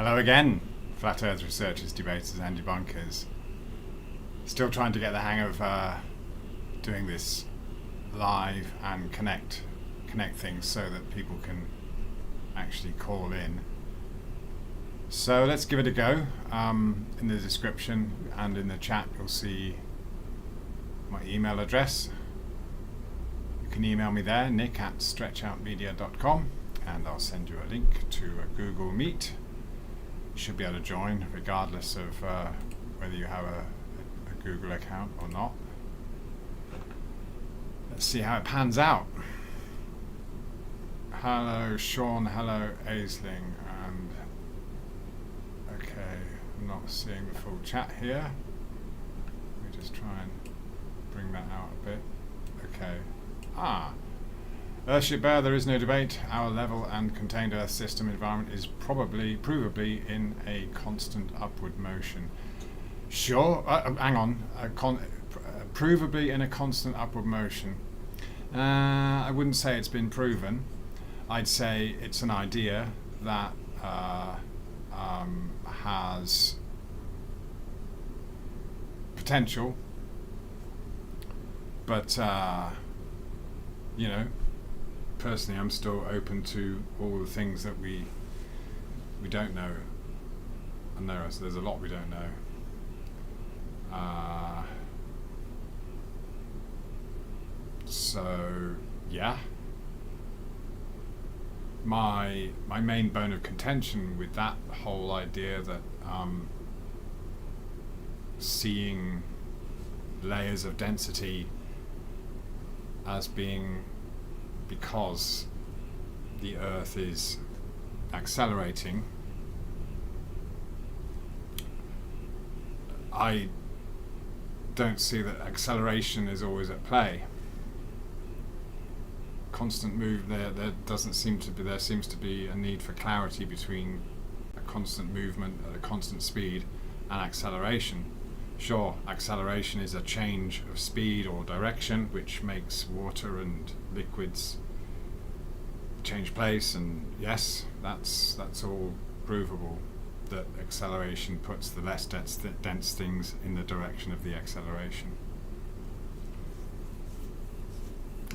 Hello again, Flat Earth researchers, debaters and debunkers. Still trying to get the hang of doing this live and connect things so that people can actually call in. So let's give it a go. In the description and in the chat you'll see my email address. You can email me there, nick@stretchoutmedia.com, and I'll send you a link to a Google Meet. You should be able to join regardless of whether you have a Google account or not. Let's see how it pans out. Hello Sean, hello Aisling, and okay, I'm not seeing the full chat here. Let me just try and bring that out a bit. Okay. Earthship Bear, there is no debate. Our level and contained Earth system environment is provably in a constant upward motion. Sure, hang on. Provably in a constant upward motion. I wouldn't say it's been proven. I'd say it's an idea that has potential, but you know, personally I'm still open to all the things that we don't know, and there's a lot we don't know. So yeah, my main bone of contention with that whole idea that seeing layers of density as being because the Earth is accelerating, I don't see that acceleration is always at play. Constant move there seems to be a need for clarity between a constant movement at a constant speed and acceleration. Sure, acceleration is a change of speed or direction which makes water and liquids change place, and yes, that's all provable, that acceleration puts the less dense things in the direction of the acceleration.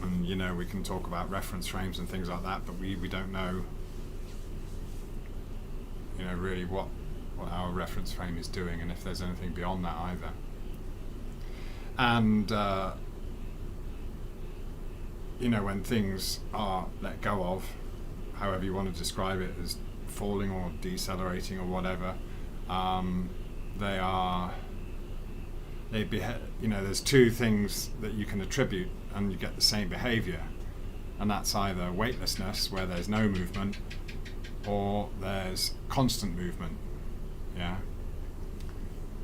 And you know, we can talk about reference frames and things like that, but we don't know, you know, really what our reference frame is doing, and if there's anything beyond that either. And you know, when things are let go of, however you want to describe it, as falling or decelerating or whatever, you know, there's two things that you can attribute and you get the same behavior, and that's either weightlessness, where there's no movement, or there's constant movement. Yeah.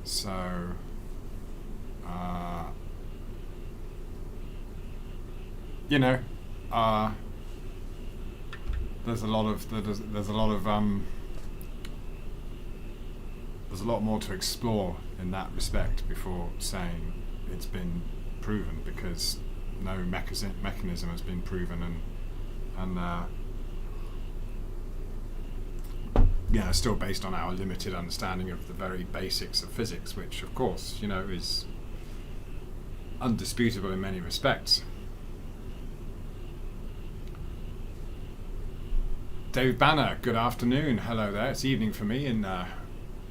So you know, there's a lot more to explore in that respect before saying it's been proven, because no mechanism has been proven, and yeah, still based on our limited understanding of the very basics of physics, which of course, you know, is undisputable in many respects. David Banner, good afternoon. Hello there. It's evening for me in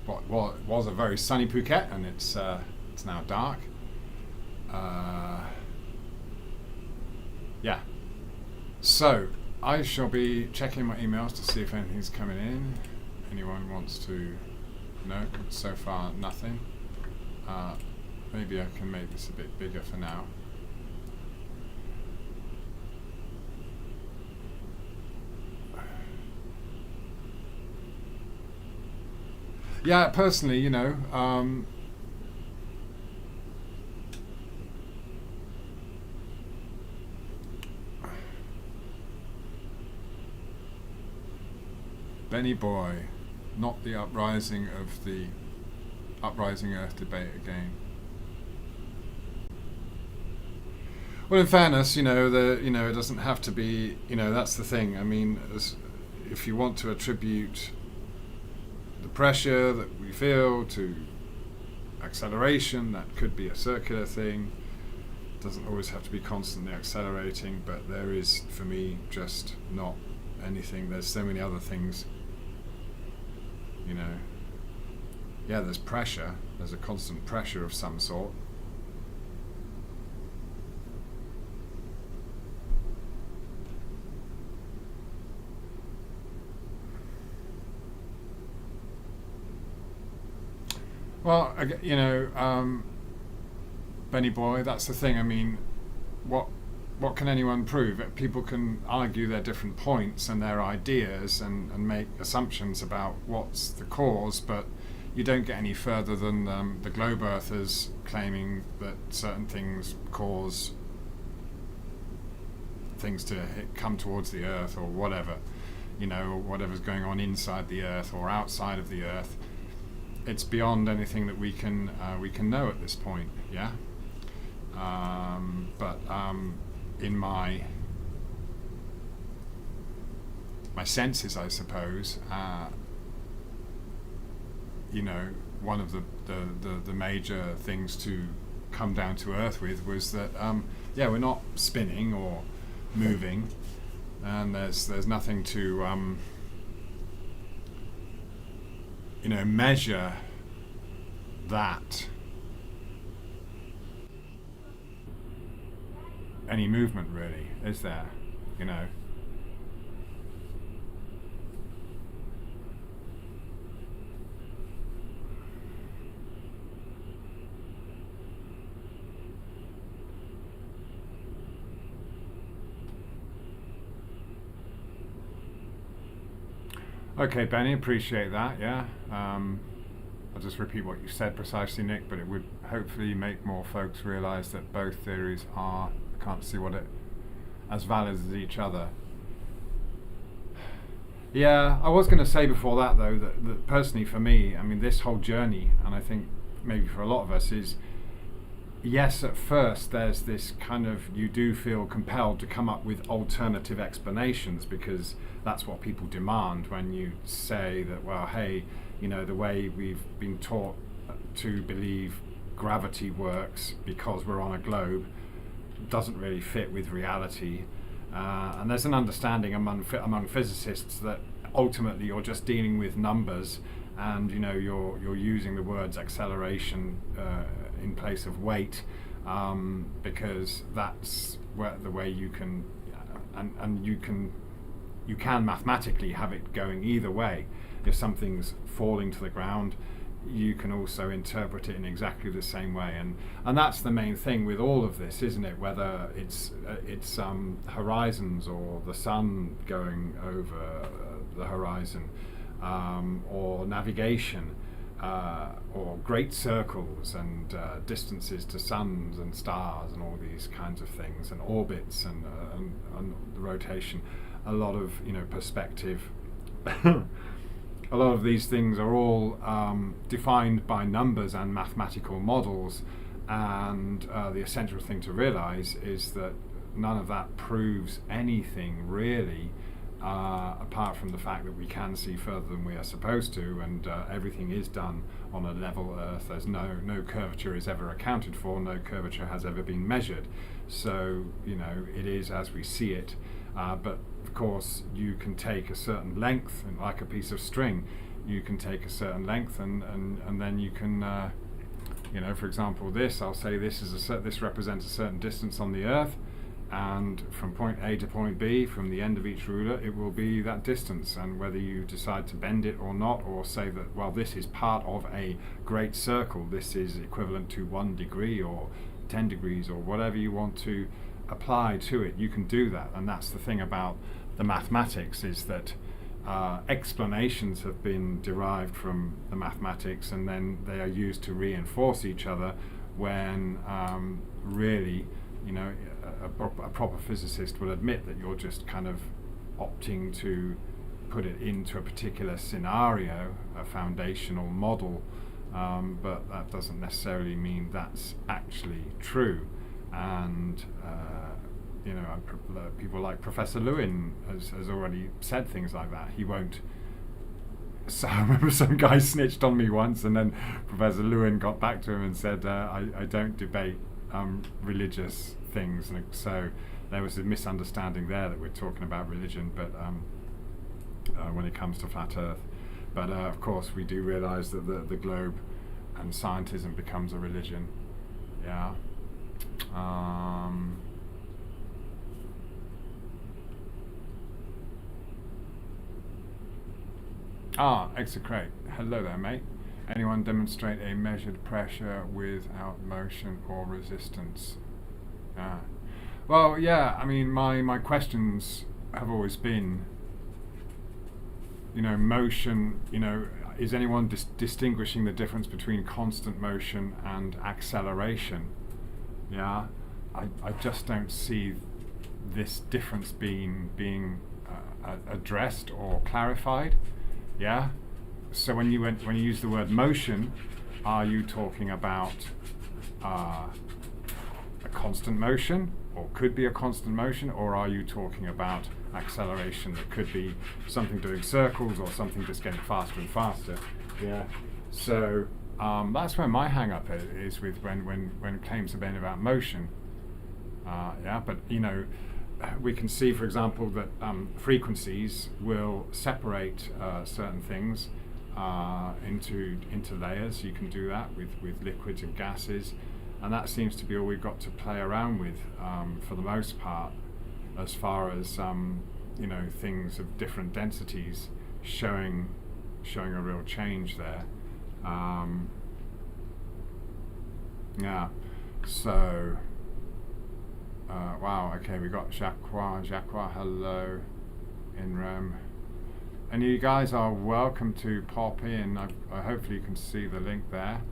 what was a very sunny Phuket, and it's now dark. Yeah. So I shall be checking my emails to see if anything's coming in. Anyone wants to? No, so far nothing. Maybe I can make this a bit bigger for now. Yeah, personally, you know, Benny Boy, not the uprising of the Uprising Earth debate again. Well, in fairness, it doesn't have to be, that's the thing. I mean, if you want to attribute the pressure that we feel to acceleration, that could be a circular thing. Doesn't always have to be constantly accelerating, but there is, for me, just not anything. There's so many other things, you know. Yeah, there's pressure. There's a constant pressure of some sort. Well, you know, Benny Boy, that's the thing. I mean, what can anyone prove? People can argue their different points and their ideas and make assumptions about what's the cause, but you don't get any further than the globe earthers claiming that certain things cause things to come towards the earth or whatever, you know, or whatever's going on inside the earth or outside of the earth. It's beyond anything that we can know at this point, yeah. But in my senses, I suppose, you know, one of the major things to come down to earth with was that yeah, we're not spinning or moving, and there's nothing to you know, measure that any movement, really, is there? You know. Okay, Benny, appreciate that, yeah. I'll just repeat what you said precisely, Nick, but it would hopefully make more folks realise that both theories are, I can't see what it, as valid as each other. Yeah, I was going to say before that, though, that personally for me, I mean, this whole journey, and I think maybe for a lot of us, is, yes, at first there's this kind of, you do feel compelled to come up with alternative explanations, because that's what people demand when you say that, well, hey, you know, the way we've been taught to believe gravity works because we're on a globe doesn't really fit with reality. And there's an understanding among physicists that ultimately you're just dealing with numbers, and you know, you're using the words acceleration in place of weight, because that's the way you can, and you can mathematically have it going either way. If something's falling to the ground, you can also interpret it in exactly the same way, and that's the main thing with all of this, isn't it? Whether it's horizons or the sun going over the horizon, or navigation, or great circles and distances to suns and stars and all these kinds of things, and orbits and the rotation. A lot of, you know, perspective. A lot of these things are all defined by numbers and mathematical models, and the essential thing to realize is that none of that proves anything really, apart from the fact that we can see further than we are supposed to, and everything is done on a level earth. There's no curvature is ever accounted for, no curvature has ever been measured, so you know, it is as we see it. But of course, you can take a certain length, and like a piece of string, you can take a certain length, and then you can, you know, for example, I'll say this represents a certain distance on the Earth, and from point A to point B, from the end of each ruler, it will be that distance. And whether you decide to bend it or not, or say that, well, this is part of a great circle, this is equivalent to 1 degree or 10 degrees or whatever you want to apply to it, you can do that. And that's the thing about the mathematics, is that explanations have been derived from the mathematics, and then they are used to reinforce each other, when really, you know, a proper physicist will admit that you're just kind of opting to put it into a particular scenario, a foundational model, but that doesn't necessarily mean that's actually true. And you know, people like Professor Lewin has already said things like that. He won't So I remember some guy snitched on me once, and then Professor Lewin got back to him and said, I don't debate religious things. And so there was a misunderstanding there that we're talking about religion, but when it comes to flat Earth. But of course, we do realise that the globe and scientism becomes a religion. Yeah. Execrate. Hello there, mate. Anyone demonstrate a measured pressure without motion or resistance? Well, yeah, I mean, my questions have always been, motion, is anyone distinguishing the difference between constant motion and acceleration? Yeah, I just don't see this difference being addressed or clarified. Yeah. So when you use the word motion, are you talking about a constant motion, or could be a constant motion, or are you talking about acceleration that could be something doing circles or something just getting faster and faster? Yeah. So that's where my hang-up is with when claims are made about motion. But we can see, for example, that frequencies will separate certain things into layers. You can do that with liquids and gases, and that seems to be all we've got to play around with for the most part, as far as things of different densities showing a real change there. So. Wow, okay, we got Jacques, hello, in Rome. And you guys are welcome to pop in. I hopefully you can see the link there.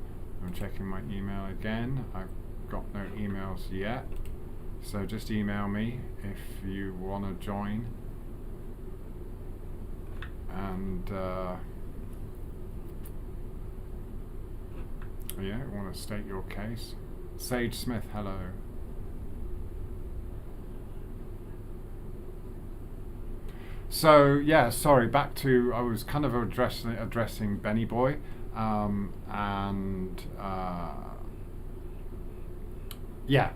I'm checking my email again. I've got no emails yet. So just email me if you want to join. And want to state your case. Sage Smith, hello. So yeah, sorry. Back to I was kind of addressing Benny Boy, and I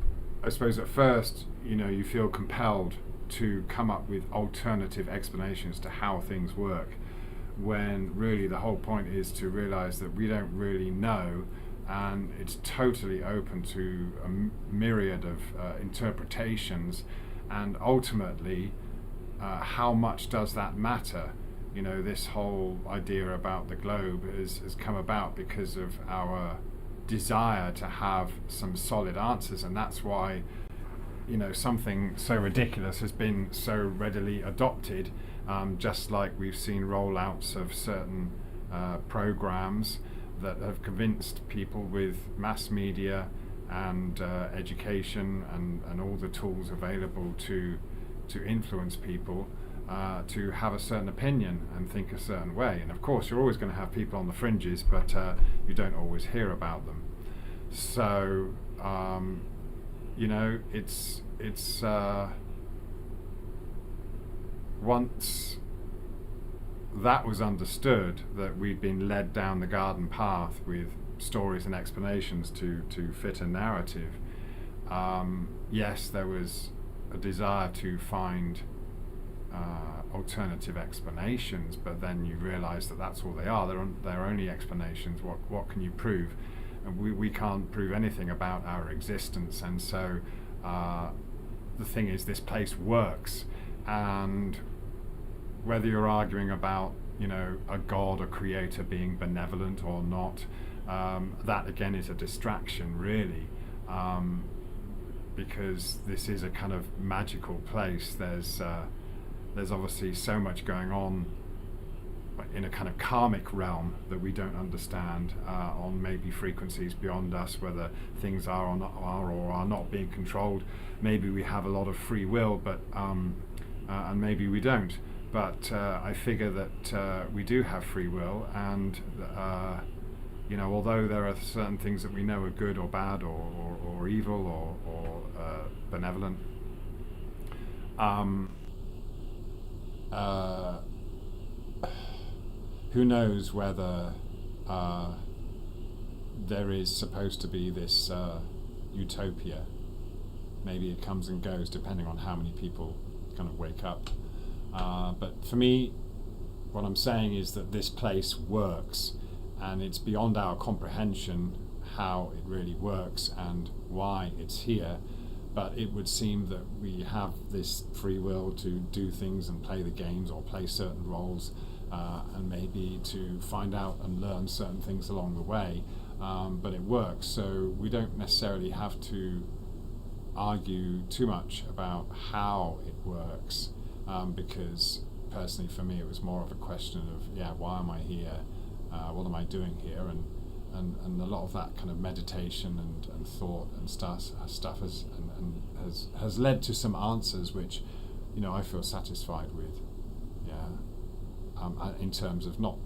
suppose at first you feel compelled to come up with alternative explanations to how things work, when really the whole point is to realise that we don't really know, and it's totally open to a myriad of interpretations, and ultimately. How much does that matter? This whole idea about the globe has come about because of our desire to have some solid answers, and that's why something so ridiculous has been so readily adopted, just like we've seen rollouts of certain programs that have convinced people with mass media and education and all the tools available to influence people to have a certain opinion and think a certain way. And of course you're always going to have people on the fringes, but you don't always hear about them. So it's once that was understood, that we'd been led down the garden path with stories and explanations to fit a narrative, yes, there was a desire to find alternative explanations, but then you realise that that's all they are. They're only explanations. What can you prove? And we can't prove anything about our existence. And so the thing is, this place works, and whether you're arguing about a god, a creator being benevolent or not, that again is a distraction, really. Because this is a kind of magical place. There's obviously so much going on in a kind of karmic realm that we don't understand, on maybe frequencies beyond us, whether things are or are not being controlled. Maybe we have a lot of free will, but and maybe we don't. But I figure that we do have free will, and although there are certain things that we know are good or bad or evil or benevolent, who knows whether there is supposed to be this utopia. Maybe it comes and goes depending on how many people kind of wake up. But for me, what I'm saying is that this place works, and it's beyond our comprehension how it really works and why it's here. But it would seem that we have this free will to do things and play the games or play certain roles, and maybe to find out and learn certain things along the way. But it works, so we don't necessarily have to argue too much about how it works, because personally for me it was more of a question of, why am I here? What am I doing here? And a lot of that kind of meditation and thought and stuff has led to some answers which, I feel satisfied with. In terms of not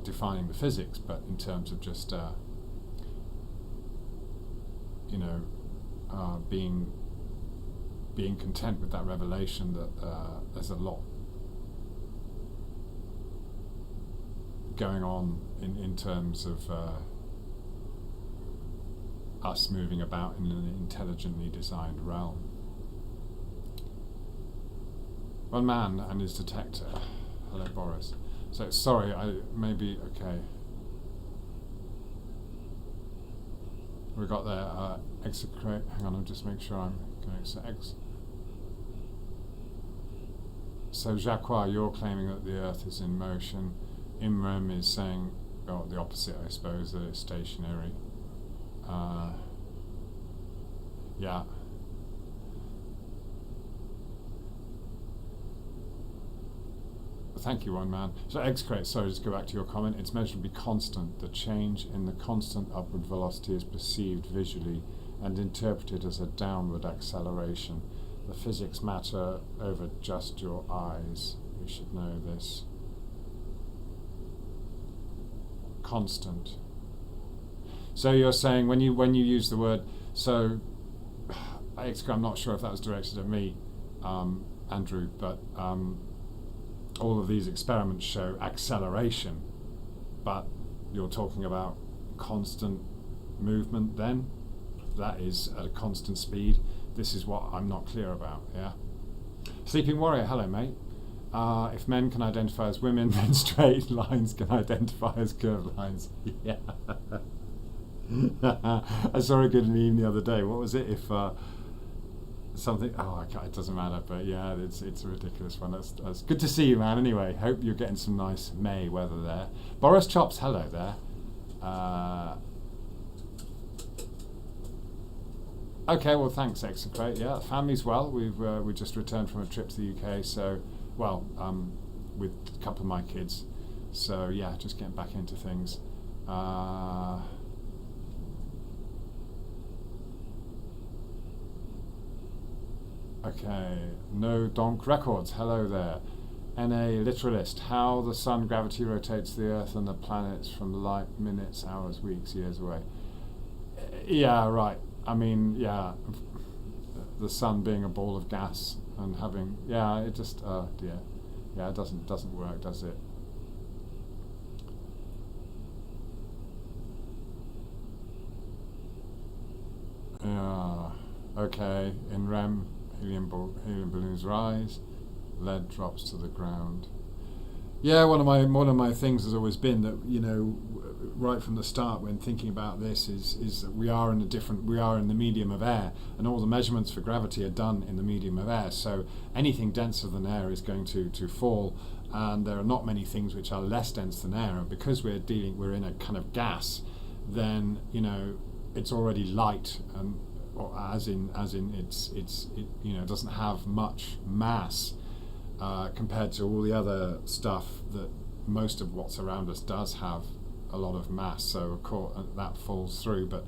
defining the physics, but in terms of just being content with that revelation that there's a lot going on in terms of us moving about in an intelligently designed realm. One man and his detector. Hello, Boris. So sorry, okay. We got there. Execrate. Hang on, I'll just make sure I'm going. So Jacques, you're claiming that the Earth is in motion. Imrem is saying, the opposite, I suppose, that it's stationary. Yeah. Thank you, one man. So excrete, sorry, just go back to your comment. It's measurably constant. The change in the constant upward velocity is perceived visually and interpreted as a downward acceleration. The physics matter over just your eyes. You should know this. Constant. So you're saying when you use the word, so I'm not sure if that was directed at me, Andrew, but all of these experiments show acceleration, but you're talking about constant movement then? That is at a constant speed. This is what I'm not clear about, yeah? Sleeping Warrior, hello mate. If men can identify as women, then straight lines can identify as curved lines. Yeah. I saw a good meme the other day. What was it? If something, it doesn't matter, but yeah, it's a ridiculous one. That's good to see you, man. Anyway, hope you're getting some nice May weather there. Boris Chops, hello there. Okay, well, thanks, Execrate. Yeah, family's well. We just returned from a trip to the UK, so with a couple of my kids. So yeah, just getting back into things. Okay, No Donk Records, hello there. NA Literalist, how the sun gravity rotates the Earth and the planets from light minutes, hours, weeks, years away. Yeah, right. I mean, yeah, the sun being a ball of gas and having, it just, dear. Yeah, it doesn't work, does it? Yeah, okay, in REM, helium balloons rise, lead drops to the ground. Yeah, one of my things has always been that, right from the start when thinking about this is that we are in the medium of air, and all the measurements for gravity are done in the medium of air. So anything denser than air is going to fall, and there are not many things which are less dense than air. And because we're in a kind of gas, then it's already light, and as in it doesn't have much mass compared to all the other stuff that most of what's around us does have a lot of mass. So of course that falls through, but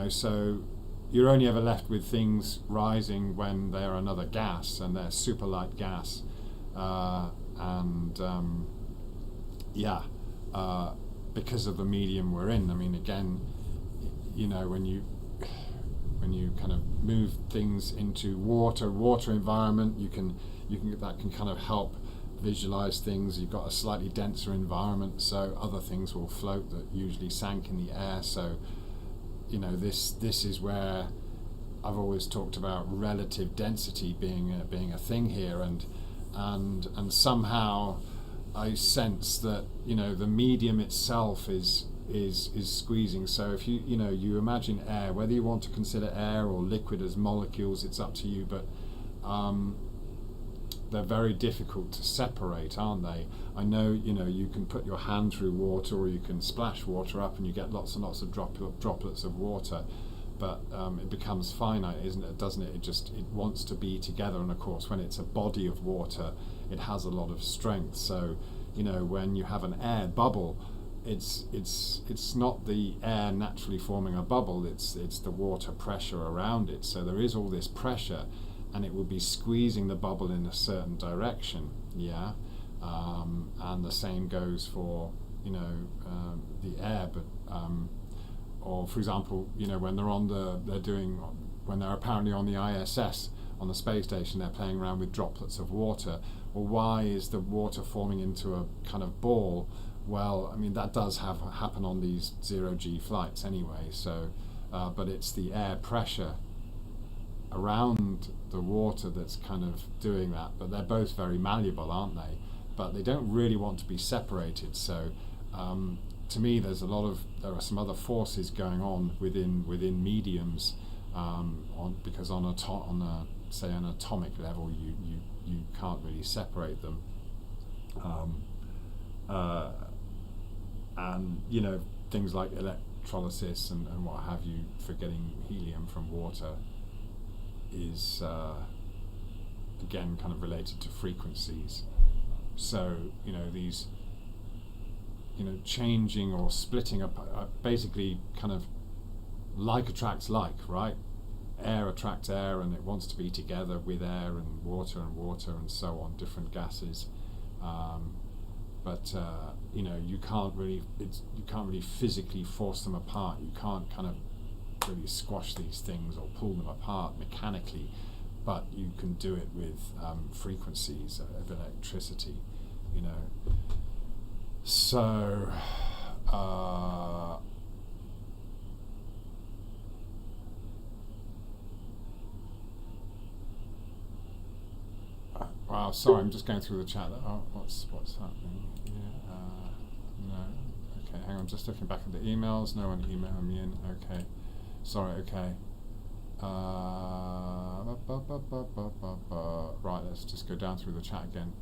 so you're only ever left with things rising when they're another gas, and they're super light gas, because of the medium we're in. I mean, again, when you kind of move things into water environment, you can that can kind of help visualize things, you've got a slightly denser environment, so other things will float that usually sank in the air. So, you know, this is where I've always talked about relative density being a thing here, and somehow I sense that, you know, the medium itself is squeezing. So if you imagine air, whether you want to consider air or liquid as molecules, it's up to you, but they're very difficult to separate, aren't they? I know, you know, you can put your hand through water, or you can splash water up and you get lots and lots of droplets of water, but it becomes finite, isn't it? Doesn't it? It wants to be together, and of course when it's a body of water, it has a lot of strength. So, you know, when you have an air bubble, it's not the air naturally forming a bubble, it's the water pressure around it. So there is all this pressure, and it will be squeezing the bubble in a certain direction, yeah. And the same goes for, you know, the air, but or for example, you know, when when they're apparently on the ISS, on the space station, they're playing around with droplets of water. Well, why is the water forming into a kind of ball? Well, I mean, that does happen on these 0G flights anyway. So, but it's the air pressure around the water that's kind of doing that. But they're both very malleable, aren't they? But they don't really want to be separated. So, to me, there are some other forces going on within mediums, because on say an atomic level, you can't really separate them. And you know, things like electrolysis and what have you for getting helium from water is again kind of related to frequencies. So, you know, these, you know, changing or splitting up, basically kind of like attracts like, right? Air attracts air, and it wants to be together with air, and water and so on, different gases. But you know, you can't really physically force them apart. You can't kind of really squash these things or pull them apart mechanically, but you can do it with frequencies of electricity, you know. So wow, sorry, I'm just going through the chat. Oh, what's happening? Yeah, no. Okay, hang on, just looking back at the emails. No one emailed me in. Okay, sorry. Okay. Right, let's just go down through the chat again.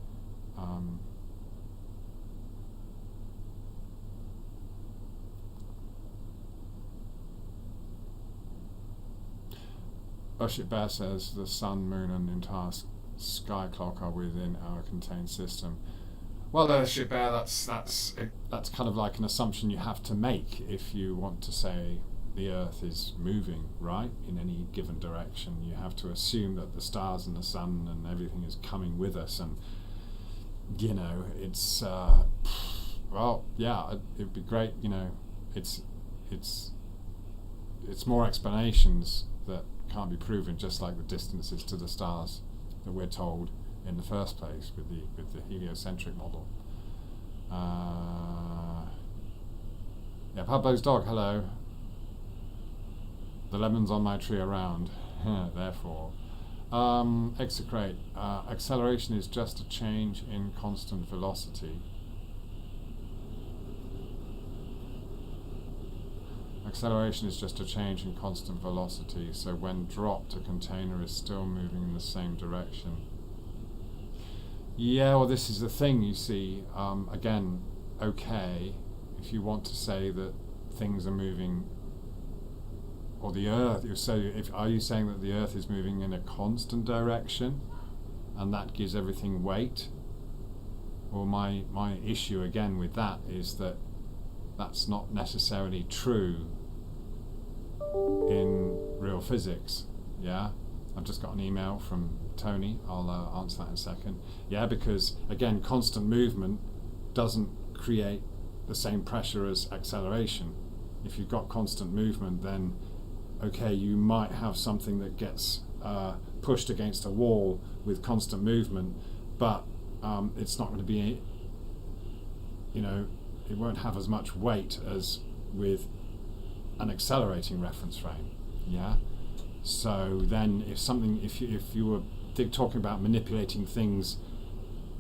Ushit Bear says the sun, moon, and entire sky clock are within our contained system. Well, Ushit Bear, that's kind of like an assumption you have to make if you want to say the Earth is moving, right, in any given direction. You have to assume that the stars and the sun and everything is coming with us, and you know, it's well, yeah, it'd be great. You know, it's more explanations that can't be proven, just like the distances to the stars that we're told in the first place with the heliocentric model. Yeah, Pablo's dog, hello. The lemons on my tree around, therefore. Execrate. Acceleration is just a change in constant velocity. Acceleration is just a change in constant velocity, so when dropped, a container is still moving in the same direction. Yeah, well, this is the thing, you see. Again, okay, if you want to say that things are moving, or the Earth, are you saying that the Earth is moving in a constant direction, and that gives everything weight? Well, my issue again with that is that that's not necessarily true in real physics. Yeah, I've just got an email from Tony. I'll answer that in a second. Yeah, because again, constant movement doesn't create the same pressure as acceleration. If you've got constant movement, then okay, you might have something that gets pushed against a wall with constant movement, but it's not going to be, it won't have as much weight as with an accelerating reference frame. Yeah. So then, if you were talking about manipulating things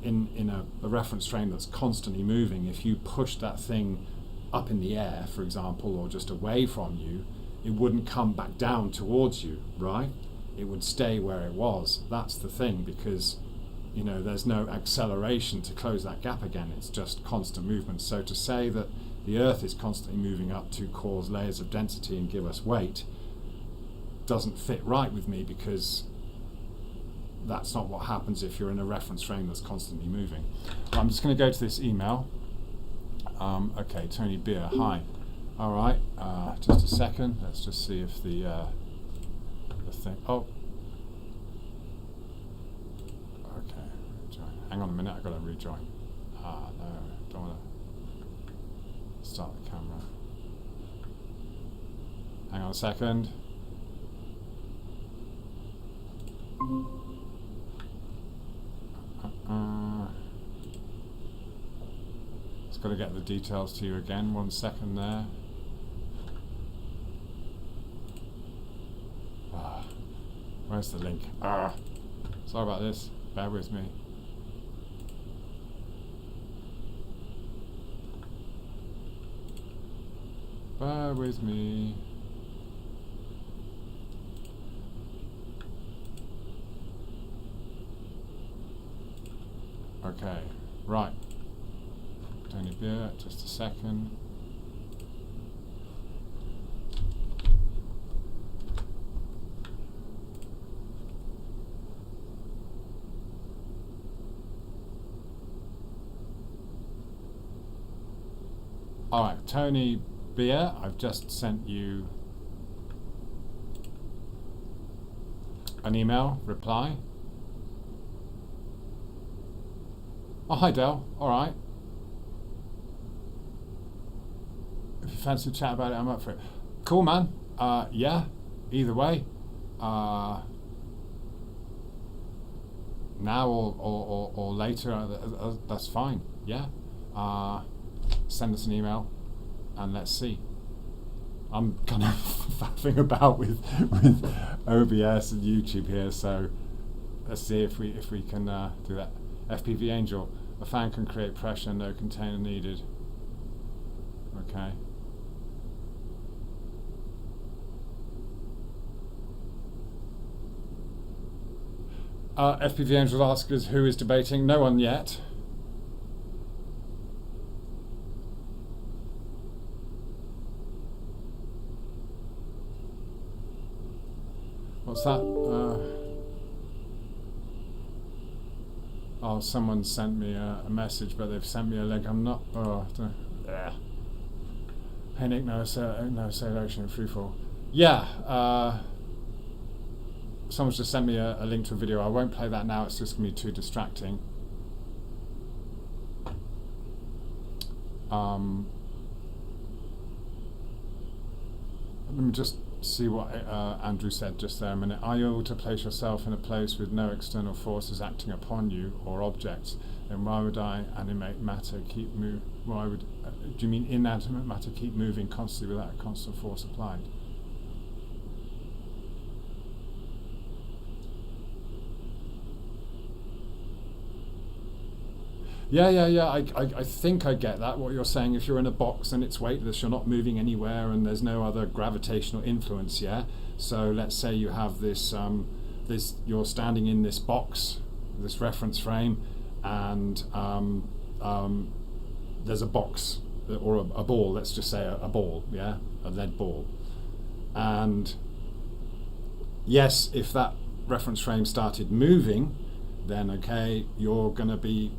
in a reference frame that's constantly moving, if you push that thing up in the air, for example, or just away from you, it wouldn't come back down towards you, right? It would stay where it was. That's the thing, because there's no acceleration to close that gap again. It's just constant movement. So to say that the Earth is constantly moving up to cause layers of density and give us weight doesn't fit right with me, because that's not what happens if you're in a reference frame that's constantly moving. Well, I'm just going to go to this email. Okay, Tony Beer, hi. All right, just a second. Let's just see if the thing. Oh, okay. Rejoin. Hang on a minute. I've got to rejoin. No, don't want to start the camera. Hang on a second. Just got to get the details to you again. 1 second there. Where's the link? Sorry about this. Bear with me. Bear with me. Okay, right. Tony Beer, just a second. All right, Tony Beer, I've just sent you an email reply. Oh, hi Del. All right. If you fancy to chat about it, I'm up for it. Cool, man. Yeah. Either way. Now or later. That's fine. Yeah. Send us an email, and let's see. I'm kind of faffing about with OBS and YouTube here, so let's see if we can do that. FPV Angel, a fan can create pressure, no container needed. Okay. FPV Angel asks us who is debating. No one yet. What's that? Oh, someone sent me a message, but they've sent me a link. I'm not. Yeah. Hey Nick, no acceleration in freefall. Yeah. Someone's just sent me a link to a video. I won't play that now. It's just gonna be too distracting. Let me just see what Andrew said just there a minute. Are you able to place yourself in a place with no external forces acting upon you or objects? Then why would animate matter keep move? Why would do you mean inanimate matter keep moving constantly without a constant force applied? Yeah. I think I get that. What you're saying, if you're in a box and it's weightless, you're not moving anywhere, and there's no other gravitational influence. Yeah. So let's say you have this, you're standing in this box, this reference frame, and there's a box or a ball. Let's just say a ball. Yeah, a lead ball. And yes, if that reference frame started moving, then okay, you're going to be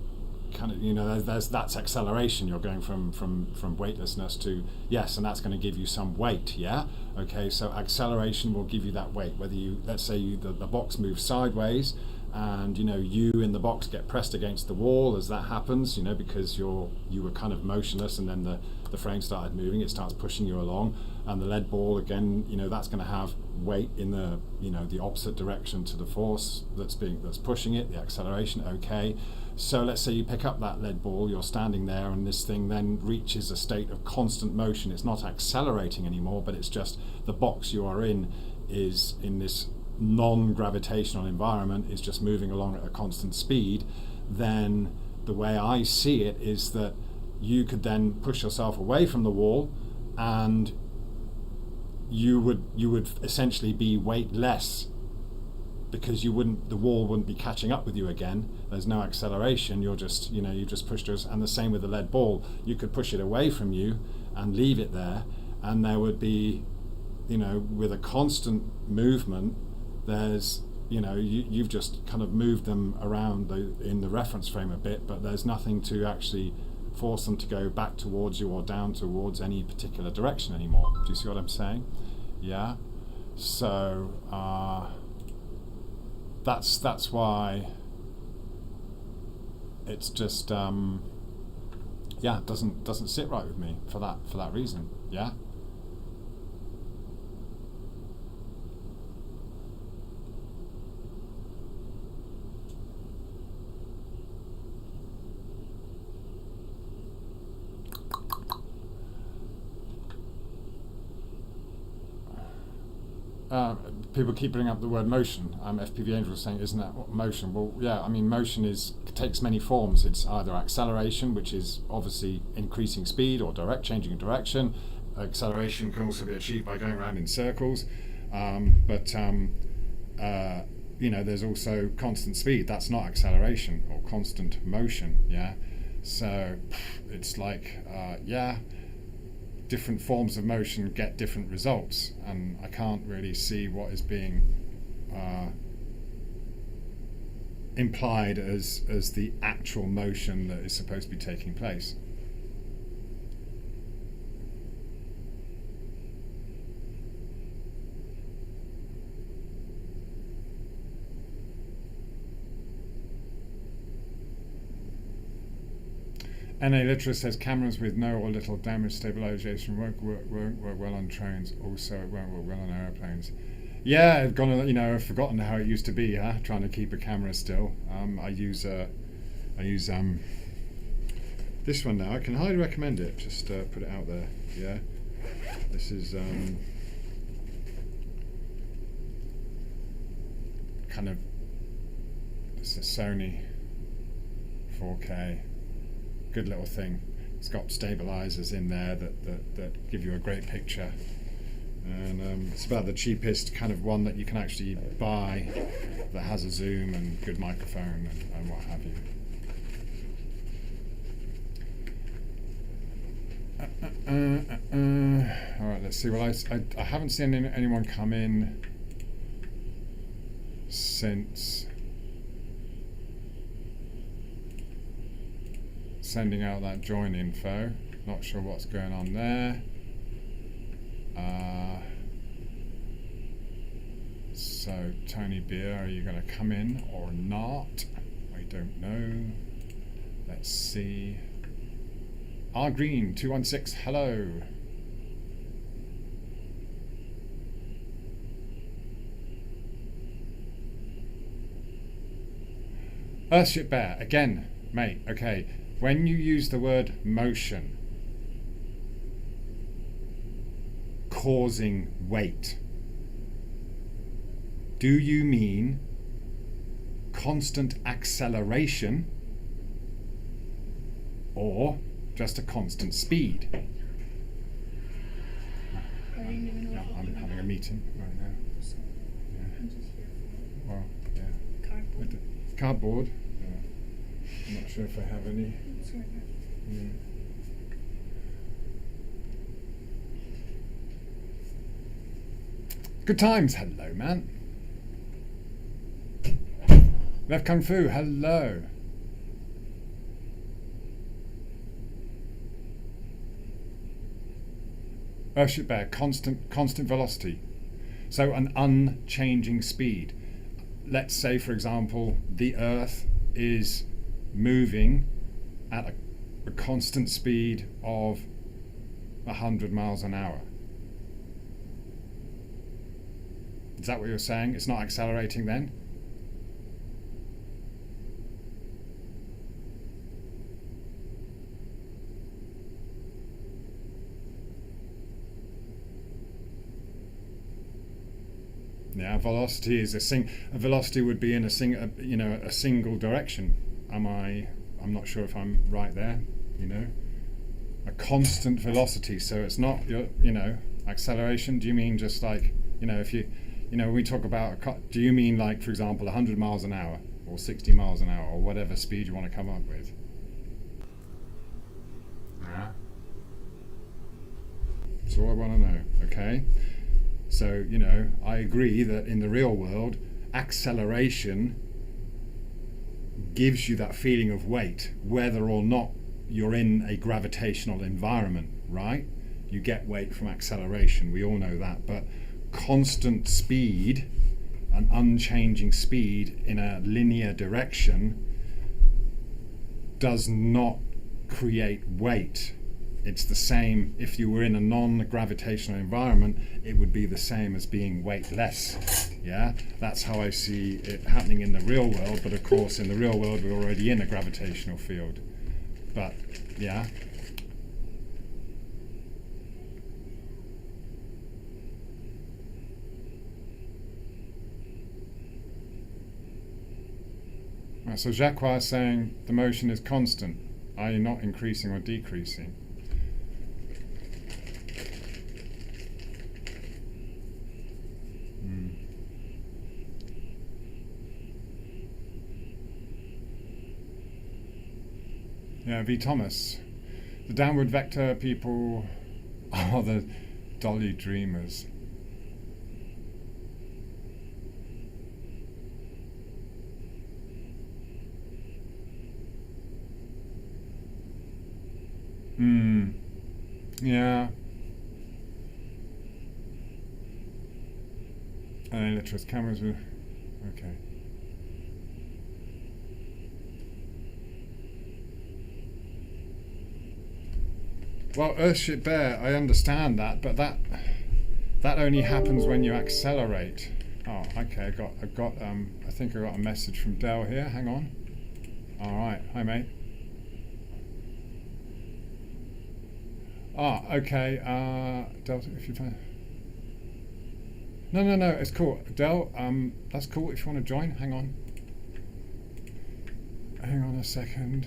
kind of, that's acceleration. You're going from weightlessness to, yes, and that's going to give you some weight. Yeah, okay, so acceleration will give you that weight, whether let's say the box moves sideways, and you in the box get pressed against the wall as that happens, because you were kind of motionless, and then the frame started moving, it starts pushing you along. And the lead ball, again, that's going to have weight in the the opposite direction to the force that's pushing it, the acceleration. Okay, so let's say you pick up that lead ball, you're standing there, and this thing then reaches a state of constant motion. It's not accelerating anymore, but it's just the box you are in is in this non-gravitational environment, is just moving along at a constant speed. Then the way I see it is that you could then push yourself away from the wall, and you would essentially be weightless, because the wall wouldn't be catching up with you again. There's no acceleration. You're just you just pushed us. And the same with the lead ball. You could push it away from you and leave it there, and there would be with a constant movement, there's you've just kind of moved them around in the reference frame a bit, but there's nothing to actually force them to go back towards you or down towards any particular direction anymore. Do you see what I'm saying? Yeah. So that's why it's just doesn't sit right with me for that reason. Yeah. People keep bringing up the word motion. FPV Angel was saying, isn't that what motion? Well, yeah, I mean, motion takes many forms. It's either acceleration, which is obviously increasing speed, or changing of direction. Acceleration can also be achieved by going around in circles. But there's also constant speed. That's not acceleration, or constant motion, yeah? So it's like, different forms of motion get different results, and I can't really see what is being implied as the actual motion that is supposed to be taking place. NA Litera says cameras with no or little damage stabilization won't work well on trains. Also, it won't work well on aeroplanes. Yeah, I've forgotten how it used to be. Trying to keep a camera still. I use this one now. I can highly recommend it. Just put it out there. Yeah, this is this is Sony 4K. Good little thing. It's got stabilizers in there that give you a great picture, and it's about the cheapest kind of one that you can actually buy that has a zoom and good microphone and what have you. All right, let's see. Well, I haven't seen anyone come in since sending out that join info. Not sure what's going on there. So Tony Beer, are you going to come in or not? I don't know. Let's see. R Green 216, hello. Earthship Bear again, mate. Okay. When you use the word motion, causing weight, do you mean constant acceleration or just a constant speed? No, I'm having a meeting right now. Yeah. Well, yeah. Cardboard. I'm not sure if I have any. Yeah. Good times, hello man. Left Kung Fu, hello. Earthship Bear, constant velocity. So an unchanging speed. Let's say, for example, the Earth is moving at a constant speed of 100 miles an hour. Is that what you're saying? It's not accelerating then? Yeah, velocity is a velocity would be in a single direction. I'm not sure if I'm right there. A constant velocity. So it's not acceleration. Do you mean just like if we talk about do you mean like, for example, 100 miles an hour or 60 miles an hour or whatever speed you want to come up with? Yeah. That's all I want to know. Okay. So, I agree that in the real world, acceleration gives you that feeling of weight, whether or not you're in a gravitational environment, right? You get weight from acceleration, we all know that. But constant speed, an unchanging speed in a linear direction, does not create weight. It's the same, if you were in a non-gravitational environment, it would be the same as being weightless. Yeah, that's how I see it happening in the real world. But of course, in the real world, we're already in a gravitational field. But yeah. Right, so Jacques is saying the motion is constant, i.e. not increasing or decreasing. Yeah, V. Thomas. The downward vector people are the dolly dreamers. Yeah. And electrous cameras were okay. Well, Earthship Bear, I understand that, but that only happens when you accelerate. Oh, okay. I think I got a message from Dell here. Hang on. All right. Hi, mate. Okay. Dell, if you find. No. It's cool. Dell, that's cool. If you want to join, hang on. Hang on a second.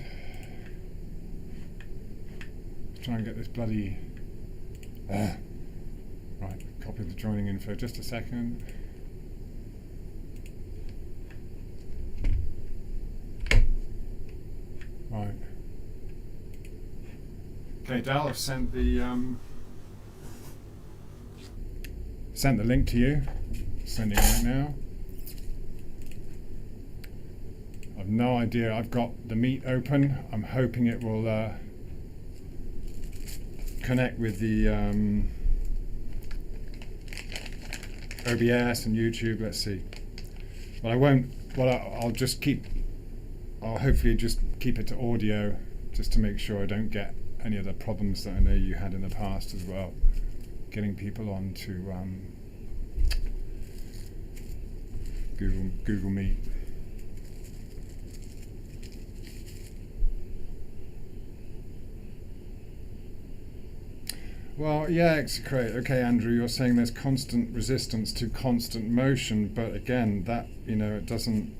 Try and get this bloody right, copy the joining info, just a second. Right. Okay, Dal, I've sent the link to you. Sending it right now. I've no idea. I've got the Meet open. I'm hoping it will connect with the OBS and YouTube. Let's see. But I won't. Well, I'll hopefully just keep it to audio, just to make sure I don't get any of the problems that I know you had in the past as well, getting people on to Google Meet. Well, yeah, execrate. Okay, Andrew, you're saying there's constant resistance to constant motion, but again, that, it doesn't,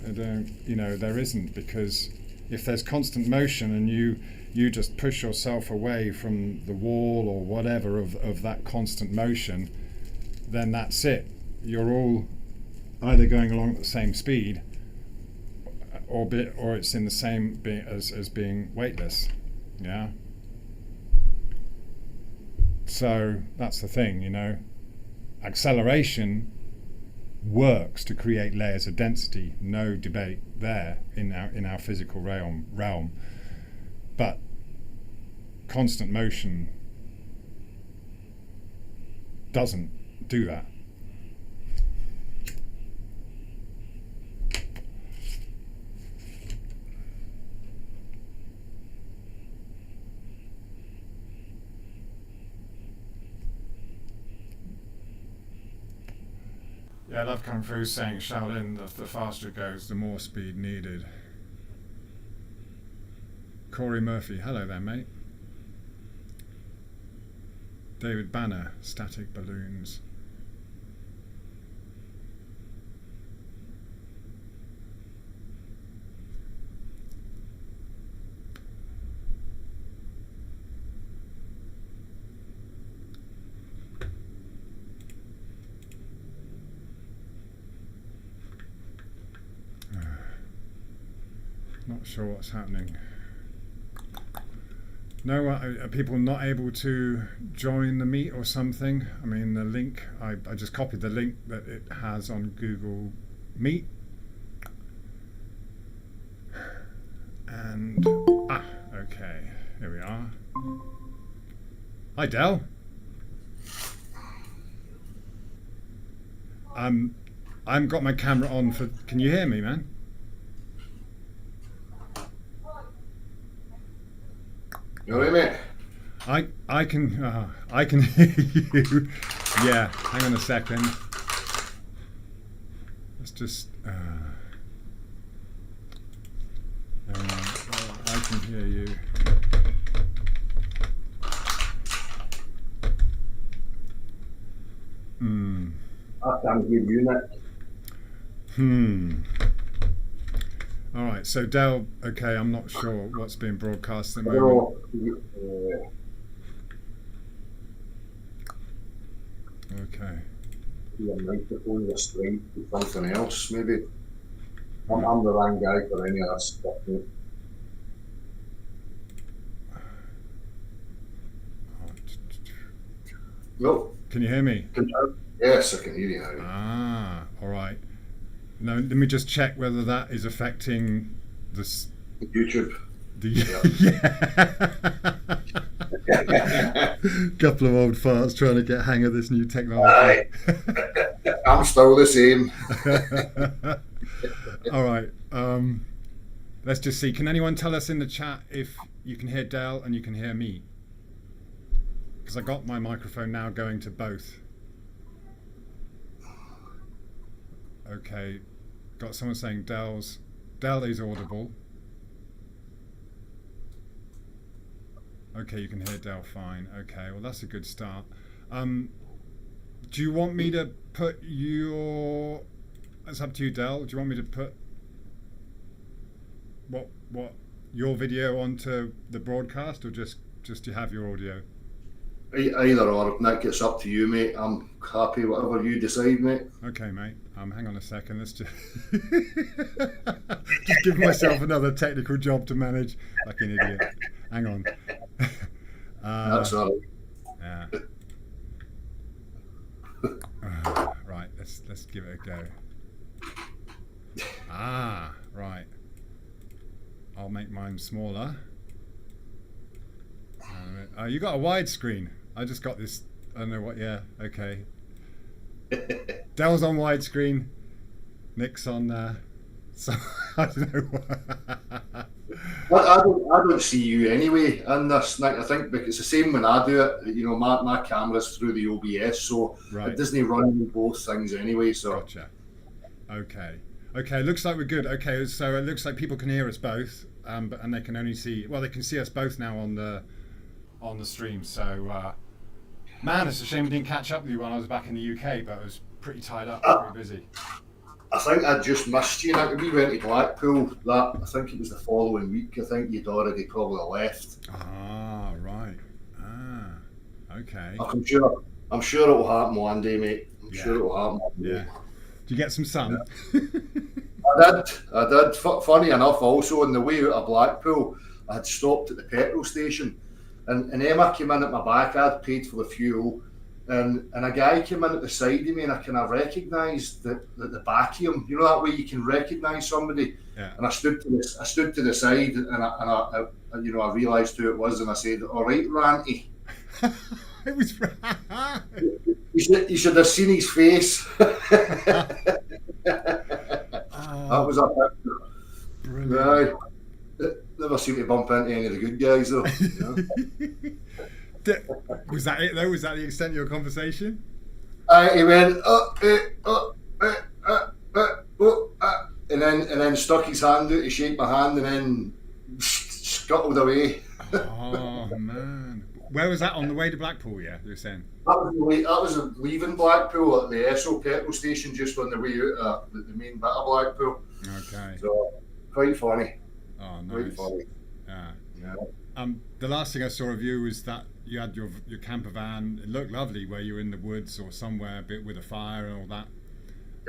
there isn't, because if there's constant motion and you just push yourself away from the wall or whatever of that constant motion, then that's it. You're all either going along at the same speed, or it's in the same as being weightless. Yeah. So that's the thing, acceleration works to create layers of density. No debate there in our physical realm. But constant motion doesn't do that. Yeah, Love Kung Fu saying Shaolin, the faster it goes, the more speed needed. Corey Murphy, hello there, mate. David Banner, static balloons. Not sure what's happening. No, are people not able to join the meet or something? I mean, the link, I just copied the link that it has on Google Meet. And, okay, here we are. Hi, Del. I've got my camera on for, can you hear me, man? You know what I mean? I can hear you. Yeah, hang on a second. Let's just I can hear you. I can't hear you, Nick. All right, so Del, okay, I'm not sure what's being broadcast at the moment. Okay. Your microphone, your screen, something else, maybe. I'm the wrong guy for any of that stuff, mate. No. Can you hear me? Yes, I can hear you now. All right. Now, let me just check whether that is affecting this. YouTube. Couple of old farts trying to get hang of this new technology. I'm still the same. All right. Let's just see. Can anyone tell us in the chat if you can hear Del and you can hear me? Because I got my microphone now going to both. Okay, got someone saying Del is audible. Okay, you can hear Del fine. Okay, well that's a good start. Do you want me to put your? It's up to you, Del. Do you want me to put what your video onto the broadcast, or just you have your audio? Either or, Nick, it's up to you, mate. I'm happy, whatever you decide, mate. Okay, mate. Hang on a second. Let's just just give myself another technical job to manage, like an idiot. Hang on. That's all right. Yeah. Right. Let's give it a go. Right. I'll make mine smaller. You got a widescreen. I just got this. I don't know what. Yeah. Okay. Del's on widescreen. Nick's on. So I don't know what. I don't see you anyway in this, Nick. I think because it's the same when I do it. You know, my camera's through the OBS, so right. It doesn't run both things anyway. So. Gotcha. Okay. Looks like we're good. Okay. So it looks like people can hear us both, and they can only see. Well, they can see us both now on the stream. So, man, it's a shame we didn't catch up with you when I was back in the UK, but I was pretty tied up, pretty busy. I think I just missed you. We went to Blackpool. I think it was the following week. I think you'd already probably left. Right. Okay. I'm sure it will happen one day, mate. I'm sure it will happen one day. Yeah. Did you get some sun? I did. Funny enough, also on the way out of Blackpool, I had stopped at the petrol station. And Emma came in at my back. I'd paid for the fuel, and a guy came in at the side of me, and I kind of recognised the back of him. You know that way you can recognise somebody. Yeah. And I stood to the side, and I realised who it was, and I said, "All right, Ranty." It was. You should have seen his face. That was a picture. Brilliant. Right. Never seem to bump into any of the good guys though. You know? Was that it though? Was that the extent of your conversation? He went, and then stuck his hand out to shake my hand, and then scuttled away. Oh man, where was that? On the way to Blackpool? Yeah, you were saying. That was leaving Blackpool at the Esso petrol station, just on the way out of the main bit of Blackpool. Okay. So quite funny. Oh, Quite nice. funny. Yeah. Yeah. The last thing I saw of you was that you had your camper van. It looked lovely, where you were in the woods or somewhere, a bit with a fire and all that.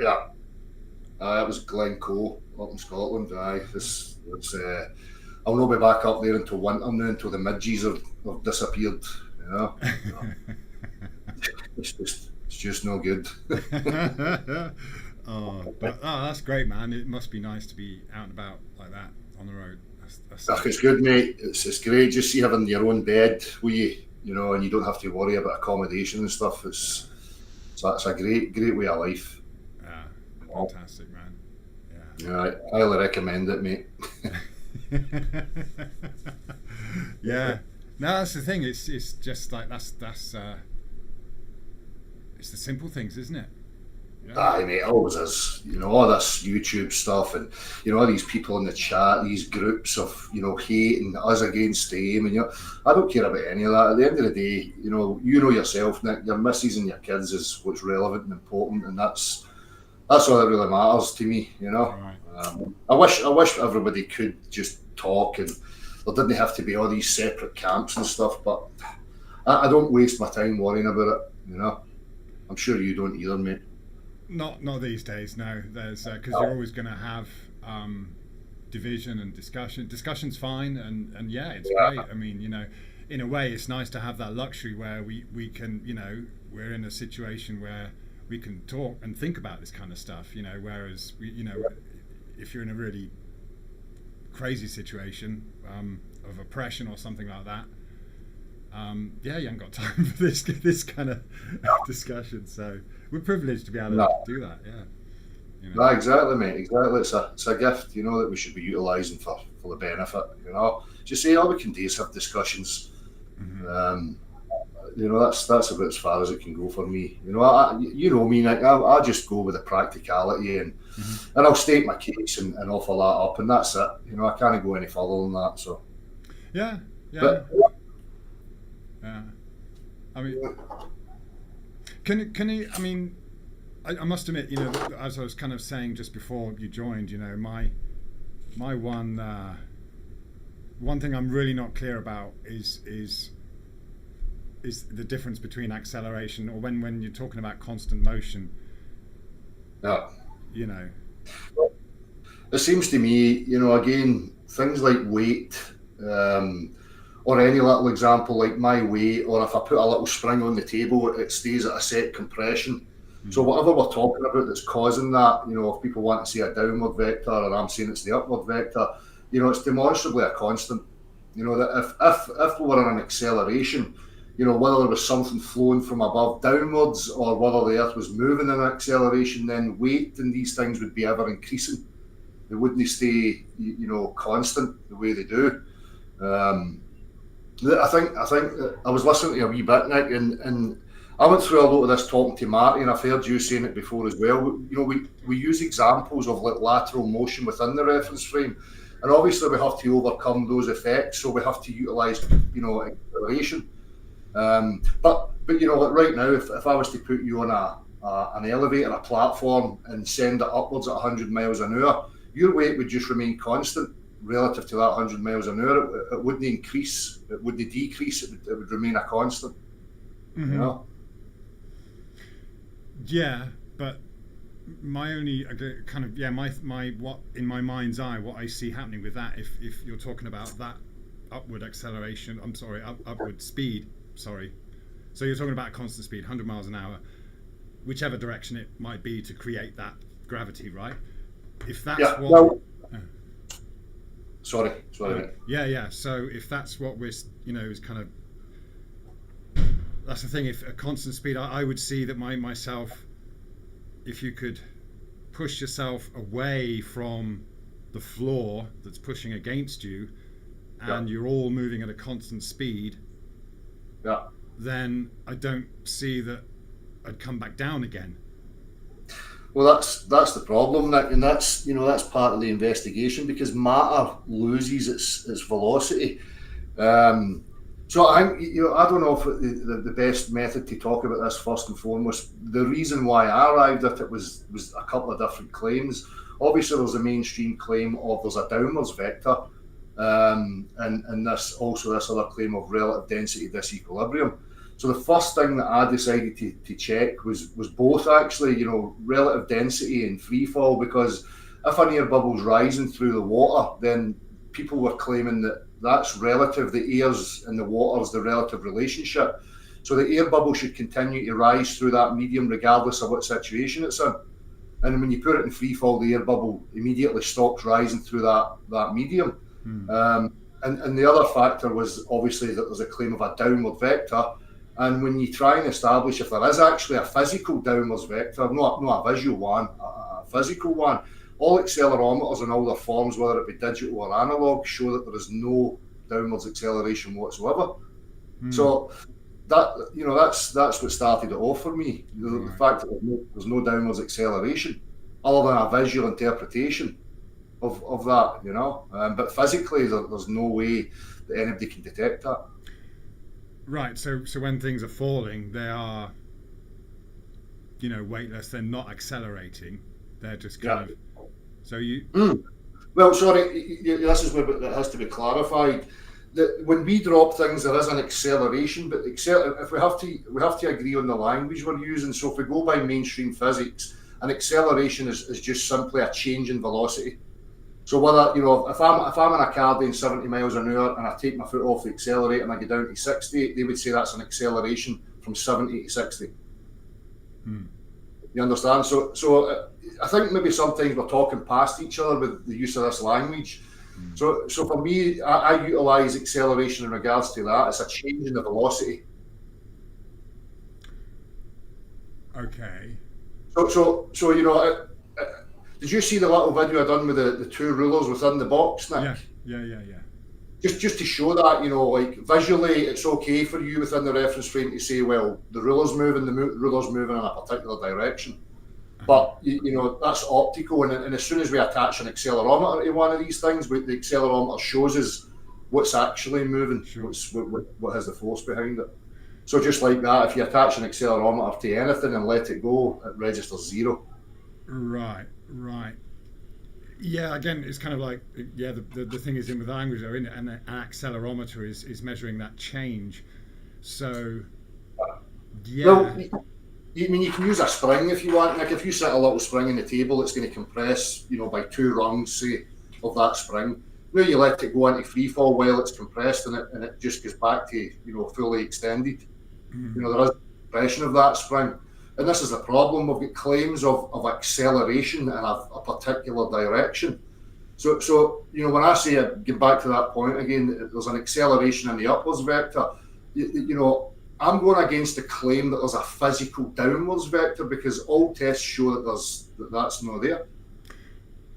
Yeah. That was Glencoe up in Scotland. I'll not be back up there until winter now, until the midges have disappeared. You know, it's just no good. That's great, man. It must be nice to be out and about like that on the road. It's good, mate. It's great. Just see having your own bed, you know, and you don't have to worry about accommodation and stuff. It's a great way of life. Yeah, fantastic, man. Yeah, I highly recommend it, mate. Yeah, no, that's the thing. It's just like that's it's the simple things, isn't it? Yeah. Aye, mate, always is. You know, all this YouTube stuff, and you know, all these people in the chat, these groups of, you know, hating us against them, and you know, I don't care about any of that. At the end of the day, you know yourself, Nick. Your missus and your kids is what's relevant and important, and that's all that really matters to me. You know, Right. I wish everybody could just talk, and there didn't have to be all these separate camps and stuff. But I don't waste my time worrying about it. You know, I'm sure you don't either, mate. Not these days. No, there's because you're always going to have division and discussion. Discussion's fine, and yeah, it's great. I mean, you know, in a way, it's nice to have that luxury where we can, you know, we're in a situation where we can talk and think about this kind of stuff. You know, whereas you know, if you're in a really crazy situation of oppression or something like that. Yeah, you haven't got time for this kind of discussion. So we're privileged to be able to do that. Yeah. You know. No, exactly, mate. Exactly. It's a gift, you know, that we should be utilising for the benefit. You know, just say all we can do is have discussions. Mm-hmm. You know, that's about as far as it can go for me. You know, you know me, Nick. I just go with the practicality, and I'll state my case and offer that up, and that's it. You know, I can't go any further than that. So. Yeah. But, yeah. I mean, can you? I mean, I must admit, you know, as I was kind of saying just before you joined, you know, my one thing I'm really not clear about is the difference between acceleration, or when you're talking about constant motion. Yeah. You know. It seems to me, you know, again, things like weight. Or any little example like my weight, or if I put a little spring on the table, it stays at a set compression. So whatever we're talking about that's causing that, you know, if people want to see a downward vector, or I'm saying it's the upward vector, you know, it's demonstrably a constant. You know, that if we were in an acceleration, you know, whether there was something flowing from above downwards, or whether the Earth was moving in an acceleration, then weight and these things would be ever increasing. They wouldn't stay, you know, constant the way they do. I think I was listening to a wee bit, Nick, and I went through a lot of this talking to Marty, and I've heard you saying it before as well. You know, we use examples of like lateral motion within the reference frame, and obviously we have to overcome those effects, so we have to utilise, you know, acceleration. But you know, like right now, if I was to put you on an elevator, a platform, and send it upwards at 100 miles an hour, your weight would just remain constant relative to that 100 miles an hour. It wouldn't increase, it wouldn't decrease, it would remain a constant. You know? Yeah, but my only kind of my what in my mind's eye, what I see happening with that, if you're talking about that upward acceleration, upward speed, sorry. So you're talking about a constant speed, 100 miles an hour, whichever direction it might be to create that gravity, right? If that's Sorry. Yeah. So if that's what we're, you know, is kind of, that's the thing. If a constant speed, I would see that myself, if you could push yourself away from the floor that's pushing against you, and you're all moving at a constant speed, then I don't see that I'd come back down again. Well, that's the problem, Nick, and that's part of the investigation because matter loses its velocity. Um, so I think I don't know if the best method to talk about this first and foremost. The reason why I arrived at it was a couple of different claims. Obviously, there's a mainstream claim of there's a downwards vector, and this other claim of relative density disequilibrium. So the first thing that I decided to check was both actually, relative density and free fall, because if an air bubble's rising through the water, then people were claiming that that's relative. The air's and the water's the relative relationship. So the air bubble should continue to rise through that medium regardless of what situation it's in. And when you put it in free fall, the air bubble immediately stops rising through that medium. And the other factor was obviously that there's a claim of a downward vector. And when you try and establish if there is actually a physical downwards vector, not a visual one, a physical one, all accelerometers in all their forms, whether it be digital or analog, show that there is no downwards acceleration whatsoever. So that's what started it off for me. The fact that there's no downwards acceleration, other than a visual interpretation of that, but physically there's no way that anybody can detect that. Right, so when things are falling, they are, weightless. They're not accelerating. They're just kind of. So you. Well, sorry, this is where it has to be clarified. That when we drop things, there is an acceleration, but if we have to agree on the language we're using. So if we go by mainstream physics, an acceleration is just simply a change in velocity. So whether, if I'm in a car doing 70 miles an hour and I take my foot off the accelerator and I get down to 60, they would say that's an acceleration from 70 to 60. You understand? So I think maybe sometimes we're talking past each other with the use of this language. So for me, I utilise acceleration in regards to that. It's a change in the velocity. Okay. So did you see the little video I done with the two rulers within the box, Nick? Yeah. Just to show that, visually it's okay for you within the reference frame to say, well, the ruler's moving in a particular direction. But, that's optical, and as soon as we attach an accelerometer to one of these things, the accelerometer shows us what's actually moving, what has the force behind it. So just like that, if you attach an accelerometer to anything and let it go, it registers 0. Right. Yeah, again, it's kind of like, the thing is in with language, though, isn't it? And an accelerometer is measuring that change. So, yeah. Well, you can use a spring if you want. Like if you set a little spring on the table, it's going to compress, by 2 rungs, say, of that spring. Now you let it go into free fall while it's compressed, and it just goes back to, fully extended. There is compression of that spring. And this is the problem. We've got claims of acceleration in a particular direction. So when I say, get back to that point again, there's an acceleration in the upwards vector, I'm going against the claim that there's a physical downwards vector because all tests show that that's not there.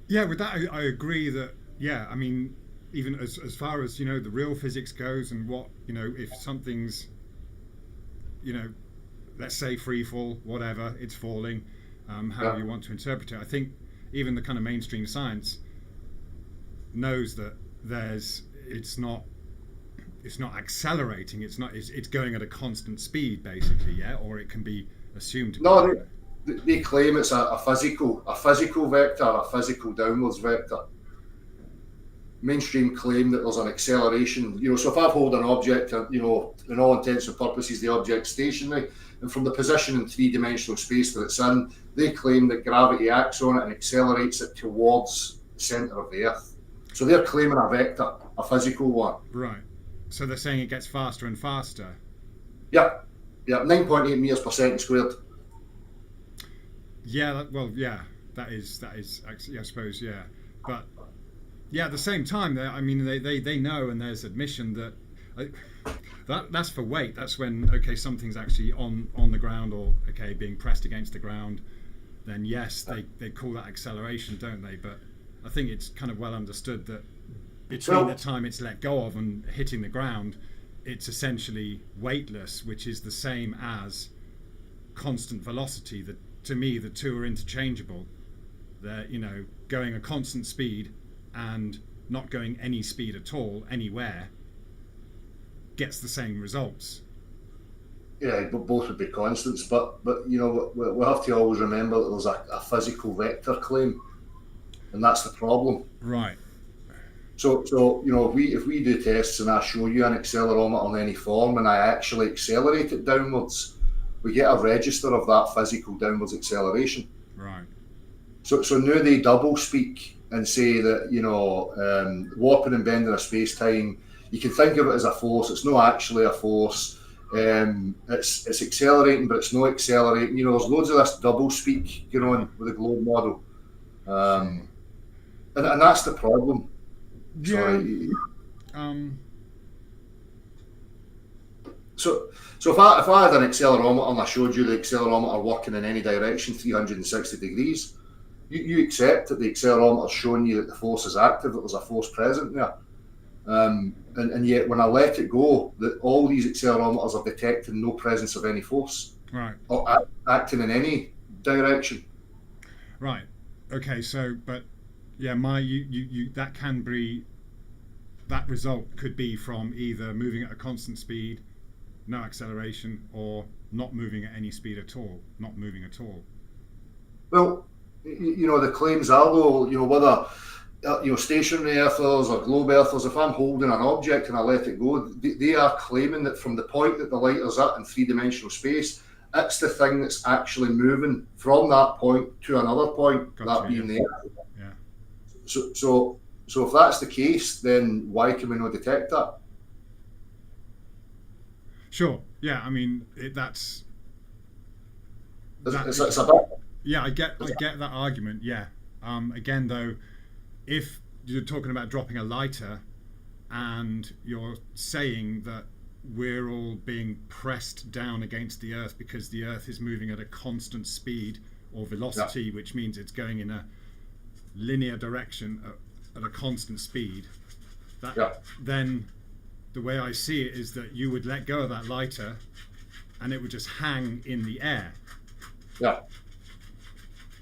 Yeah, with that I agree that, I mean, even as far as, the real physics goes and what, if something's, let's say free fall, whatever, it's falling, however you want to interpret it. I think even the kind of mainstream science knows that it's not accelerating, it's going at a constant speed basically, or it can be assumed to be. No, they claim it's a physical vector, a physical downwards vector. Mainstream claim that there's an acceleration, so if I hold an object, in all intents and purposes the object's stationary, and from the position in 3-dimensional space that it's in, they claim that gravity acts on it and accelerates it towards the centre of the Earth. So they're claiming a vector, a physical one. Right. So they're saying it gets faster and faster. Yeah, 9.8 meters per second squared. Yeah, that is actually, I suppose, but at the same time, they know, and there's admission that that's for weight. That's when something's actually on the ground or being pressed against the ground. Then yes, they call that acceleration, don't they? But I think it's kind of well understood that between the time it's let go of and hitting the ground, it's essentially weightless, which is the same as constant velocity. to me, the two are interchangeable. They're, going a constant speed and not going any speed at all anywhere gets the same results. Yeah, but both would be constants. But we have to always remember that there's a physical vector claim, and that's the problem. Right. So if we do tests and I show you an accelerometer in any form and I actually accelerate it downwards, we get a register of that physical downwards acceleration. Right. So now they double speak and say that warping and bending of space-time, you can think of it as a force. It's not actually a force. It's accelerating, but it's not accelerating. There's loads of this double speak going on with the globe model, and that's the problem. Yeah. So if I had an accelerometer and I showed you the accelerometer working in any direction, 360 degrees, you accept that the accelerometer's showing you that the force is active, that there's a force present there. And yet when I let it go, that all these accelerometers are detecting no presence of any force. Right. Or acting in any direction. Right. Okay. So, but yeah, that can be, that result could be from either moving at a constant speed, no acceleration, or not moving at any speed at all, not moving at all. Well, the claims are though, whether stationary earthers or globe earthers, if I'm holding an object and I let it go, they are claiming that from the point that the light is at in three-dimensional space, it's the thing that's actually moving from that point to another point, that being the Earth. Yeah. So if that's the case, then why can we not detect that? Sure. Yeah. I mean, it's a bit. Yeah, I get that argument. Yeah. Again, though, if you're talking about dropping a lighter and you're saying that we're all being pressed down against the Earth because the Earth is moving at a constant speed or velocity, which means it's going in a linear direction at a constant speed, then the way I see it is that you would let go of that lighter and it would just hang in the air. Yeah.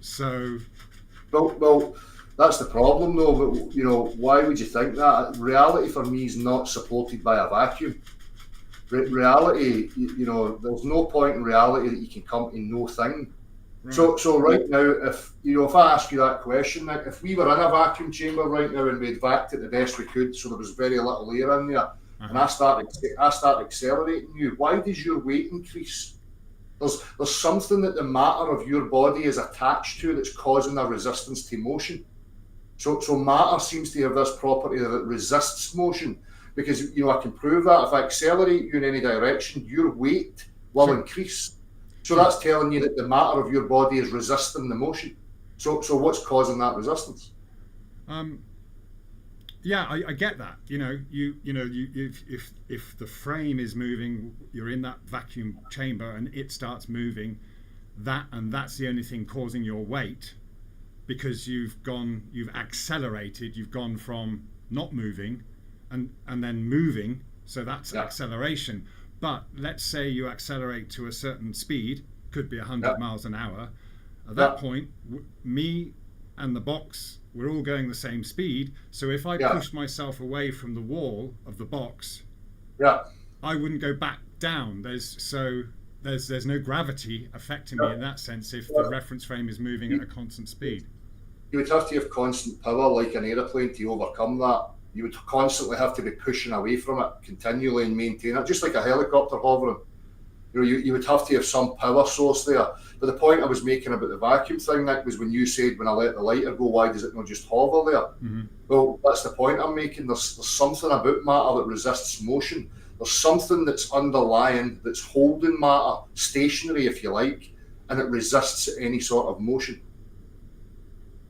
So, well, that's the problem, though. But why would you think that? Reality for me is not supported by a vacuum. Reality, there's no point in reality that you can come to no thing. Right. So right now, if I ask you that question, Nick, if we were in a vacuum chamber right now and we'd vacuumed it the best we could, so there was very little air in there, and I start accelerating you, why does your weight increase? There's something that the matter of your body is attached to that's causing a resistance to motion. So matter seems to have this property that it resists motion, because I can prove that if I accelerate you in any direction, your weight will increase. So that's telling you that the matter of your body is resisting the motion. So what's causing that resistance? Yeah, I get that. If the frame is moving, you're in that vacuum chamber and it starts moving, that's the only thing causing your weight, because you've accelerated, you've gone from not moving and then moving, so that's acceleration. But let's say you accelerate to a certain speed, could be 100 miles an hour. At that point, me and the box, we're all going the same speed. So if I pushed myself away from the wall of the box, I wouldn't go back down. There's no gravity affecting me in that sense if the reference frame is moving at a constant speed. You would have to have constant power like an aeroplane to overcome that. You would constantly have to be pushing away from it continually and maintain it, just like a helicopter hovering. You would have to have some power source there. But the point I was making about the vacuum thing, Nick, was when you said, when I let the lighter go, why does it not just hover there? Mm-hmm. Well, that's the point I'm making. There's something about matter that resists motion. There's something that's underlying, that's holding matter stationary, if you like, and it resists any sort of motion.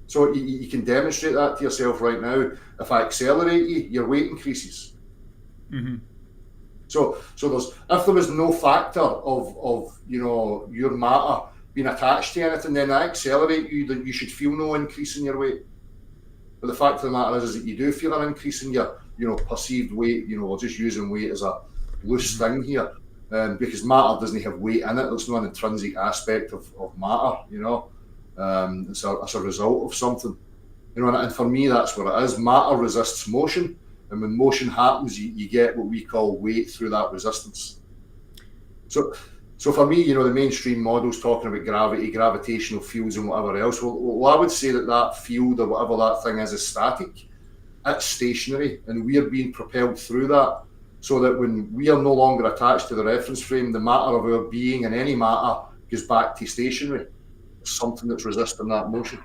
So you can demonstrate that to yourself right now. If I accelerate you, your weight increases. Mm-hmm. So if there was no factor of your matter being attached to anything, then I accelerate you, then you should feel no increase in your weight. But the fact of the matter is that you do feel an increase in your perceived weight. We're just using weight as a loose thing here. because matter doesn't have weight in it. There's no an intrinsic aspect of matter, it's a result of something, and for me that's what it is. Matter resists motion, and when motion happens, you get what we call weight through that resistance. So for me, the mainstream model's talking about gravity, gravitational fields and whatever else. Well, I would say that field or whatever that thing is static. It's stationary, and we are being propelled through that, so that when we are no longer attached to the reference frame, the matter of our being and any matter goes back to stationary. Something that's resisting that motion.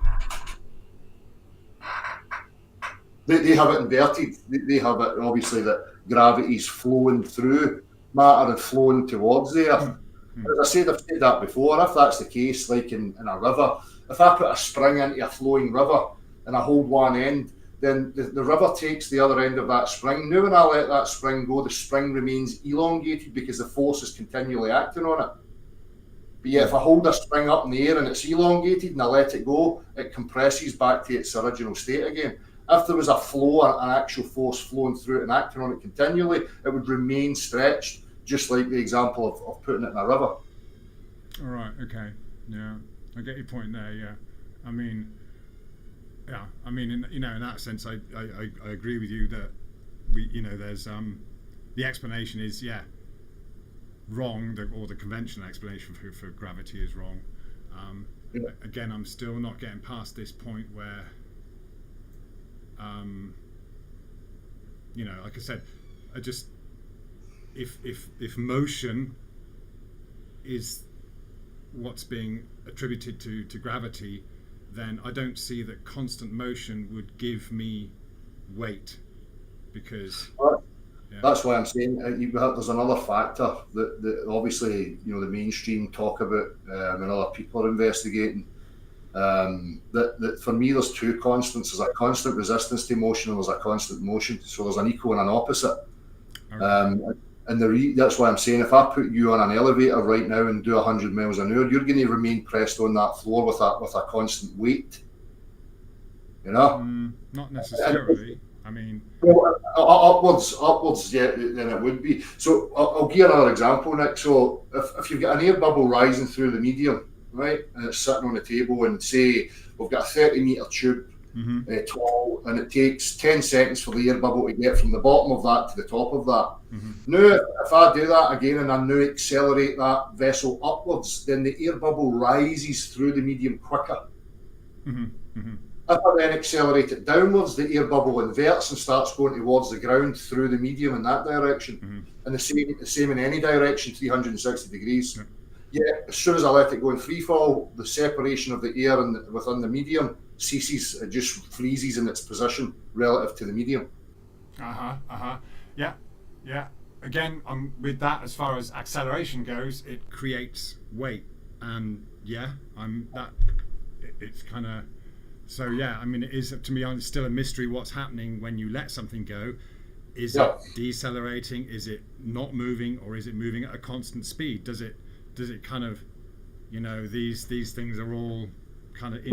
They have it inverted. They have it, obviously, that gravity's flowing through matter and flowing towards the earth. As I've said that before. If that's the case, like in a river, if I put a spring into a flowing river and I hold one end, then the river takes the other end of that spring. Now when I let that spring go, the spring remains elongated because the force is continually acting on it. But yet if I hold a spring up in the air and it's elongated and I let it go, it compresses back to its original state again. If there was a flow, an actual force flowing through it and acting on it continually, it would remain stretched, just like the example of putting it in a river. All right, okay. Yeah, I get your point there, yeah. I mean, in that sense, I agree with you that there's the explanation is wrong, or the conventional explanation for gravity is wrong. Again, I'm still not getting past this point where, like I said, if motion is what's being attributed to gravity, then I don't see that constant motion would give me weight, because that's why I'm saying there's another factor that obviously the mainstream talk about, and other people are investigating. That for me there's two constants. There's a constant resistance to motion and there's a constant motion. So there's an equal and an opposite. Okay. And that's why I'm saying if I put you on an elevator right now and do 100 miles an hour, you're going to remain pressed on that floor with a constant weight. Not necessarily. Upwards, yeah, then it would be. So I'll give you another example, Nick. So if you've got an air bubble rising through the medium, right, and it's sitting on the table, and say we've got a 30-metre tube, tall, and it takes 10 seconds for the air bubble to get from the bottom of that to the top of that. Now, if I do that again and I now accelerate that vessel upwards, then the air bubble rises through the medium quicker. If I then accelerate it downwards, the air bubble inverts and starts going towards the ground through the medium in that direction. And the same in any direction, 360 degrees. Yeah, as soon as I let it go in free fall, the separation of the air within the medium ceases. It just freezes in its position relative to the medium. Yeah. Again, with that, as far as acceleration goes, it creates weight, and it's kind of. So it is, to me, it's still a mystery what's happening when you let something go. Is it decelerating? Is it not moving, or is it moving at a constant speed? Does it kind of, these things are all kind of.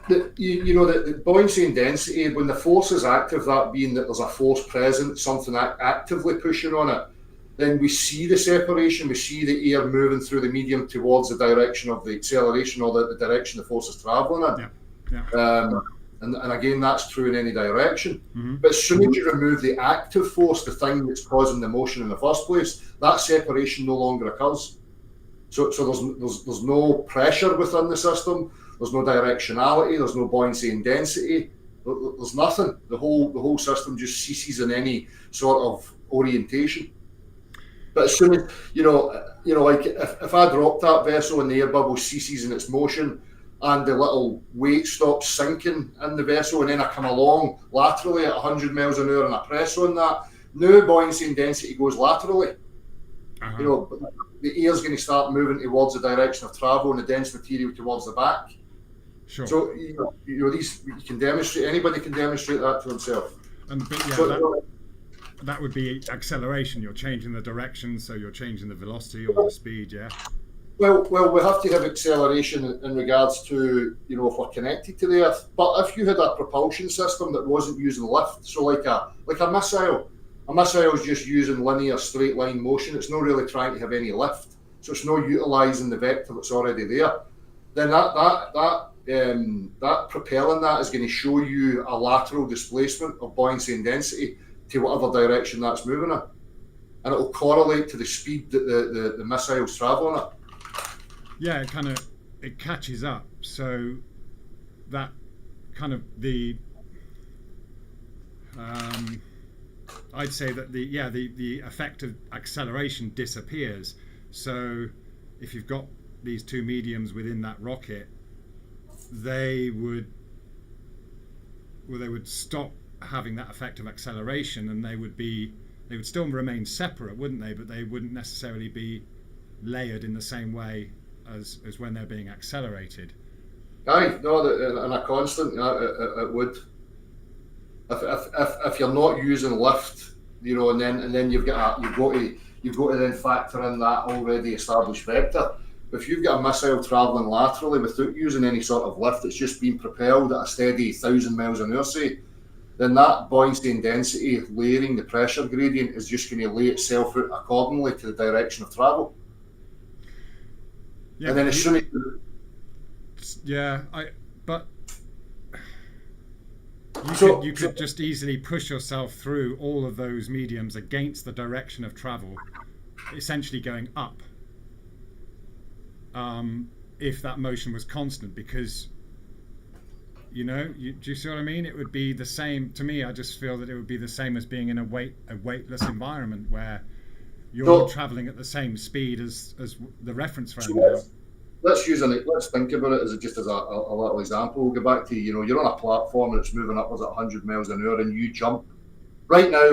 The buoyancy and density, when the force is active, that being that there's a force present, something actively pushing on it, then we see the separation, we see the air moving through the medium towards the direction of the acceleration, or the direction the force is travelling in. And again, that's true in any direction. But as soon as you remove the active force, the thing that's causing the motion in the first place, that separation no longer occurs. So there's no pressure within the system. There's no directionality. There's no buoyancy and density. There's nothing. The whole system just ceases in any sort of orientation. But as soon as like if I drop that vessel and the air bubble ceases in its motion, and the little weight stops sinking in the vessel, and then I come along laterally at 100 miles an hour and I press on that, now buoyancy and density goes laterally. The air's going to start moving towards the direction of travel, and the dense material towards the back. Sure. So these you can demonstrate. Anybody can demonstrate that to himself. That would be acceleration. You're changing the direction, so you're changing the velocity or the speed. Yeah. Well, we have to have acceleration in regards to if we're connected to the Earth. But if you had a propulsion system that wasn't using lift, so like a missile, A missile is just using linear straight line motion. It's not really trying to have any lift, so it's not utilising the vector that's already there. Then that propelling that is going to show you a lateral displacement of buoyancy and density to whatever direction that's moving in, and it will correlate to the speed that the missile's travelling at. Yeah, it catches up. So that kind of the I'd say that the effect of acceleration disappears. So if you've got these two mediums within that rocket, they would stop having that effect of acceleration, and they would still remain separate, wouldn't they? But they wouldn't necessarily be layered in the same way as when they're being accelerated. Aye, no, in a constant, it would. If you're not using lift, and then you've got to then factor in that already established vector. But if you've got a missile travelling laterally without using any sort of lift, it's just being propelled at a steady 1,000 miles an hour, say, then that buoyancy and density layering, the pressure gradient, is just going to lay itself out accordingly to the direction of travel. Yeah, and then as soon as you could just easily push yourself through all of those mediums against the direction of travel, essentially going up, if that motion was constant, because do you see what I mean? It would be the same to me. I just feel that it would be the same as being in a weightless environment where you're traveling at the same speed as the reference frame. Let's think about it as a little example. We'll go back to, you're on a platform that's moving upwards at 100 miles an hour, and you jump right now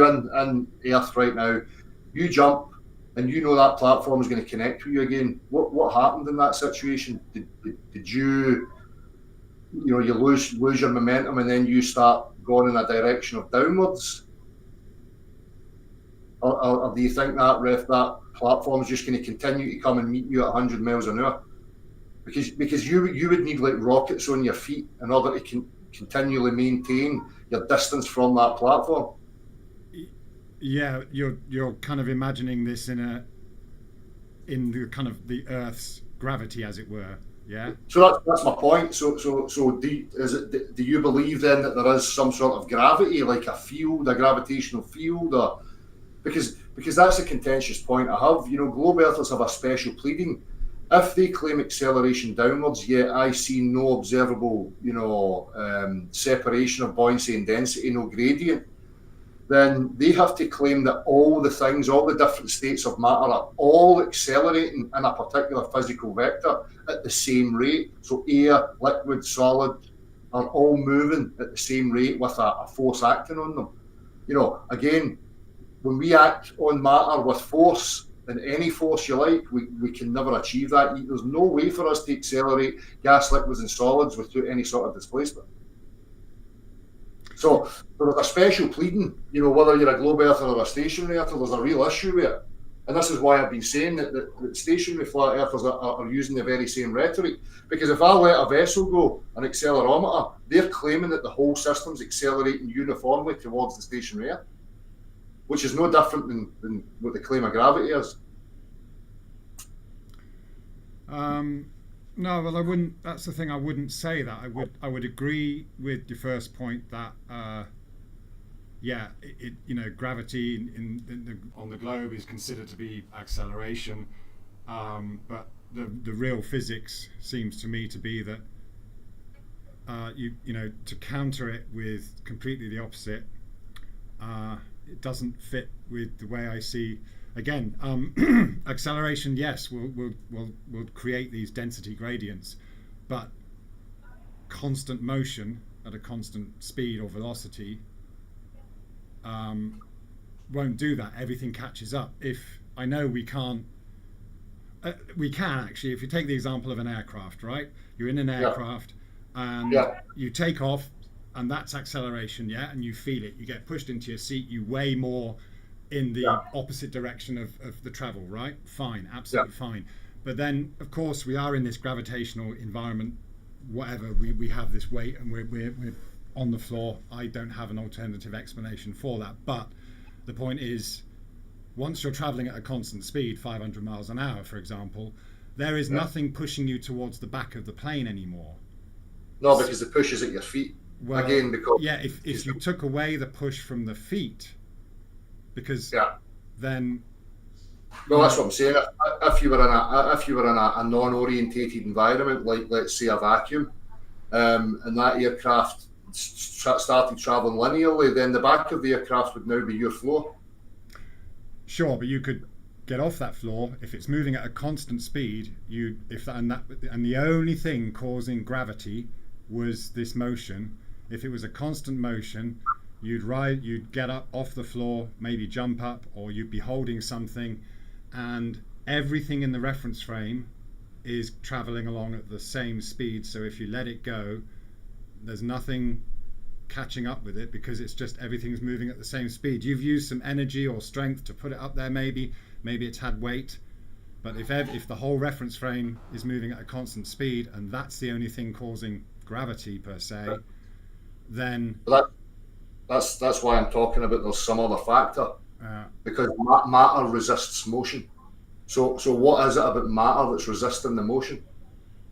in Earth right now. You jump, and that platform is going to connect with you again. What happened in that situation? Did you lose your momentum, and then you start going in a direction of downwards? Or do you think that platform is just going to continue to come and meet you at 100 miles an hour? Because you would need like rockets on your feet in order to continually maintain your distance from that platform. Yeah, you're kind of imagining this in the kind of the Earth's gravity, as it were. Yeah. So that's my point. So do you believe then that there is some sort of gravity, like a gravitational field, or because that's a contentious point I have. Globe Earthers have a special pleading. If they claim acceleration downwards, yet I see no observable, separation of buoyancy and density, no gradient, then they have to claim that all the different states of matter are all accelerating in a particular physical vector at the same rate. So air, liquid, solid are all moving at the same rate with a force acting on them. Again, when we act on matter with force, and any force you like, we can never achieve that. There's no way for us to accelerate gas, liquids and solids without any sort of displacement. So there's a special pleading, whether you're a globe earther or a stationary earther, there's a real issue with it. And this is why I've been saying that stationary flat earthers are using the very same rhetoric. Because if I let a vessel go, an accelerometer, they're claiming that the whole system's accelerating uniformly towards the stationary earth, which is no different than what the claim of gravity is. No, well, I wouldn't. That's the thing. I wouldn't say that. I would agree with your first point that, gravity on the globe is considered to be acceleration, but the real physics seems to me to be that to counter it with completely the opposite. It doesn't fit with the way I see. Again, acceleration, yes, will create these density gradients, but constant motion at a constant speed or velocity won't do that. Everything catches up. If I know we can actually, if you take the example of an aircraft, right? You're in an aircraft and you take off, and that's acceleration, and you feel it. You get pushed into your seat, you weigh more in the opposite direction of the travel, right? Fine, absolutely fine. But then, of course, we are in this gravitational environment, whatever, we have this weight and we're on the floor. I don't have an alternative explanation for that. But The point is, once you're traveling at a constant speed, 500 miles an hour, for example, there is nothing pushing you towards the back of the plane anymore. No, because the push is at your feet. Well, again, because if you took away the push from the feet, because then. Well, that's what I'm saying. If you were in a non-orientated environment, like let's say a vacuum, and that aircraft started traveling linearly, then the back of the aircraft would now be your floor. Sure, but you could get off that floor if it's moving at a constant speed. And the only thing causing gravity was this motion. If it was a constant motion, you'd get up off the floor, maybe jump up, or you'd be holding something, and everything in the reference frame is traveling along at the same speed. So if you let it go, there's nothing catching up with it, because it's just everything's moving at the same speed. You've used some energy or strength to put it up there, maybe it's had weight, but if the whole reference frame is moving at a constant speed, and that's the only thing causing gravity per se, then that's why I'm talking about there's some other factor, because matter resists motion. So what is it about matter that's resisting the motion?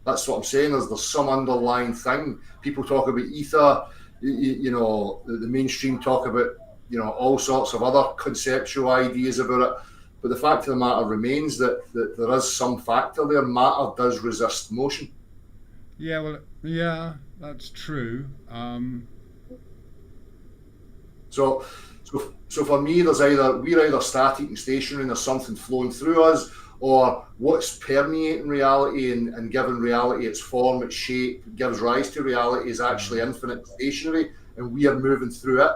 That's what I'm saying. There's some underlying thing. People talk about ether. The mainstream talk about all sorts of other conceptual ideas about it. But the fact of the matter remains that there is some factor there. Matter does resist motion. Yeah, well, yeah, that's true. So for me, we're either static and stationary, and there's something flowing through us, or what's permeating reality and giving reality its form, its shape, gives rise to reality is actually infinite stationary, and we are moving through it.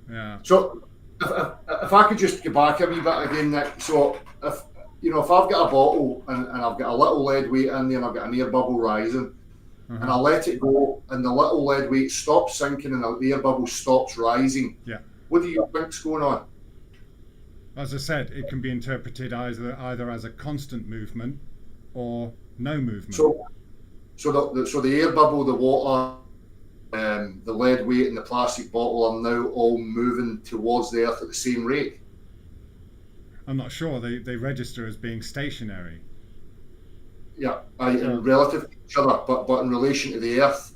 Yeah. So if I could just go back a wee bit again, Nick. So if I've got a bottle and I've got a little lead weight in there and I've got an air bubble rising, and I let it go, and the little lead weight stops sinking and the air bubble stops rising. Yeah. What do you think's going on? As I said, it can be interpreted either as a constant movement or no movement. So the air bubble, the water, the lead weight, and the plastic bottle are now all moving towards the earth at the same rate. I'm not sure. They register as being stationary. Yeah, relative to each other, but in relation to the earth,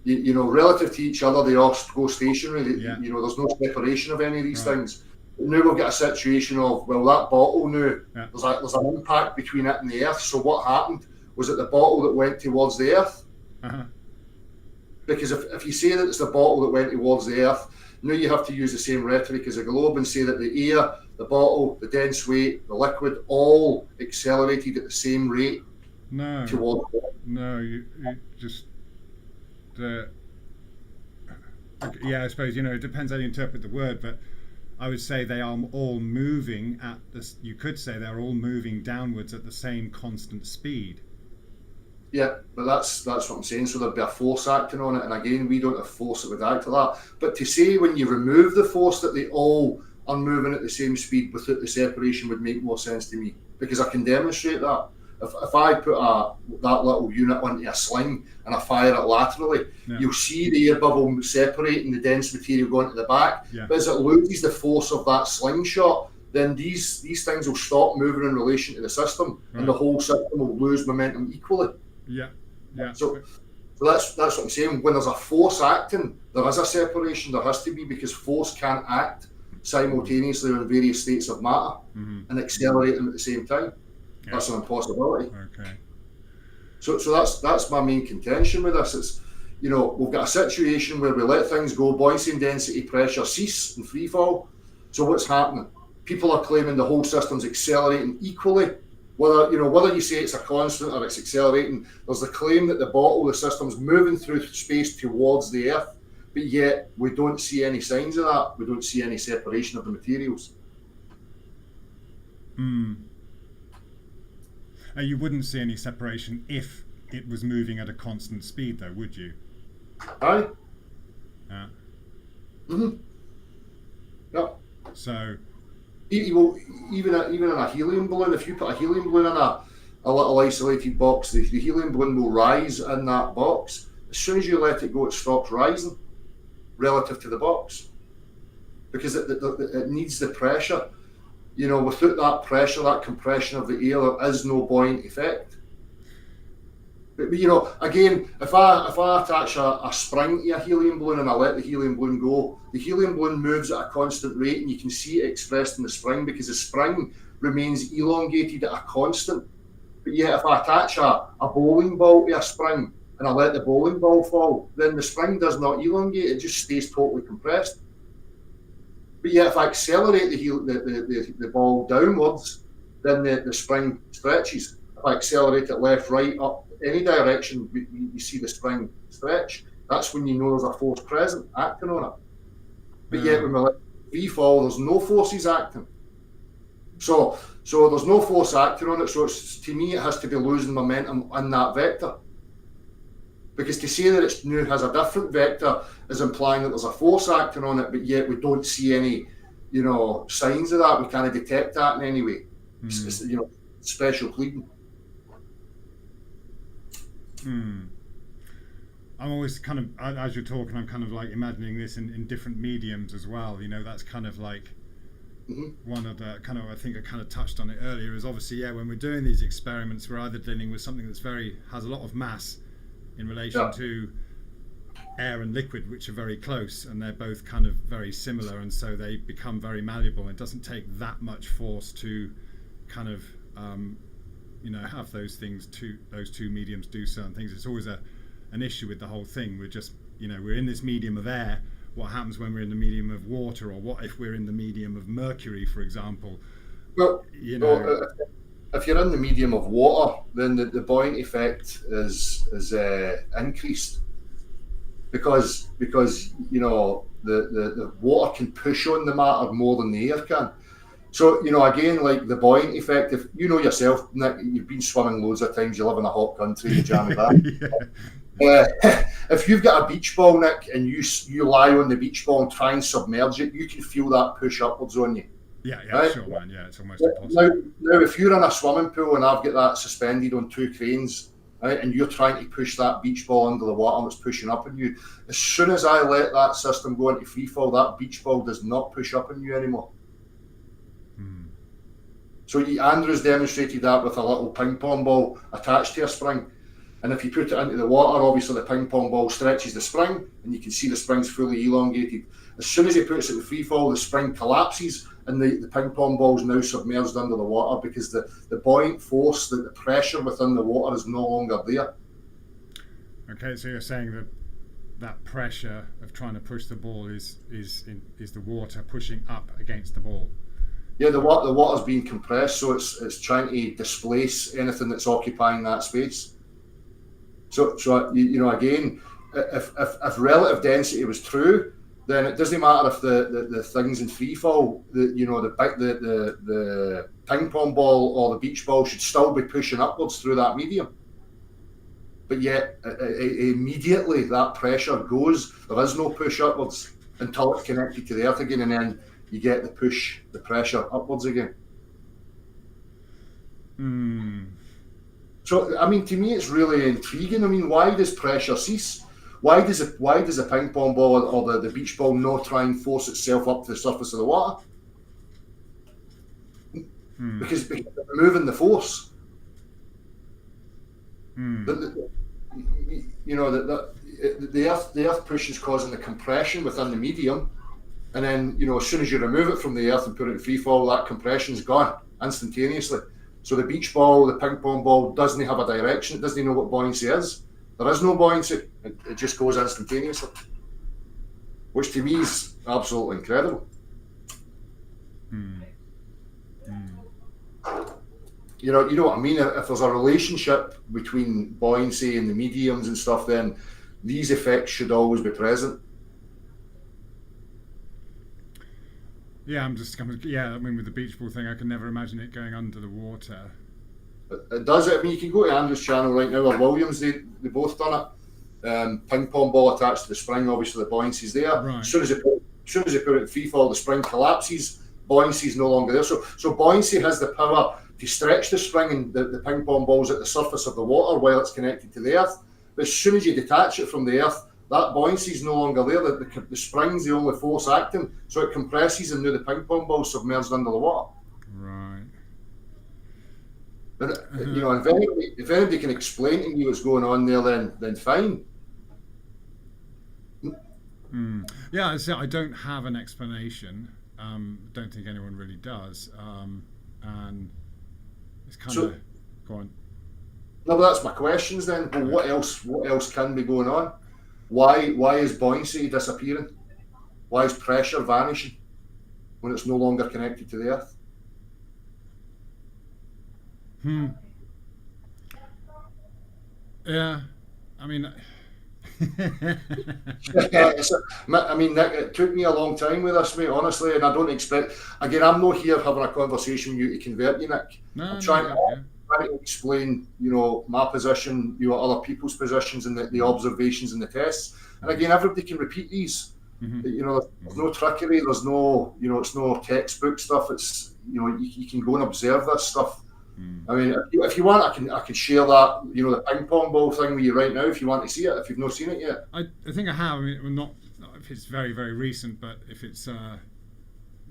relative to each other, they all go stationary. There's no separation of any of these things. Now we've got a situation of, well, that bottle now, there's an impact between it and the earth. So what happened? Was it the bottle that went towards the earth? Uh-huh. Because if you say that it's the bottle that went towards the earth, now you have to use the same rhetoric as a globe and say that the air, the bottle, the dense weight, the liquid, all accelerated at the same rate. No. Towards the earth. No, you just... I suppose, it depends how you interpret the word, but I would say they are all moving at this. You could say they're all moving downwards at the same constant speed. Yeah, but that's what I'm saying. So there'd be a force acting on it, and again, we don't have force that would act to that. But to say when you remove the force that they all are moving at the same speed without the separation would make more sense to me, because I can demonstrate that. If I put that little unit onto a sling and I fire it laterally, you'll see the air bubble separating the dense material going to the back. Yeah. But as it loses the force of that slingshot, then these things will stop moving in relation to the system, and the whole system will lose momentum equally. Yeah. So that's what I'm saying. When there's a force acting, there is a separation. There has to be, because force can't act simultaneously on various states of matter and accelerate them at the same time. Yeah. That's an impossibility. Okay. So that's my main contention with this. It's, we've got a situation where we let things go, buoyancy and density, pressure cease and free fall. So what's happening? People are claiming the whole system's accelerating equally. Whether you say it's a constant or it's accelerating, there's the claim that the bottle, the system's moving through space towards the earth, but yet we don't see any signs of that. We don't see any separation of the materials. You wouldn't see any separation if it was moving at a constant speed, though, would you? Aye. Yeah. Yeah. So. Even in a helium balloon, if you put a helium balloon in a little isolated box, the helium balloon will rise in that box. As soon as you let it go, it stops rising relative to the box. because it needs the pressure. You know, without that pressure, that compression of the air, there is no buoyant effect. But you know, again, if I attach a spring to a helium balloon and I let the helium balloon go, the helium balloon moves at a constant rate, and you can see it expressed in the spring because the spring remains elongated at a constant. But yet, if I attach a bowling ball to a spring and I let the bowling ball fall, then the spring does not elongate; it just stays totally compressed. But yet, if I accelerate the ball downwards, then the spring stretches. If I accelerate it left, right, up, any direction, you see the spring stretch. That's when you know there's a force present acting on it. But yet, when we let free fall, there's no forces acting. So there's no force acting on it. So to me, it has to be losing momentum on that vector. Because to say that it now has a different vector is implying that there's a force acting on it, but yet we don't see any, you know, signs of that. We can't detect that in any way. It's, you know, special pleading. I'm always kind of, as you're talking, I'm kind of like imagining this in different mediums as well. You know, that's kind of like one of the kind of, I think I kind of touched on it earlier, is obviously, when we're doing these experiments, we're either dealing with something that's has a lot of mass in relation to air and liquid, which are very close, and they're both kind of very similar, and so they become very malleable. It doesn't take that much force to kind of you know, have those two mediums do certain things. It's always an issue with the whole thing. We're just, you know, we're in this medium of air. What happens when we're in the medium of water, or what if we're in the medium of mercury, for example? Well, you know, if you're in the medium of water, then the buoyant effect is increased because you know the water can push on the matter more than the air can. So, you know, again, like the buoyant effect, if you know yourself, Nick, you've been swimming loads of times, you live in a hot country, you jammy that. If you've got a beach ball, Nick, and you lie on the beach ball and try and submerge it, you can feel that push upwards on you. Yeah, right? Sure, man. Yeah, it's almost impossible. Now, if you're in a swimming pool and I've got that suspended on two cranes, right, and you're trying to push that beach ball under the water and it's pushing up on you, as soon as I let that system go into free fall, that beach ball does not push up on you anymore. So Andrew's demonstrated that with a little ping pong ball attached to a spring. And if you put it into the water, obviously the ping pong ball stretches the spring and you can see the spring's fully elongated. As soon as he puts it in free fall, the spring collapses and the ping pong ball is now submerged under the water because the buoyant force, the pressure within the water is no longer there. Okay, so you're saying that pressure of trying to push the ball is the water pushing up against the ball. Yeah, the water's being compressed, so it's trying to displace anything that's occupying that space. So you know, again, if relative density was true, then it doesn't matter if the things in free fall, the ping pong ball or the beach ball should still be pushing upwards through that medium. But yet, immediately that pressure goes. There is no push upwards until it's connected to the earth again, and then you get the pressure upwards again. So, I mean, to me, it's really intriguing. I mean, why does pressure cease? Why does a ping pong ball or the beach ball not try and force itself up to the surface of the water? Because they're moving the force. You know, the earth push is causing the compression within the medium. And then, you know, as soon as you remove it from the earth and put it in free fall, that compression's gone instantaneously. So the beach ball, the ping pong ball doesn't have a direction. It doesn't know what buoyancy is. There is no buoyancy. It just goes instantaneously, which to me is absolutely incredible. You know what I mean? If there's a relationship between buoyancy and the mediums and stuff, then these effects should always be present. Yeah, I mean, with the beach ball thing, I can never imagine it going under the water. It does it. I mean, you can go to Andrew's channel right now, or Williams, they both done it. Ping pong ball attached to the spring, obviously the buoyancy's there. Right. As soon as they put it in free fall, the spring collapses, buoyancy's no longer there. So buoyancy has the power to stretch the spring, and the ping pong ball's at the surface of the water while it's connected to the earth. But as soon as you detach it from the earth, that buoyancy is no longer there. The spring's the only force acting, so it compresses and now the ping pong ball submerged under the water. Right. And if anybody can explain to me what's going on there, then fine. Yeah, so I don't have an explanation. Don't think anyone really does. And it's kind of go on. No, but that's my questions then. Well, what else can be going on? Why is buoyancy disappearing? Why is pressure vanishing when it's no longer connected to the earth? Yeah, I mean, Nick, it took me a long time with this, mate, honestly, and I don't expect. Again, I'm not here having a conversation with you to convert you, Nick. I'm trying to explain, my position, other people's positions, and the observations and the tests. And again, everybody can repeat these. There's no trickery. There's no, it's no textbook stuff. It's, you can go and observe this stuff. I mean, if you want, I can share that, the ping pong ball thing with you right now if you want to see it, if you've not seen it yet. I think I have. I mean, not if it's very, very recent, but if it's a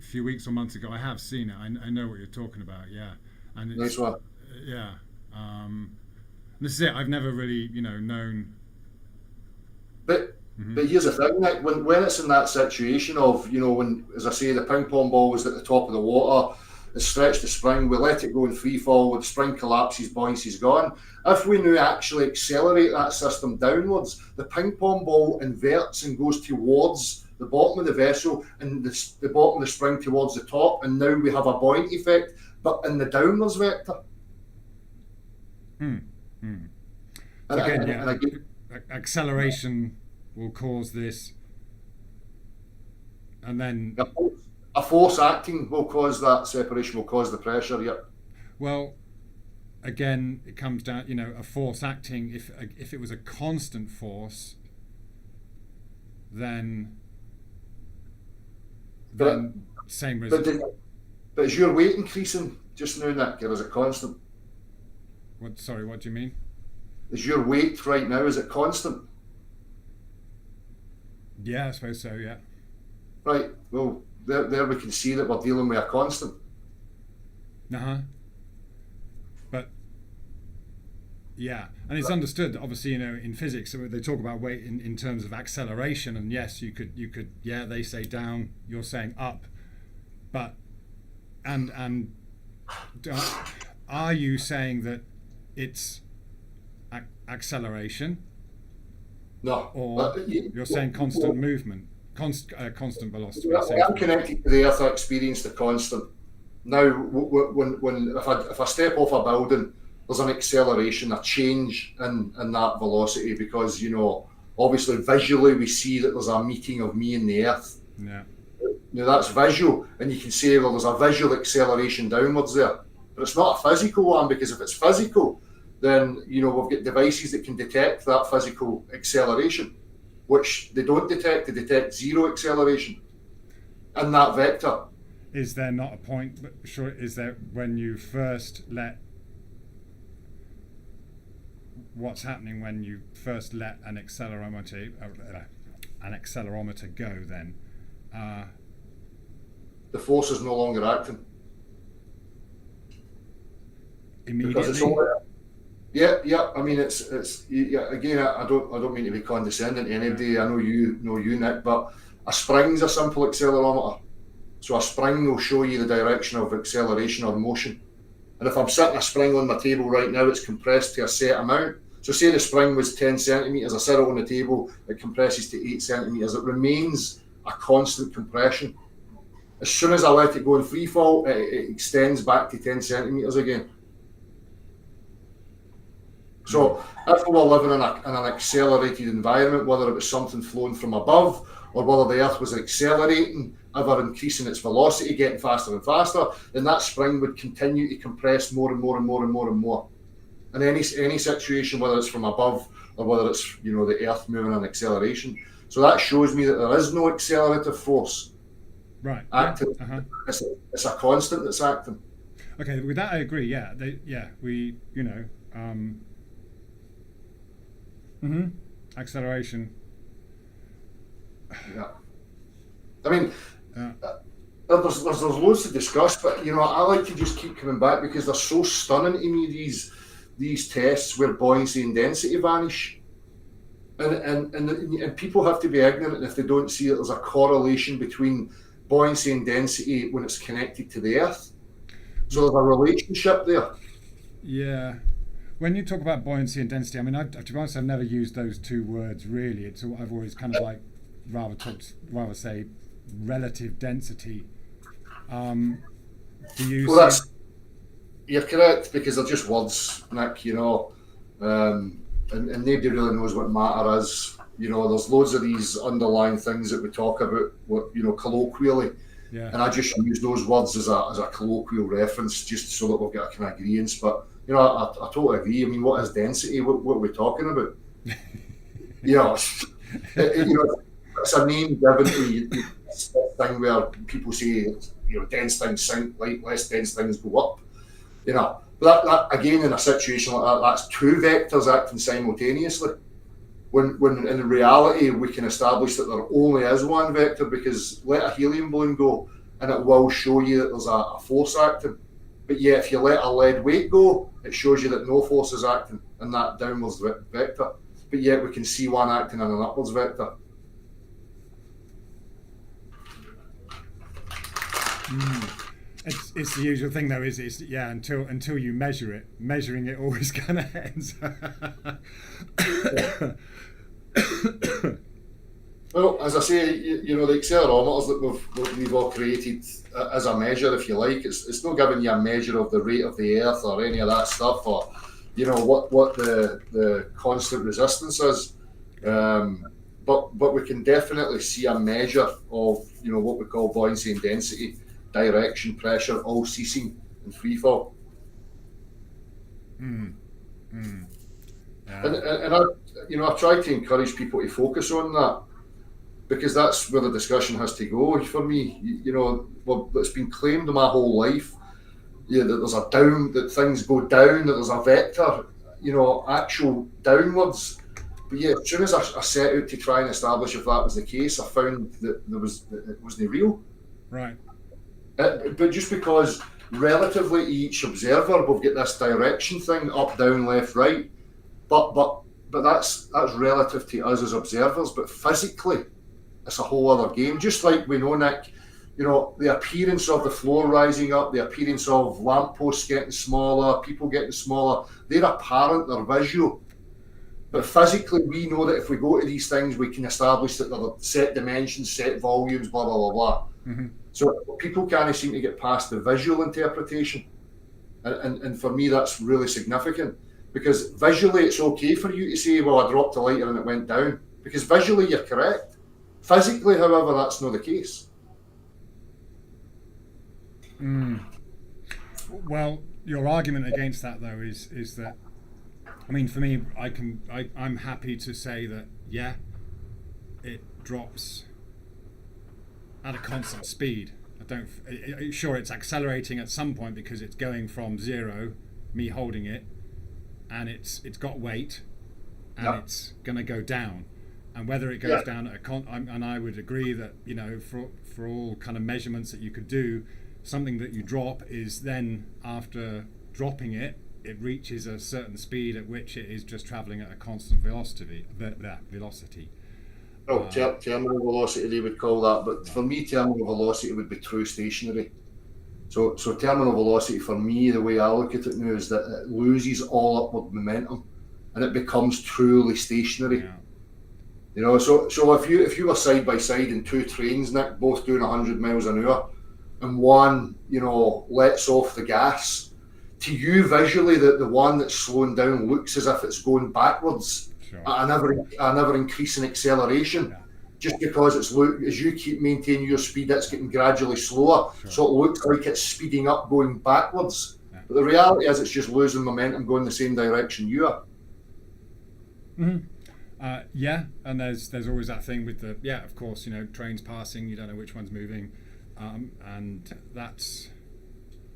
few weeks or months ago, I have seen it. I know what you're talking about, yeah. And it's, nice one. Yeah. This is it. I've never really, known. But here's the thing, Nick, when it's in that situation of, when, as I say, the ping pong ball was at the top of the water, it stretched the spring, we let it go in free fall, the spring collapses, buoyancy's gone. If we now actually accelerate that system downwards, the ping pong ball inverts and goes towards the bottom of the vessel and the bottom of the spring towards the top, and now we have a buoyant effect, but in the downwards vector. Acceleration will cause this, and then a force acting will cause that separation, will cause the pressure. Yep. Well, again, it comes down, a force acting. If it was a constant force, then same result. But is your weight increasing just now, Nick, or is it constant? Sorry, what do you mean? Is your weight right now, is it constant? Yeah, I suppose so, yeah. Right, well, there we can see that we're dealing with a constant. But, yeah, and it's understood, obviously, in physics, they talk about weight in terms of acceleration, and yes, you could, yeah, they say down, you're saying up, but, and are you saying that it's acceleration? No. Or you're saying constant movement, constant velocity? I'm connected to the Earth. I experience the constant. Now, when if I step off a building, there's an acceleration, a change in that velocity, because obviously visually we see that there's a meeting of me and the Earth. Yeah. That's visual, and you can say, well, there's a visual acceleration downwards there, but it's not a physical one, because if it's physical, then we've got devices that can detect that physical acceleration, which they don't detect. They detect zero acceleration in that vector. Is there not a point? Sure, is there when you first let what's happening when you first let an accelerometer go? Then the force is no longer acting immediately. Yeah. I mean, it's again. I don't mean to be condescending to anybody. I know you, Nick, but a spring's a simple accelerometer. So a spring will show you the direction of acceleration or motion. And if I'm setting a spring on my table right now, it's compressed to a set amount. So say the spring was 10 centimeters. I set it on the table. It compresses to 8 centimeters. It remains a constant compression. As soon as I let it go in free fall, it extends back to 10 centimeters again. So if we were living in an accelerated environment, whether it was something flowing from above or whether the Earth was accelerating, ever increasing its velocity, getting faster and faster, then that spring would continue to compress more and more and more and more and more. In any situation, whether it's from above or whether it's the Earth moving in acceleration. So that shows me that there is no accelerative force. Right. Acting. Yeah. It's a constant that's acting. Okay, with that I agree. Yeah. Acceleration. Yeah. I mean, there's loads to discuss, but you know, I like to just keep coming back because they're so stunning to me. These tests where buoyancy and density vanish, and people have to be ignorant if they don't see that there's a correlation between buoyancy and density when it's connected to the Earth. So there's a relationship there. Yeah. When you talk about buoyancy and density, I mean, to be honest, I've never used those two words really. I've always kind of like rather say relative density. Do you Well, you're correct, because they're just words, Nick, you know, and nobody really knows what matter is. You know, there's loads of these underlying things that we talk about, you know, colloquially. Yeah. And I just use those words as a colloquial reference, just so that we've got a kind of agreement. But you know, I totally agree. I mean, what is density? What are we talking about? You know, it's a name given to this thing where people say, you know, dense things sink, like less dense things go up. You know, but that again, in a situation like that, that's two vectors acting simultaneously. When in reality we can establish that there only is one vector, because let a helium balloon go and it will show you that there's a force acting. But yet if you let a lead weight go, it shows you that no force is acting in that downwards vector. But yet we can see one acting in an upwards vector. It's the usual thing though, until you measure it. Measuring it always kind of ends. Well, as I say, you know, the accelerometers that we've all created as a measure, if you like, it's not giving you a measure of the rate of the Earth or any of that stuff, or you know what the constant resistance is. But we can definitely see a measure of, you know, what we call buoyancy and density, direction, pressure, all ceasing in free fall. Yeah. And I try to encourage people to focus on that, because that's where the discussion has to go for me. You know, well, it's been claimed my whole life, that there's a down, that things go down, that there's a vector, you know, actual downwards. But yeah, as soon as I set out to try and establish if that was the case, I found that it wasn't real. Right. But just because relatively to each observer, we've got this direction thing, up, down, left, right. But that's relative to us as observers. But physically, it's a whole other game. Just like we know, Nick, you know, the appearance of the floor rising up, the appearance of lampposts getting smaller, people getting smaller, they're apparent, they're visual. But physically, we know that if we go to these things, we can establish that there are set dimensions, set volumes, blah, blah, blah, blah. Mm-hmm. So people can't seem to get past the visual interpretation. And for me, that's really significant, because visually, it's okay for you to say, well, I dropped a lighter and it went down, because visually, you're correct. Physically, however, that's not the case. Well, your argument against that, though, is that, I mean, for me, I'm happy to say that, yeah, it drops at a constant speed. Sure, it's accelerating at some point because it's going from zero, me holding it, and it's got weight, and it's going to go down. And whether it goes down at and I would agree that, you know, for all kind of measurements that you could do, something that you drop is then, after dropping it, it reaches a certain speed at which it is just travelling at a constant velocity. Oh, terminal velocity they would call that, but for me, terminal velocity would be true stationary. So terminal velocity for me, the way I look at it now, is that it loses all upward momentum and it becomes truly stationary. Yeah. You know, so if you were side by side in two trains, Nick, both doing 100 miles an hour, and one, you know, lets off the gas, to you visually, the one that's slowing down looks as if it's going backwards. Sure. At an ever increasing acceleration, just because as you keep maintaining your speed, it's getting gradually slower. Sure. So it looks like it's speeding up, going backwards. Yeah. But the reality is, it's just losing momentum, going the same direction you are. Mm-hmm. And there's always that thing with of course, you know, trains passing, you don't know which one's moving, and that's.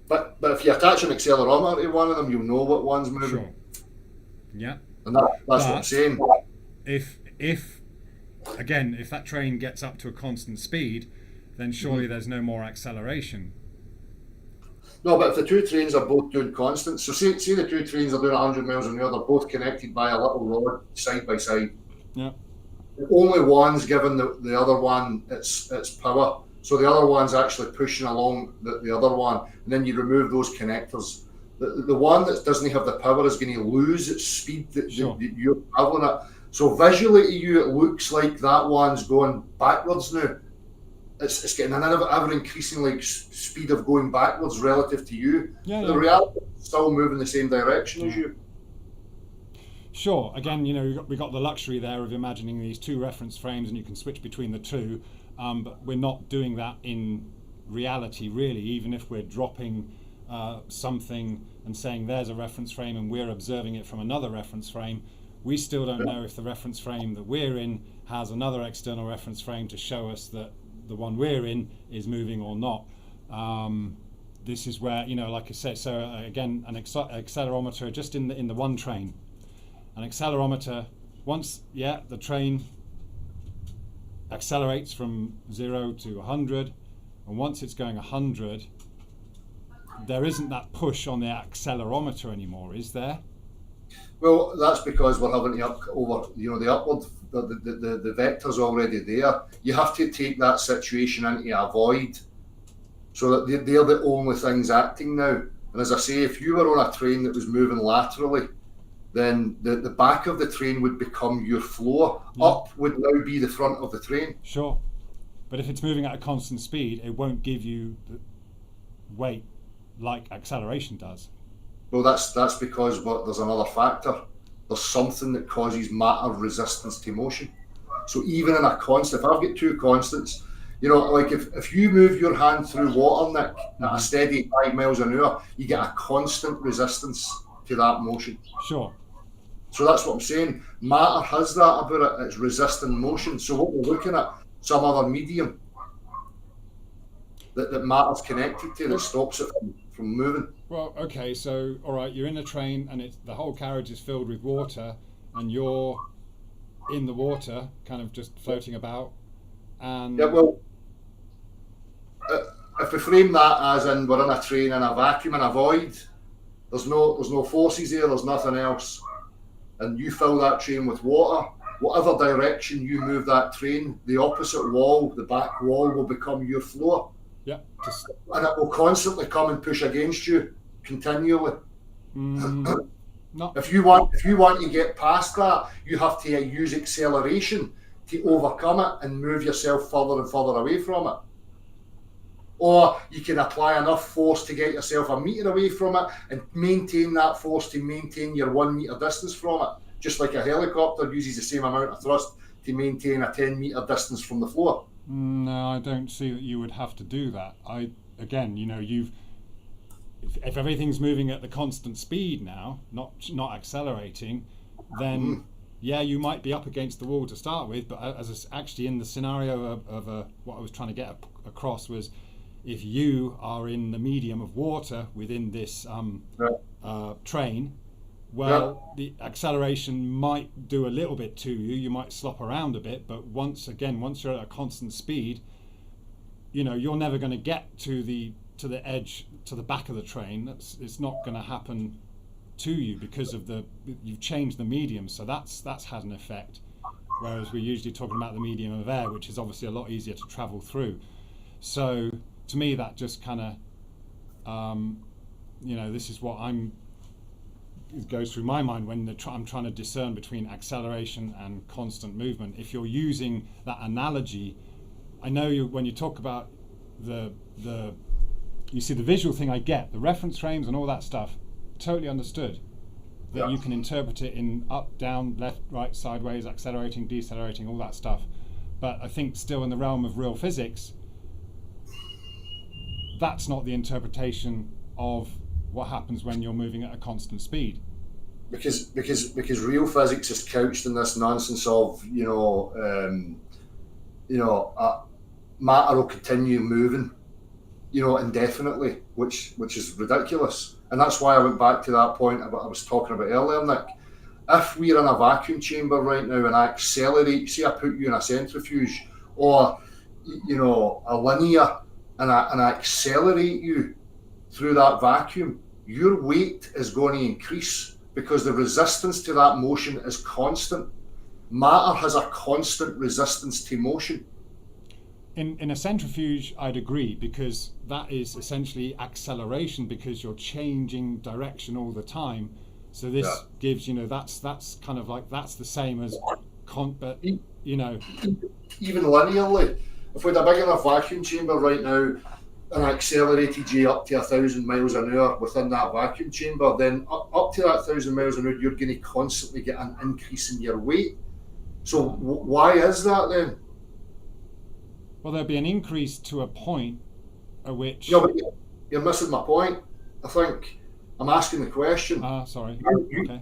But if you attach an accelerometer to one of them, you'll know what one's moving. Sure. Yeah. And that's what I'm saying. If again, if that train gets up to a constant speed, then surely there's no more acceleration. No, but if the two trains are both doing constant, so say the two trains are doing 100 miles an hour, they're both connected by a little rod side by side. Yeah. Only one's giving the other one its power. So the other one's actually pushing along the other one, and then you remove those connectors. The one that doesn't have the power is going to lose its speed that you're traveling at. So visually to you, it looks like that one's going backwards now. It's getting an ever increasing speed of going backwards relative to you. Yeah, the reality is still moving the same direction as you. Sure. Again, we got the luxury there of imagining these two reference frames, and you can switch between the two. But we're not doing that in reality, really. Even if we're dropping something and saying there's a reference frame, and we're observing it from another reference frame, we still don't know if the reference frame that we're in has another external reference frame to show us that the one we're in is moving or not. This is where, like I said, so again, an accelerometer just in the one train. An accelerometer, once, the train accelerates from 0 to 100, and once it's going 100, there isn't that push on the accelerometer anymore, is there? Well, that's because we're having to the upward, the vector's already there. You have to take that situation into a void, so that they're the only things acting now. And as I say, if you were on a train that was moving laterally, then the back of the train would become your floor. Up would now be the front of the train. Sure. But if it's moving at a constant speed, it won't give you the weight like acceleration does. Well, that's because there's another factor. There's something that causes matter resistance to motion. So even in a constant, if I've got two constants, like if you move your hand through water, Nick, at a steady 5 miles an hour, you get a constant resistance to that motion. Sure. So that's what I'm saying. Matter has that about it. It's resisting motion. So what we're looking at, some other medium that matter's connected to that stops it from moving. Well, okay, so all right, you're in a train and the whole carriage is filled with water, and you're in the water, kind of just floating about. And if we frame that as in we're in a train in a vacuum, in a void, there's no forces there. There's nothing else. And you fill that train with water, whatever direction you move that train, the opposite wall, the back wall, will become your floor. Yeah. And it will constantly come and push against you continually. No. If you want to get past that, you have to use acceleration to overcome it and move yourself further and further away from it. Or you can apply enough force to get yourself a metre away from it and maintain that force to maintain your 1 metre distance from it. Just like a helicopter uses the same amount of thrust to maintain a 10 metre distance from the floor. No, I don't see that you would have to do that. If everything's moving at the constant speed now, not accelerating, then you might be up against the wall to start with. But actually in the scenario of what I was trying to get across was, if you are in the medium of water within this train, the acceleration might do a little bit to you. You might slop around a bit, but once you're at a constant speed, you're never going to get to the edge, to the back of the train. It's not going to happen to you because of you've changed the medium. So that's had an effect. Whereas we're usually talking about the medium of air, which is obviously a lot easier to travel through. So to me, that just kind of, this is what goes through my mind when I'm trying to discern between acceleration and constant movement. If you're using that analogy, I know when you talk about you see the visual thing, I get the reference frames and all that stuff, totally understood. That you can interpret it in up, down, left, right, sideways, accelerating, decelerating, all that stuff. But I think still in the realm of real physics, that's not the interpretation of what happens when you're moving at a constant speed. Because real physics is couched in this nonsense of matter will continue moving, indefinitely, which is ridiculous. And that's why I went back to that point I was talking about earlier, Nick. if we're in a vacuum chamber right now and I accelerate, say I put you in a centrifuge or, you know, a linear, and I accelerate you through that vacuum, your weight is going to increase because the resistance to that motion is constant. Matter has a constant resistance to motion. In a centrifuge, I'd agree, because that is essentially acceleration, because you're changing direction all the time. So this gives, you know, that's kind of like, that's the same as, but, you know. Even linearly, if we had a big enough vacuum chamber right now and I accelerated you up to 1,000 miles an hour within that vacuum chamber, then up to that 1,000 miles an hour, you're going to constantly get an increase in your weight. So why is that then? Well, there'd be an increase to a point at which... No, but you're missing my point. I think I'm asking the question. Sorry.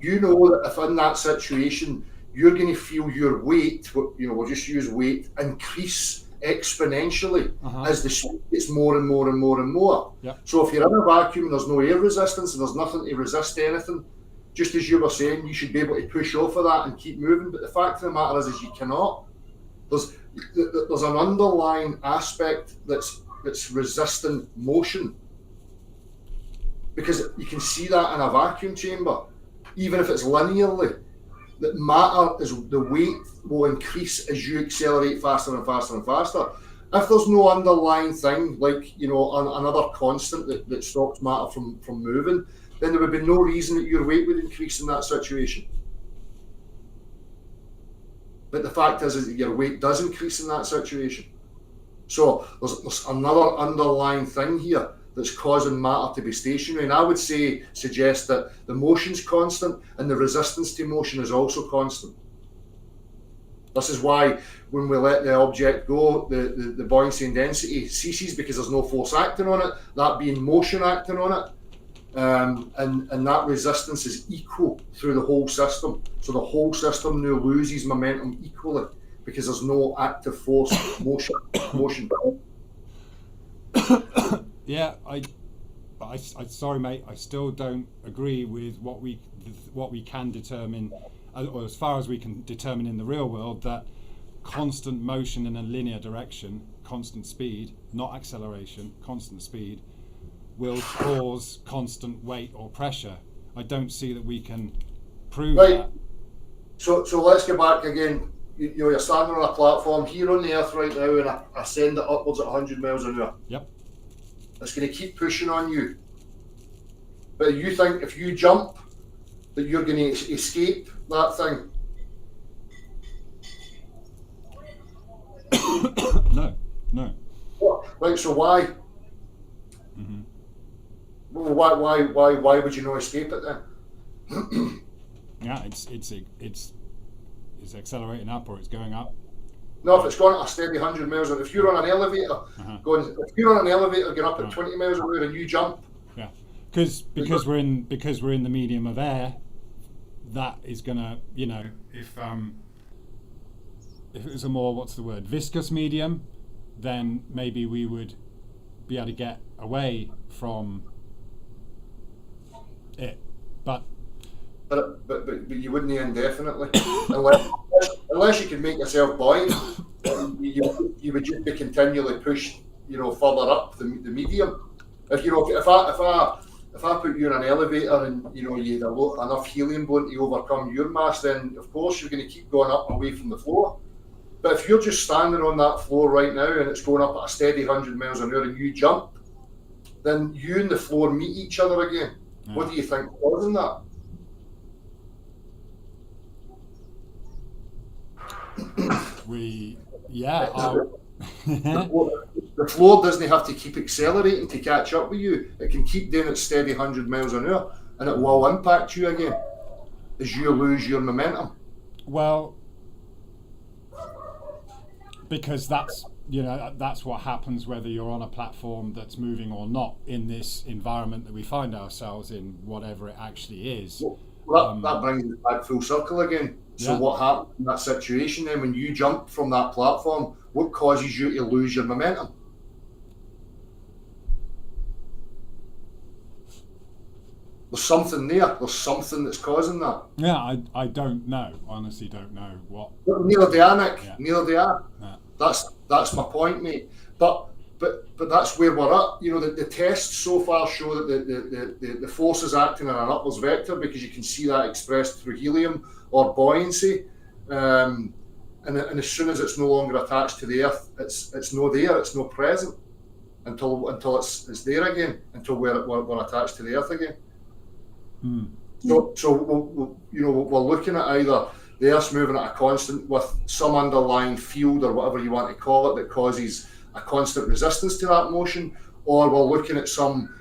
You know that if in that situation, you're going to feel your weight, you know, we'll just use weight, increase exponentially as the speed gets more and more and more and more. Yep. So if you're in a vacuum, there's no air resistance and there's nothing to resist anything. Just as you were saying, you should be able to push off of that and keep moving. But the fact of the matter is you cannot. There's an underlying aspect that's resisting motion, because you can see that in a vacuum chamber, even if it's linearly, that matter is the weight will increase as you accelerate faster and faster and faster. If there's no underlying thing, like, you know, another constant that stops matter from moving, then there would be no reason that your weight would increase in that situation. But the fact is that your weight does increase in that situation. So there's another underlying thing here that's causing matter to be stationary. And I would suggest that the motion's constant and the resistance to motion is also constant. This is why when we let the object go, the buoyancy and density ceases, because there's no force acting on it, that being motion acting on it. And that resistance is equal through the whole system. So the whole system now loses momentum equally because there's no active force motion. Yeah, I sorry, mate, I still don't agree with what we can determine, or as far as we can determine in the real world, that constant motion in a linear direction, constant speed, not acceleration, constant speed, will cause constant weight or pressure. I don't see that we can prove that. So let's go back again. You're standing on a platform here on the earth right now, and I send it upwards at 100 miles an hour. Yep. It's going to keep pushing on you. But you think if you jump, that you're going to escape that thing? No. Right, so why? Mm-hmm. Well, why would you not escape it then? Yeah, it's accelerating up, or it's going up. No, if it's going at a steady 100 miles, if you're on an elevator, going up at 20 miles an hour and you jump. Yeah, because we're in the medium of air, that is gonna, you know, if it was a more, viscous medium, then maybe we would be able to get away from it, but you wouldn't indefinitely unless you can make yourself buoyant. You would just be continually pushed, you know, further up the medium. If I put you in an elevator and, you know, you had enough helium balloon to overcome your mass, then of course you're going to keep going up away from the floor. But if you're just standing on that floor right now and it's going up at a steady 100 miles an hour and you jump, then you and the floor meet each other again. Yeah. What do you think causing that? The floor doesn't have to keep accelerating to catch up with you. It can keep doing its steady 100 miles an hour, and it will impact you again as you lose your momentum. Well, because that's what happens whether you're on a platform that's moving or not in this environment that we find ourselves in, whatever it actually is. Well, that brings it back full circle again. So what happens in that situation then when you jump from that platform? What causes you to lose your momentum? There's something there. There's something that's causing that. Yeah, I don't know. Honestly, don't know what. Neither do I, Nick. Yeah. Neither do I. Yeah. That's my point, mate. But that's where we're at. You know, the tests so far show that the force is acting in an upwards vector, because you can see that expressed through helium or buoyancy. And as soon as it's no longer attached to the Earth, it's no there. It's no present until it's there again. Until we're attached to the Earth again. So we're looking at either the Earth's moving at a constant with some underlying field or whatever you want to call it that causes a constant resistance to that motion, or we're looking at some,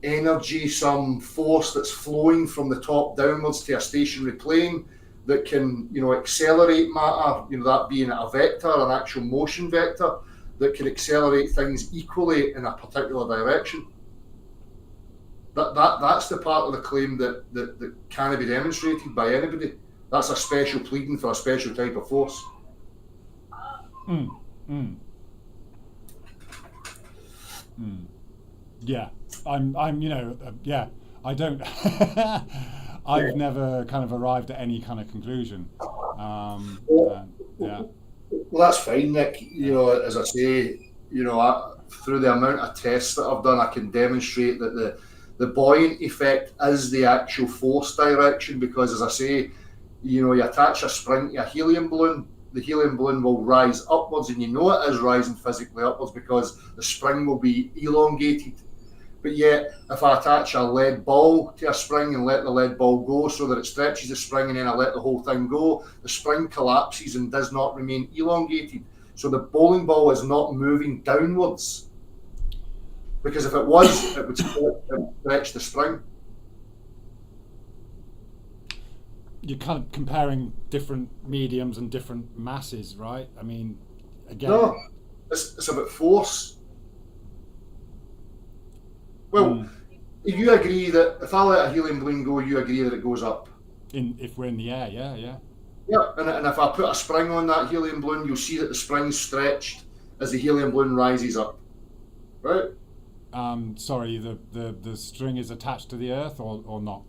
energy, some force that's flowing from the top downwards to a stationary plane that can, accelerate matter, that being a vector, an actual motion vector that can accelerate things equally in a particular direction. That's the part of the claim that can't be demonstrated by anybody. That's a special pleading for a special type of force. Yeah, yeah, I don't. I've never kind of arrived at any kind of conclusion. Yeah. Well, that's fine, Nick. As I say, through the amount of tests that I've done, I can demonstrate that the buoyant effect is the actual force direction, because, as I say, you attach a spring to a helium balloon, the helium balloon will rise upwards, and it is rising physically upwards because the spring will be elongated. But yet, if I attach a lead ball to a spring and let the lead ball go so that it stretches the spring, and then I let the whole thing go, the spring collapses and does not remain elongated. So the bowling ball is not moving downwards. Because if it was, it would stretch the spring. You're kind of comparing different mediums and different masses, right? I mean, again... No, it's about force. Well, you agree that if I let a helium balloon go, you agree that it goes up? If we're in the air, yeah. Yeah, and if I put a spring on that helium balloon, you'll see that the spring's stretched as the helium balloon rises up, right? Sorry, the string is attached to the Earth or not?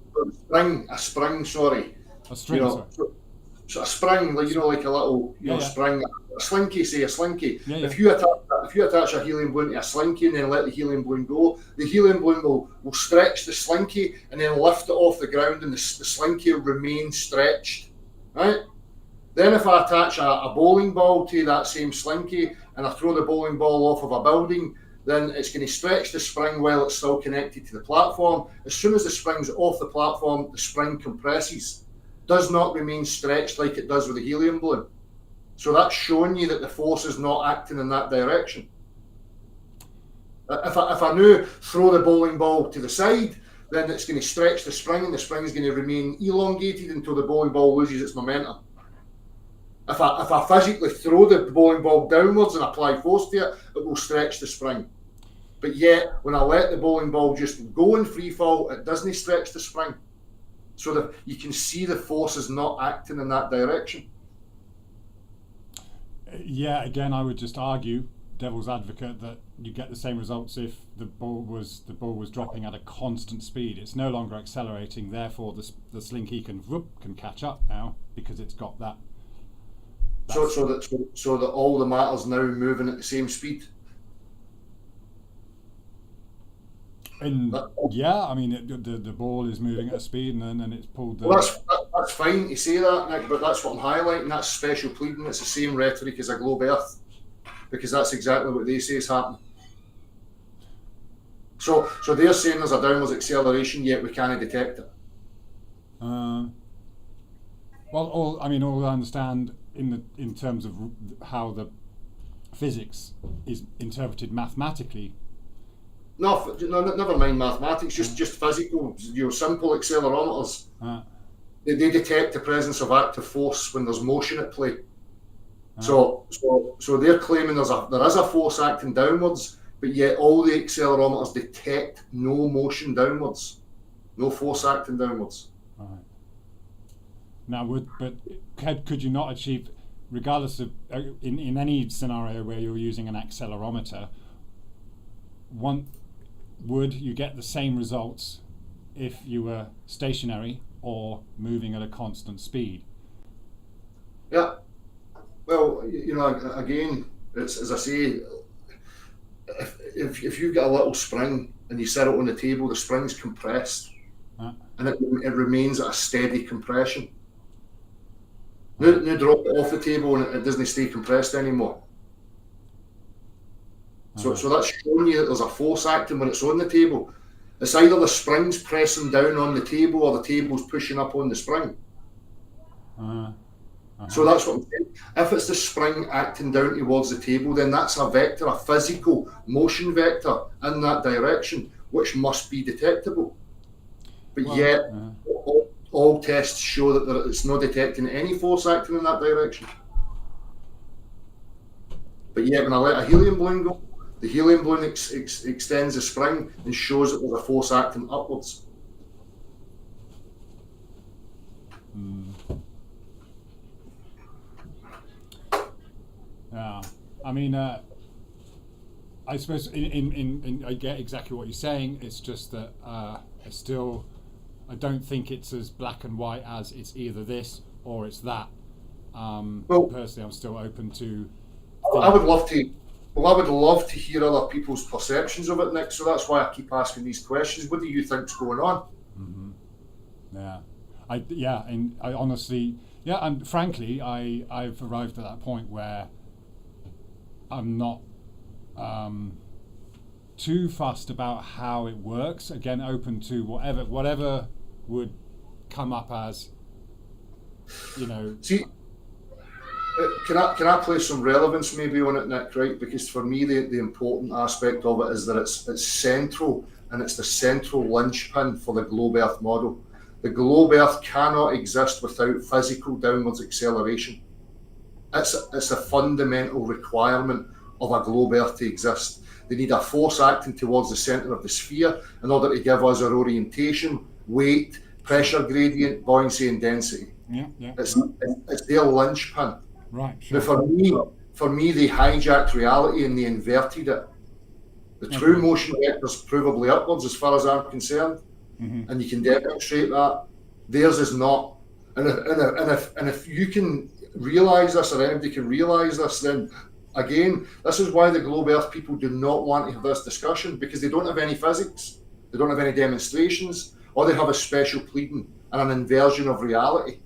A spring, sorry. A string, sorry. So a spring, like a little, spring, a slinky. Yeah. If you attach a helium balloon to a slinky and then let the helium balloon go, the helium balloon will stretch the slinky and then lift it off the ground, and the slinky will remain stretched, right? Then if I attach a bowling ball to that same slinky and I throw the bowling ball off of a building, then it's going to stretch the spring while it's still connected to the platform. As soon as the spring's off the platform, the spring compresses. Does not remain stretched like it does with a helium balloon. So that's showing you that the force is not acting in that direction. If I now throw the bowling ball to the side, then it's going to stretch the spring, and the spring is going to remain elongated until the bowling ball loses its momentum. If I physically throw the bowling ball downwards and apply force to it, it will stretch the spring. But yet, when I let the bowling ball just go in free fall, it doesn't stretch the spring. So that you can see the force is not acting in that direction. Yeah, again, I would just argue, devil's advocate, that you get the same results if the ball was dropping at a constant speed. It's no longer accelerating, therefore the slinky can catch up now because it's got that. So that all the matter's now moving at the same speed. And yeah, I mean, the ball is moving at a speed, and then it's pulled. Well, that's fine to say that, Nick, but that's what I'm highlighting. That's special pleading. It's the same rhetoric as a globe Earth, because that's exactly what they say is happening. So they're saying there's a downwards acceleration, yet we can't detect it. Well, all I understand in terms of how the physics is interpreted mathematically. No, never mind mathematics. Just physical. Simple accelerometers. They detect the presence of active force when there's motion at play. So they're claiming there is a force acting downwards, but yet all the accelerometers detect no motion downwards, no force acting downwards. Right. Now, could you not achieve, regardless of in any scenario where you're using an accelerometer, would you get the same results if you were stationary or moving at a constant speed. Yeah. Well, again, it's, as I say, if you get a little spring and you set it on the table, the spring's compressed, and it remains at a steady compression. Now drop it off the table and it doesn't stay compressed anymore. So that's showing you that there's a force acting when it's on the table. It's either the spring's pressing down on the table or the table's pushing up on the spring. So that's what I'm saying. If it's the spring acting down towards the table, then that's a vector, a physical motion vector in that direction, which must be detectable. But all tests show that it's not detecting any force acting in that direction. But yet, when I let a helium balloon go, the helium balloon extends the spring and shows that there's a force acting upwards. Yeah, I mean, I suppose in I get exactly what you're saying. It's just that I don't think it's as black and white as it's either this or it's that. Well, personally, I'm still open to. I would love to. Well, I would love to hear other people's perceptions of it, Nick. So that's why I keep asking these questions. What do you think's going on? Yeah, and I honestly, and frankly, I've arrived at that point where I'm not too fussed about how it works. Again, open to whatever would come up as, See, can I place some relevance maybe on it, Nick? Right, because for me the important aspect of it is that it's central, and it's the central linchpin for the globe Earth model. The globe Earth cannot exist without physical downwards acceleration. It's a fundamental requirement of a globe Earth to exist. They need a force acting towards the centre of the sphere in order to give us our orientation, weight, pressure gradient, buoyancy and density. It's their linchpin. Right, sure. Now for me, they hijacked reality and they inverted it. The true motion vector's provably upwards as far as I'm concerned, and you can demonstrate that. Theirs is not. And if you can realise this, or anybody can realise this, then again, this is why the globe Earth people do not want to have this discussion, because they don't have any physics, they don't have any demonstrations, all they have is special pleading and an inversion of reality.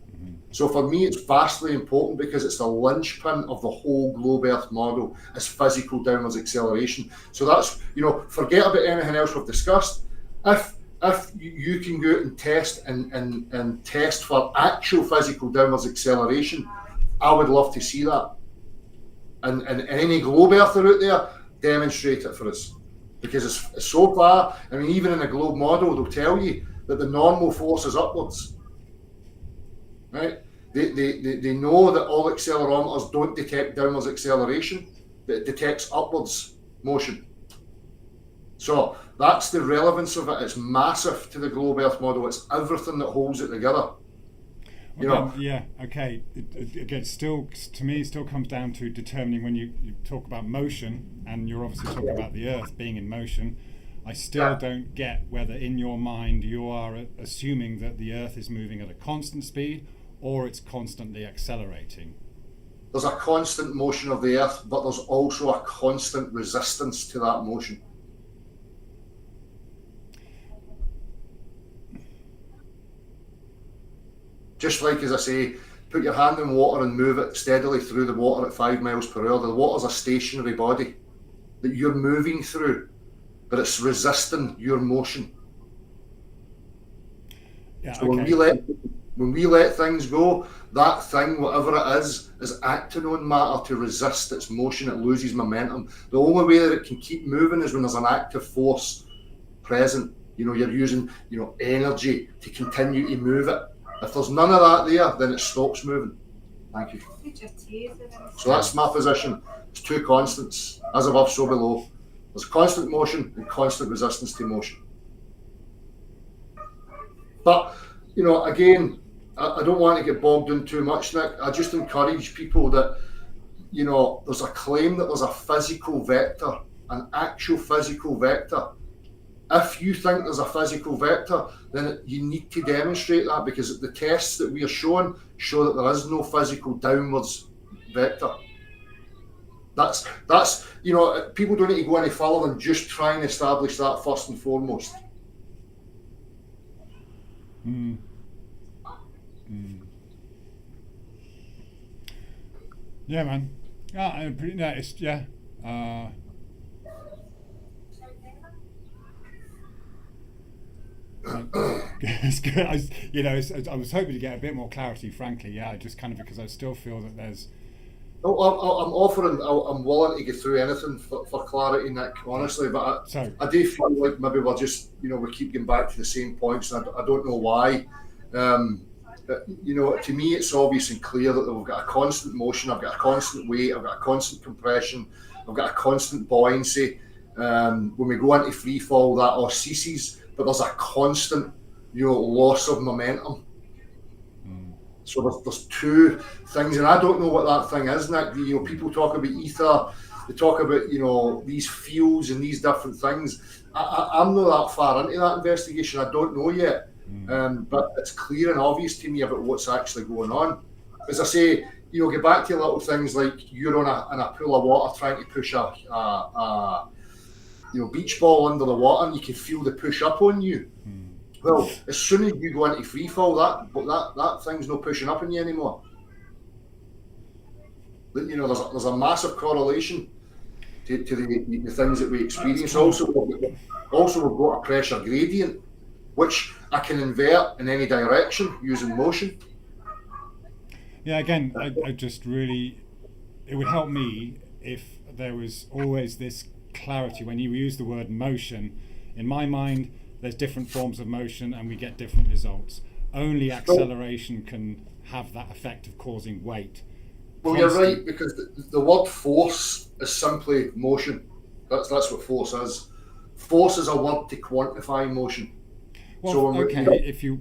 So for me, it's vastly important because it's the linchpin of the whole globe Earth model is physical downwards acceleration. So that's, forget about anything else we've discussed. If you can go out and test and test for actual physical downwards acceleration, I would love to see that. And any globe Earther out there, demonstrate it for us. Because it's so far, even in a globe model, they'll tell you that the normal force is upwards. Right? They know that all accelerometers don't detect downwards acceleration, but it detects upwards motion. So that's the relevance of it. It's massive to the globe Earth model. It's everything that holds it together. Okay. Again, still to me, it still comes down to determining when you talk about motion, and you're obviously talking about the Earth being in motion. I still don't get whether in your mind you are assuming that the Earth is moving at a constant speed or it's constantly accelerating. There's a constant motion of the Earth, but there's also a constant resistance to that motion. Just like, as I say, put your hand in water and move it steadily through the water at 5 miles per hour. The water's a stationary body that you're moving through, but it's resisting your motion. So when we let things go, that thing, whatever it is acting on matter to resist its motion. It loses momentum. The only way that it can keep moving is when there's an active force present. You're using, energy to continue to move it. If there's none of that there, then it stops moving. Thank you. So that's my position. It's two constants, as above, so below. There's constant motion and constant resistance to motion. But, again, I don't want to get bogged in too much, Nick. I just encourage people that, there's a claim that there's a physical vector, an actual physical vector if you think there's a physical vector, then you need to demonstrate that, because the tests that we are showing show that there is no physical downwards vector. That's people don't need to go any further than just try and establish that first and foremost. Yeah, man. Yeah. It's good. I was hoping to get a bit more clarity, frankly. Yeah, just kind of because I still feel that there's. I'm willing to get through anything for clarity, Nick, honestly, but I do feel like maybe we're just, we keep getting back to the same points, and I don't know why. To me, it's obvious and clear that we've got a constant motion, I've got a constant weight, I've got a constant compression, I've got a constant buoyancy. When we go into free fall, that all ceases, but there's a constant, loss of momentum. So there's two things, and I don't know what that thing is, Nick. People talk about ether, they talk about these fields and these different things. I'm not that far into that investigation. I don't know yet, but it's clear and obvious to me about what's actually going on. As I say, get back to little things like you're in a pool of water trying to push a beach ball under the water, and you can feel the push up on you. Well, as soon as you go into free fall, that thing's not pushing up on you anymore. There's a massive correlation to the things that we experience. Also, we've got a pressure gradient, which I can invert in any direction using motion. Yeah, again, I just really, it would help me if there was always this clarity when you use the word motion. In my mind, there's different forms of motion and we get different results. Only acceleration can have that effect of causing weight. Well, you're right, because the word force is simply motion. That's what force is. Force is a word to quantify motion. Well, so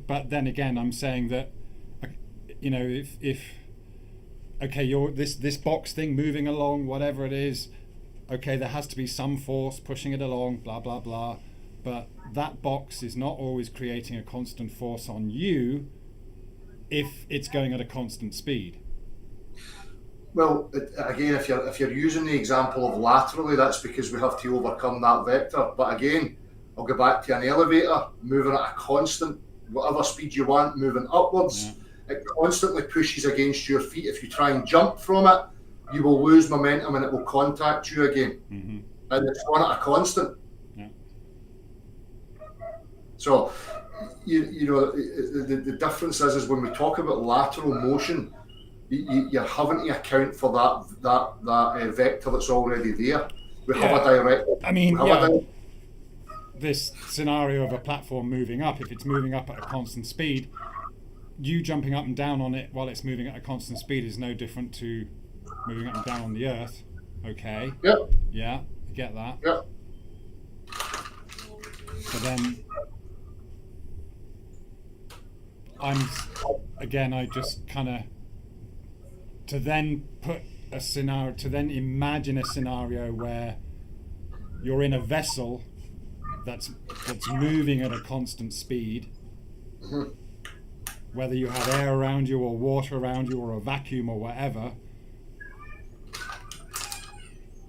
but then again, I'm saying that, if you're this box thing moving along, whatever it is, there has to be some force pushing it along, blah, blah, blah. But that box is not always creating a constant force on you if it's going at a constant speed. Well, again, if you're using the example of laterally, that's because we have to overcome that vector. But again, I'll go back to an elevator, moving at a constant, whatever speed you want, moving upwards. Yeah. It constantly pushes against your feet. If you try and jump from it, you will lose momentum and it will contact you again. Mm-hmm. And it's on at a constant. Yeah. So, the difference is when we talk about lateral motion, you're having to account for that vector that's already there. We have a direct. This scenario of a platform moving up, if it's moving up at a constant speed, you jumping up and down on it while it's moving at a constant speed is no different to moving up and down on the earth. Okay. Yep. Yeah, I get that. Yep. But then I just kind of to then imagine a scenario where you're in a vessel that's moving at a constant speed, mm-hmm. whether you have air around you or water around you or a vacuum or whatever,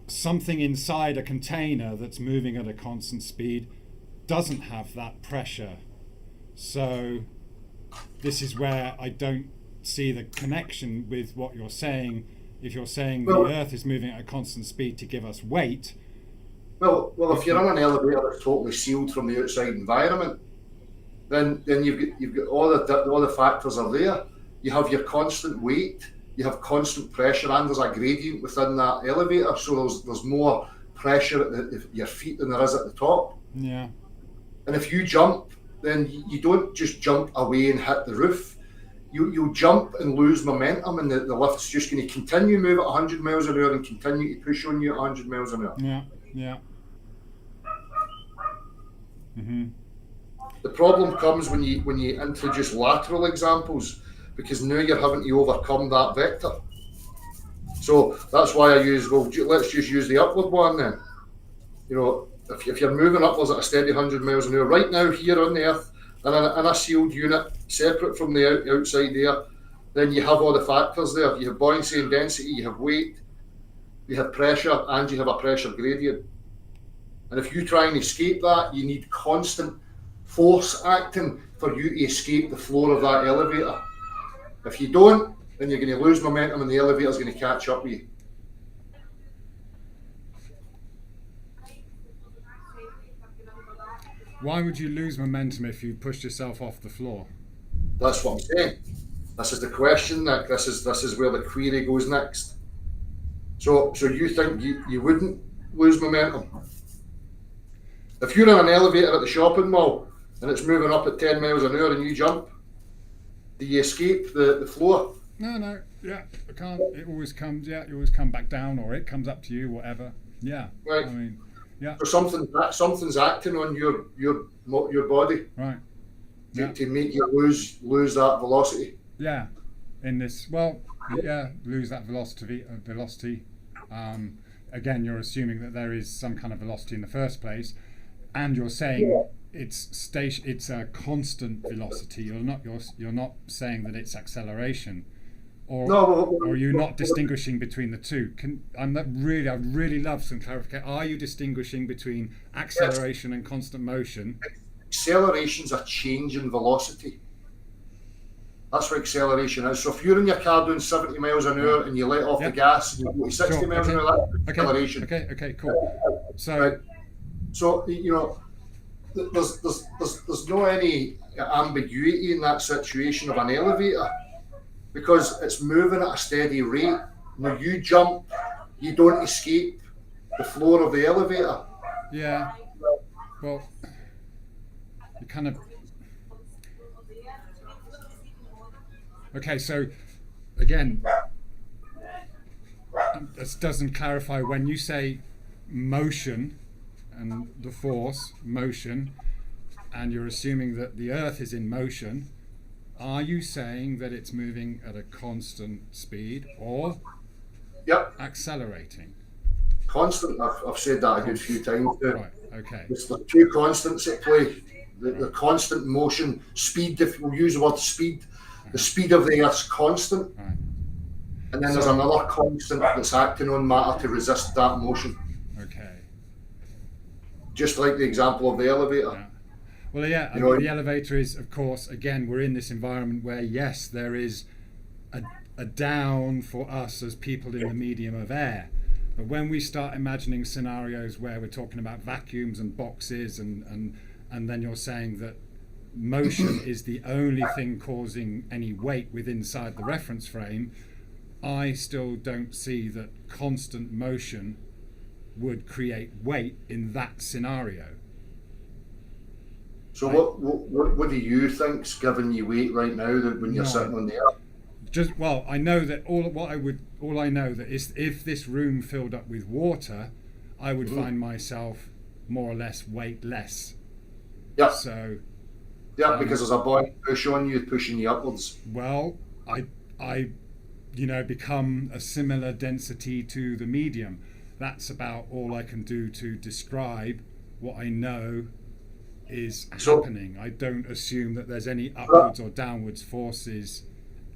something inside a container that's moving at a constant speed doesn't have that pressure. So this is where I don't see the connection with what you're saying. If you're saying the Earth is moving at a constant speed to give us weight. Well, if you're in an elevator that's totally sealed from the outside environment, then you've got all the factors are there. You have your constant weight, you have constant pressure, and there's a gradient within that elevator. So there's more pressure at your feet than there is at the top. Yeah. And if you jump, then you don't just jump away and hit the roof. You'll jump and lose momentum, and the lift's just going to continue to move at 100 miles an hour and continue to push on you at 100 miles an hour. Yeah, yeah. Mm-hmm. The problem comes when you introduce lateral examples, because now you're having to overcome that vector. So that's why I use, let's just use the upward one then. if you're moving upwards at a steady 100 miles an hour, right now here on the Earth, in a sealed unit, separate from the outside there, then you have all the factors there. You have buoyancy and density, you have weight, you have pressure, and you have a pressure gradient. And if you try and escape that, you need constant force acting for you to escape the floor of that elevator. If you don't, then you're going to lose momentum and the elevator's going to catch up with you. Why would you lose momentum if you pushed yourself off the floor? That's what I'm saying. This is the question, Nick. This is where the query goes next. So you think you wouldn't lose momentum? If you're in an elevator at the shopping mall and it's moving up at 10 miles an hour and you jump, do you escape the floor? No, yeah, I can't. It always comes, yeah, you always come back down, or it comes up to you, whatever. Yeah, right. I mean, yeah. So something's acting on your body, right, to make you lose that velocity. Yeah, in this, well, yeah, lose that velocity. Again, you're assuming that there is some kind of velocity in the first place, and you're saying it's a constant velocity. You're not saying that it's acceleration, or are you not distinguishing between the two? I'd really love some clarification. Are you distinguishing between acceleration and constant motion? Acceleration's a change in velocity. That's what acceleration is. So if you're in your car doing 70 miles an hour and you let off the gas and you go to 60 miles an hour, that's acceleration. Okay, cool. So, you know, there's no any ambiguity in that situation of an elevator, because it's moving at a steady rate. When you jump, you don't escape the floor of the elevator. Yeah. Well, you kind of. Okay, so again, this doesn't clarify when you say motion and the force, motion, and you're assuming that the Earth is in motion. Are you saying that it's moving at a constant speed or accelerating? Constant. I've said that a good few times. Right. Okay. It's the two constants at play. The constant motion, speed. If we'll use the word speed, the speed of the Earth's constant, right. And then there's another constant that's acting on matter to resist that motion. Okay. Just like the example of the elevator. Yeah. Well, yeah, I mean, the elevator is, of course, again, we're in this environment where, yes, there is a down for us as people in the medium of air. But when we start imagining scenarios where we're talking about vacuums and boxes and then you're saying that motion is the only thing causing any weight inside the reference frame, I still don't see that constant motion would create weight in that scenario. So what do you think's giving you weight right now that when you're sitting on the Earth? I know that all I know that is if this room filled up with water, I would find myself more or less weightless. Yeah. So. Yeah, because there's a buoyant push on you, pushing you upwards. Well, I become a similar density to the medium. That's about all I can do to describe what I know is happening. I don't assume that there's any upwards or downwards forces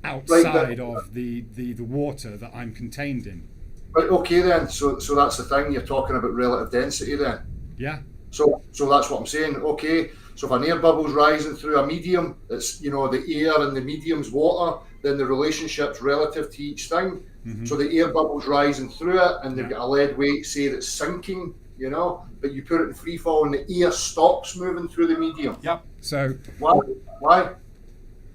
outside of the water that I'm contained in. Right, okay then. So that's the thing, you're talking about relative density then. Yeah. So that's what I'm saying. Okay. So if an air bubble's rising through a medium, it's the air and the medium's water, then the relationship's relative to each thing. Mm-hmm. So the air bubble's rising through it and they've got a lead weight, say that's sinking, but you put it in free fall and the air stops moving through the medium. Yep. So why?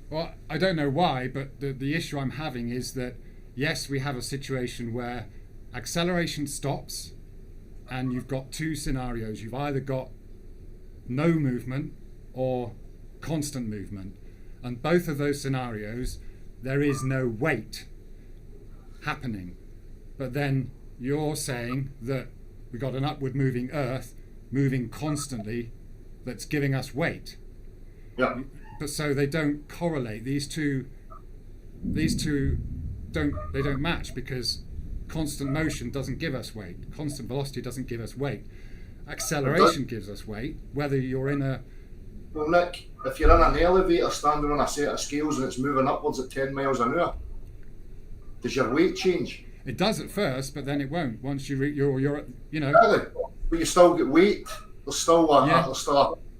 Well, I don't know why, but the issue I'm having is that, yes, we have a situation where acceleration stops and you've got two scenarios. You've either got no movement or constant movement. And both of those scenarios, there is no weight happening. But then you're saying that we've got an upward moving Earth moving constantly that's giving us weight. Yeah. But so they don't correlate. These two don't match, because constant motion doesn't give us weight. Constant velocity doesn't give us weight. acceleration gives us weight, whether you're in a... Well, Nick, if you're in an elevator standing on a set of scales and it's moving upwards at 10 miles an hour, does your weight change? It does at first, but then it won't. Once you're you know... Exactly. But you still get weight. There's still a, Yeah. there's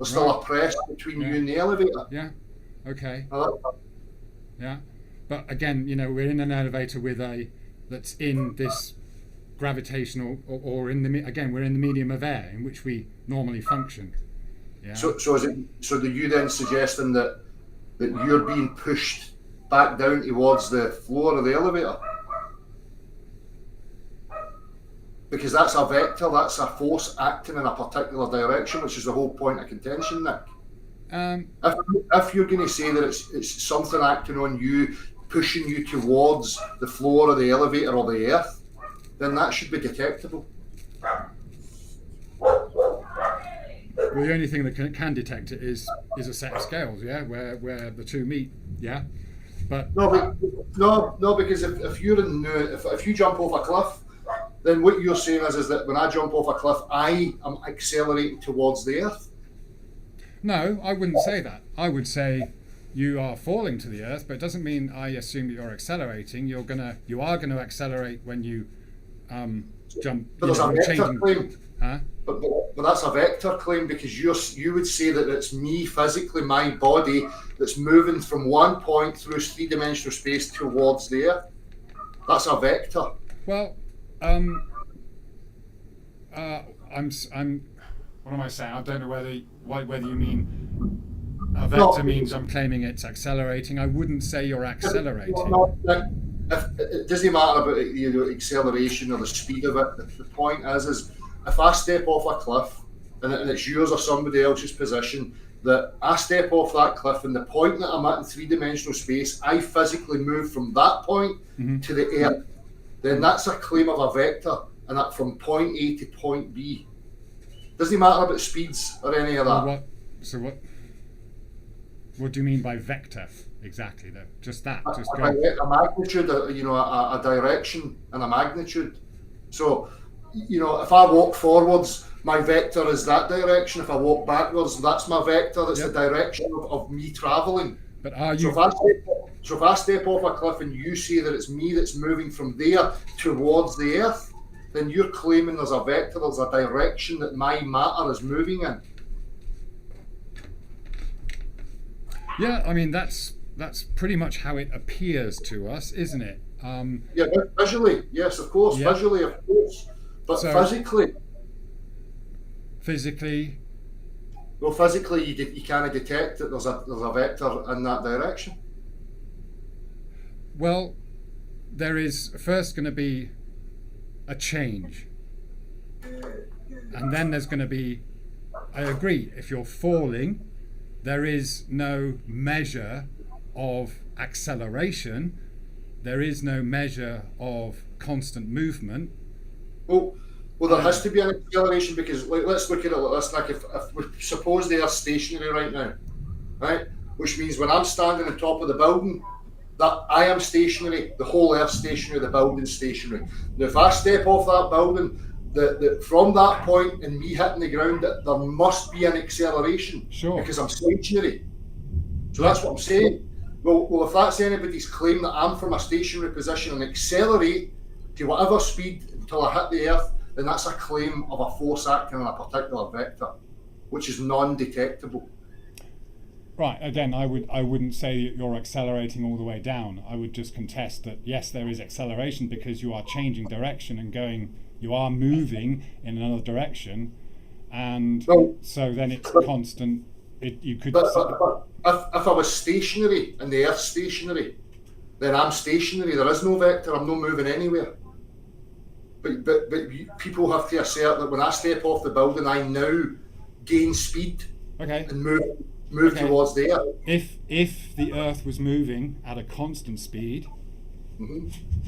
still a press between you and the elevator. Yeah. Okay. Now, Yeah. But again, you know, we're in an elevator with that's in this gravitational, or in the, again, we're in the medium of air in which we normally function. Yeah. So do you then suggesting that you're being pushed back down towards the floor of the elevator? Because that's a vector, that's a force acting in a particular direction, which is the whole point of contention, Nick. If you're going to say that it's something acting on you, pushing you towards the floor of the elevator or the earth, then that should be detectable. Well, the only thing that can detect it is a set of scales, yeah, where the two meet, yeah. But no, because if you're if you jump off a cliff, then what you're saying is that when I jump off a cliff, I am accelerating towards the earth. no, I wouldn't say that. I would say you are falling to the earth, but it doesn't mean I assume that you're accelerating. You are going to accelerate when you jump. But there's a vector changing, claim. huh? But that's a vector claim, because you would say that it's me physically, my body, that's moving from one point through three-dimensional space towards the earth. That's a vector. Well, I'm. What am I saying? I don't know whether you mean a vector means I'm claiming it's accelerating. I wouldn't say you're accelerating. It doesn't matter about the acceleration or the speed of it. The point is if I step off a cliff and it's yours or somebody else's position, that I step off that cliff and the point that I'm at in three-dimensional space, I physically move from that point to the earth, then that's a claim of a vector, and that from point A to point B. Doesn't matter about speeds or any of that. What do you mean by vector exactly, though? Just that? Just go. A magnitude, a direction and a magnitude. So, if I walk forwards, my vector is that direction. If I walk backwards, that's my vector. That's the direction of me travelling. But are you? So if I step off a cliff and you say that it's me that's moving from there towards the earth, then you're claiming there's a vector, there's a direction that my matter is moving in. Yeah, I mean that's pretty much how it appears to us, isn't it? Yeah, visually, yes, of course. Yeah. Visually, of course. But physically. Well, physically, you can't detect that there's a vector in that direction. Well, there is first going to be a change, and then there's going to be. I agree. If you're falling, there is no measure of acceleration. There is no measure of constant movement. Well, there has to be an acceleration, because let's look at it like this. Like if we suppose they are stationary right now, right? Which means when I'm standing on top of the building, that I am stationary, the whole earth's stationary, the building's stationary. Now, if I step off that building, from that point and me hitting the ground, there must be an acceleration. Sure. Because I'm stationary. So that's what I'm saying. Well, if that's anybody's claim that I'm from a stationary position and accelerate to whatever speed until I hit the earth, then that's a claim of a force acting on a particular vector, which is non-detectable. Right. Again, I wouldn't say that you're accelerating all the way down. I would just contest that yes, there is acceleration because you are changing direction and you are moving in another direction, and so then it's constant. You could. But if I was stationary and the Earth's stationary, then I'm stationary. There is no vector. I'm not moving anywhere. But people have to assert that when I step off the building, I now gain speed. Okay. And move towards the Earth. If the Earth was moving at a constant speed,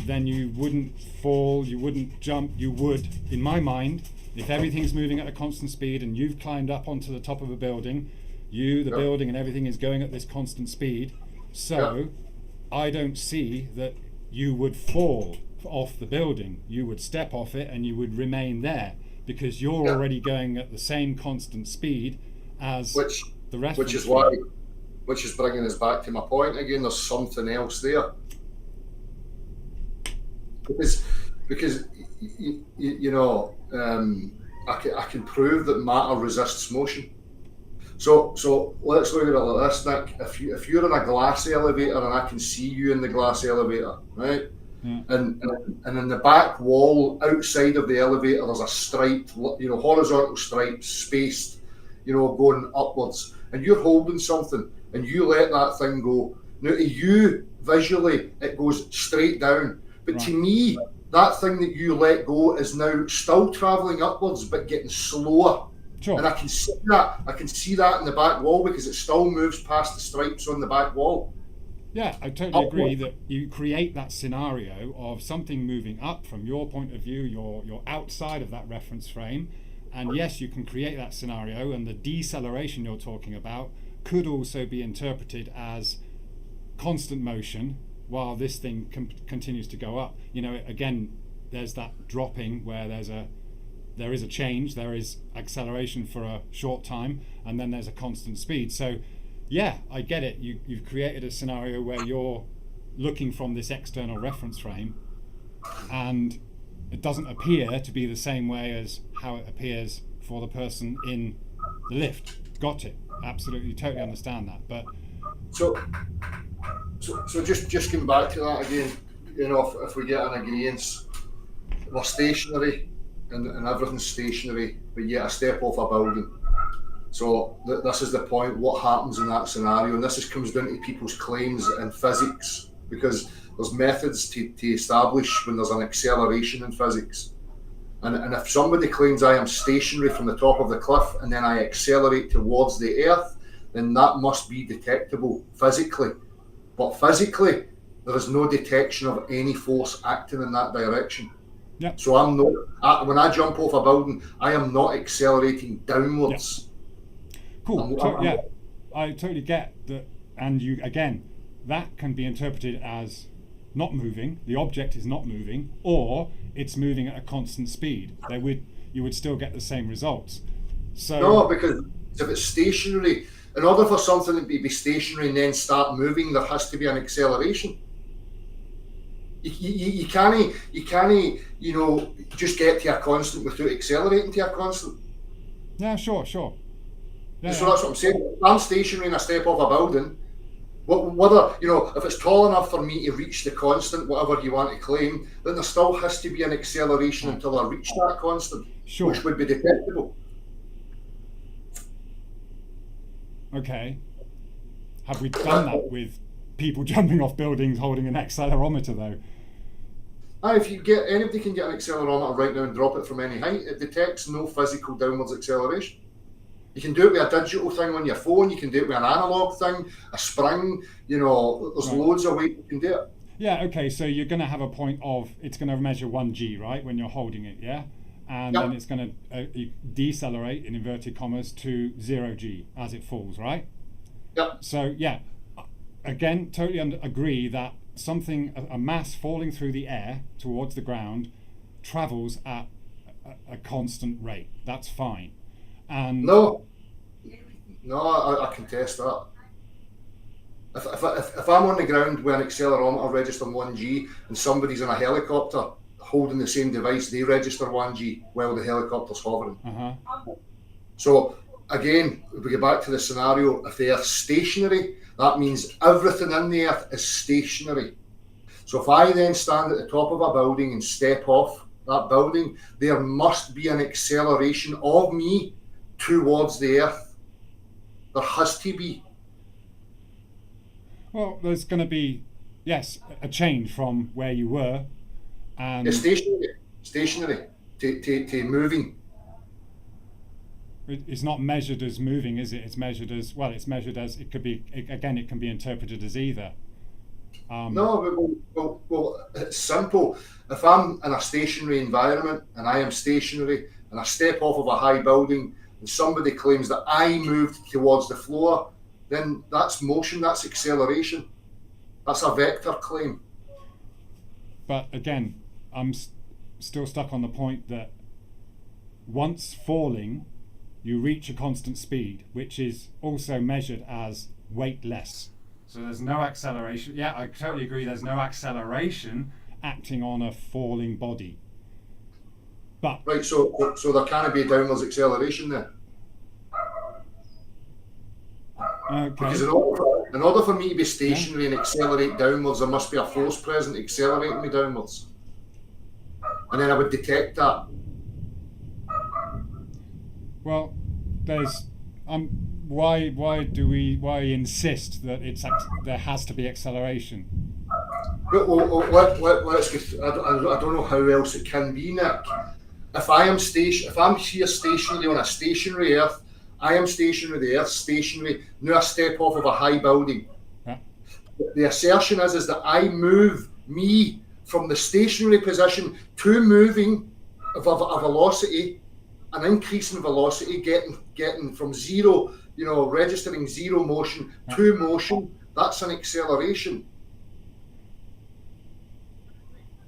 then you wouldn't fall, you wouldn't jump. You would, in my mind, if everything's moving at a constant speed and you've climbed up onto the top of a building, the building and everything is going at this constant speed. So I don't see that you would fall off the building. You would step off it and you would remain there because you're already going at the same constant speed as the reference. Which is bringing us back to my point again. There's something else there, because you know, I can prove that matter resists motion. So let's look at it like this, Nick. If you're in a glass elevator and I can see you in the glass elevator, right? Yeah. And in the back wall outside of the elevator, there's a stripe, horizontal stripe, spaced, going upwards. And you're holding something, and you let that thing go. Now, to you, visually, it goes straight down. But right. To me, that thing that you let go is now still travelling upwards, but getting slower. Sure. And I can see that. I can see that in the back wall because it still moves past the stripes on the back wall. Yeah, I totally agree that you create that scenario of something moving up from your point of view. You're outside of that reference frame, and yes, you can create that scenario. And the deceleration you're talking about could also be interpreted as constant motion while this thing continues to go up. Again, there's that dropping where there is a change, there is acceleration for a short time, and then there's a constant speed. So yeah, I get it. You've created a scenario where you're looking from this external reference frame, and it doesn't appear to be the same way as how it appears for the person in the lift. Got it. Absolutely, totally understand that. But so just getting back to that again, if we get an agreement, we're stationary and everything's stationary, but yet a step off a building. So this is the point, what happens in that scenario, and this comes down to people's claims in physics, because there's methods to establish when there's an acceleration in physics. And if somebody claims I am stationary from the top of the cliff and then I accelerate towards the earth, then that must be detectable physically. But physically, there is no detection of any force acting in that direction. Yeah. So I'm not, when I jump off a building, I am not accelerating downwards. Yeah. Cool. I totally get that. And that can be interpreted as not moving. The object is not moving, or it's moving at a constant speed. You would still get the same results. So no, because if it's stationary, in order for something to be stationary and then start moving, there has to be an acceleration. You can't, just get to a constant without accelerating to a constant. Yeah, sure. Yeah, so that's what I'm saying. If I'm stationary and I step off a building, whether, if it's tall enough for me to reach the constant, whatever you want to claim, then there still has to be an acceleration until I reach that constant, which would be detectable. Okay. Have we done that with people jumping off buildings holding an accelerometer, though? If anybody can get an accelerometer right now and drop it from any height, it detects no physical downwards acceleration. You can do it with a digital thing on your phone, you can do it with an analog thing, a spring, there's loads of ways you can do it. Yeah, okay, so you're going to have a point of, it's going to measure 1G, right, when you're holding it, yeah? And then it's going to decelerate, in inverted commas, to 0G as it falls, right? Yep. So, yeah, again, totally agree that a mass falling through the air towards the ground travels at a constant rate. That's fine. And No, I contest that. If I'm on the ground with an accelerometer registering 1G and somebody's in a helicopter holding the same device, they register 1G while the helicopter's hovering. Uh-huh. So again, if we get back to the scenario, if the Earth's stationary, that means everything in the Earth is stationary. So if I then stand at the top of a building and step off that building, there must be an acceleration of me towards the Earth. There has to be. Well, there's going to be, yes, a change from where you were. And it's stationary to moving. It's not measured as moving, is it? It's measured as, it can be interpreted as either. No, well, it's simple. If I'm in a stationary environment and I am stationary and I step off of a high building and somebody claims that I moved towards the floor, then that's motion, that's acceleration. That's a vector claim. But again, I'm still stuck on the point that once falling, you reach a constant speed, which is also measured as weightless. So there's no acceleration. Yeah, I totally agree. There's no acceleration acting on a falling body. But Right, so there can't be downwards acceleration there. okay. Because in order for me to be stationary and accelerate downwards, there must be a force present accelerating me downwards. And then I would detect that. Well, there's why insist that there has to be acceleration? Well, let's get, I don't know how else it can be, Nick. If I'm here stationary on a stationary Earth, I am stationary, the Earth's stationary. Now I step off of a high building. Yeah. The assertion is that I move me from the stationary position to moving of a velocity, an increase in velocity, getting from zero, registering zero motion to motion. That's an acceleration.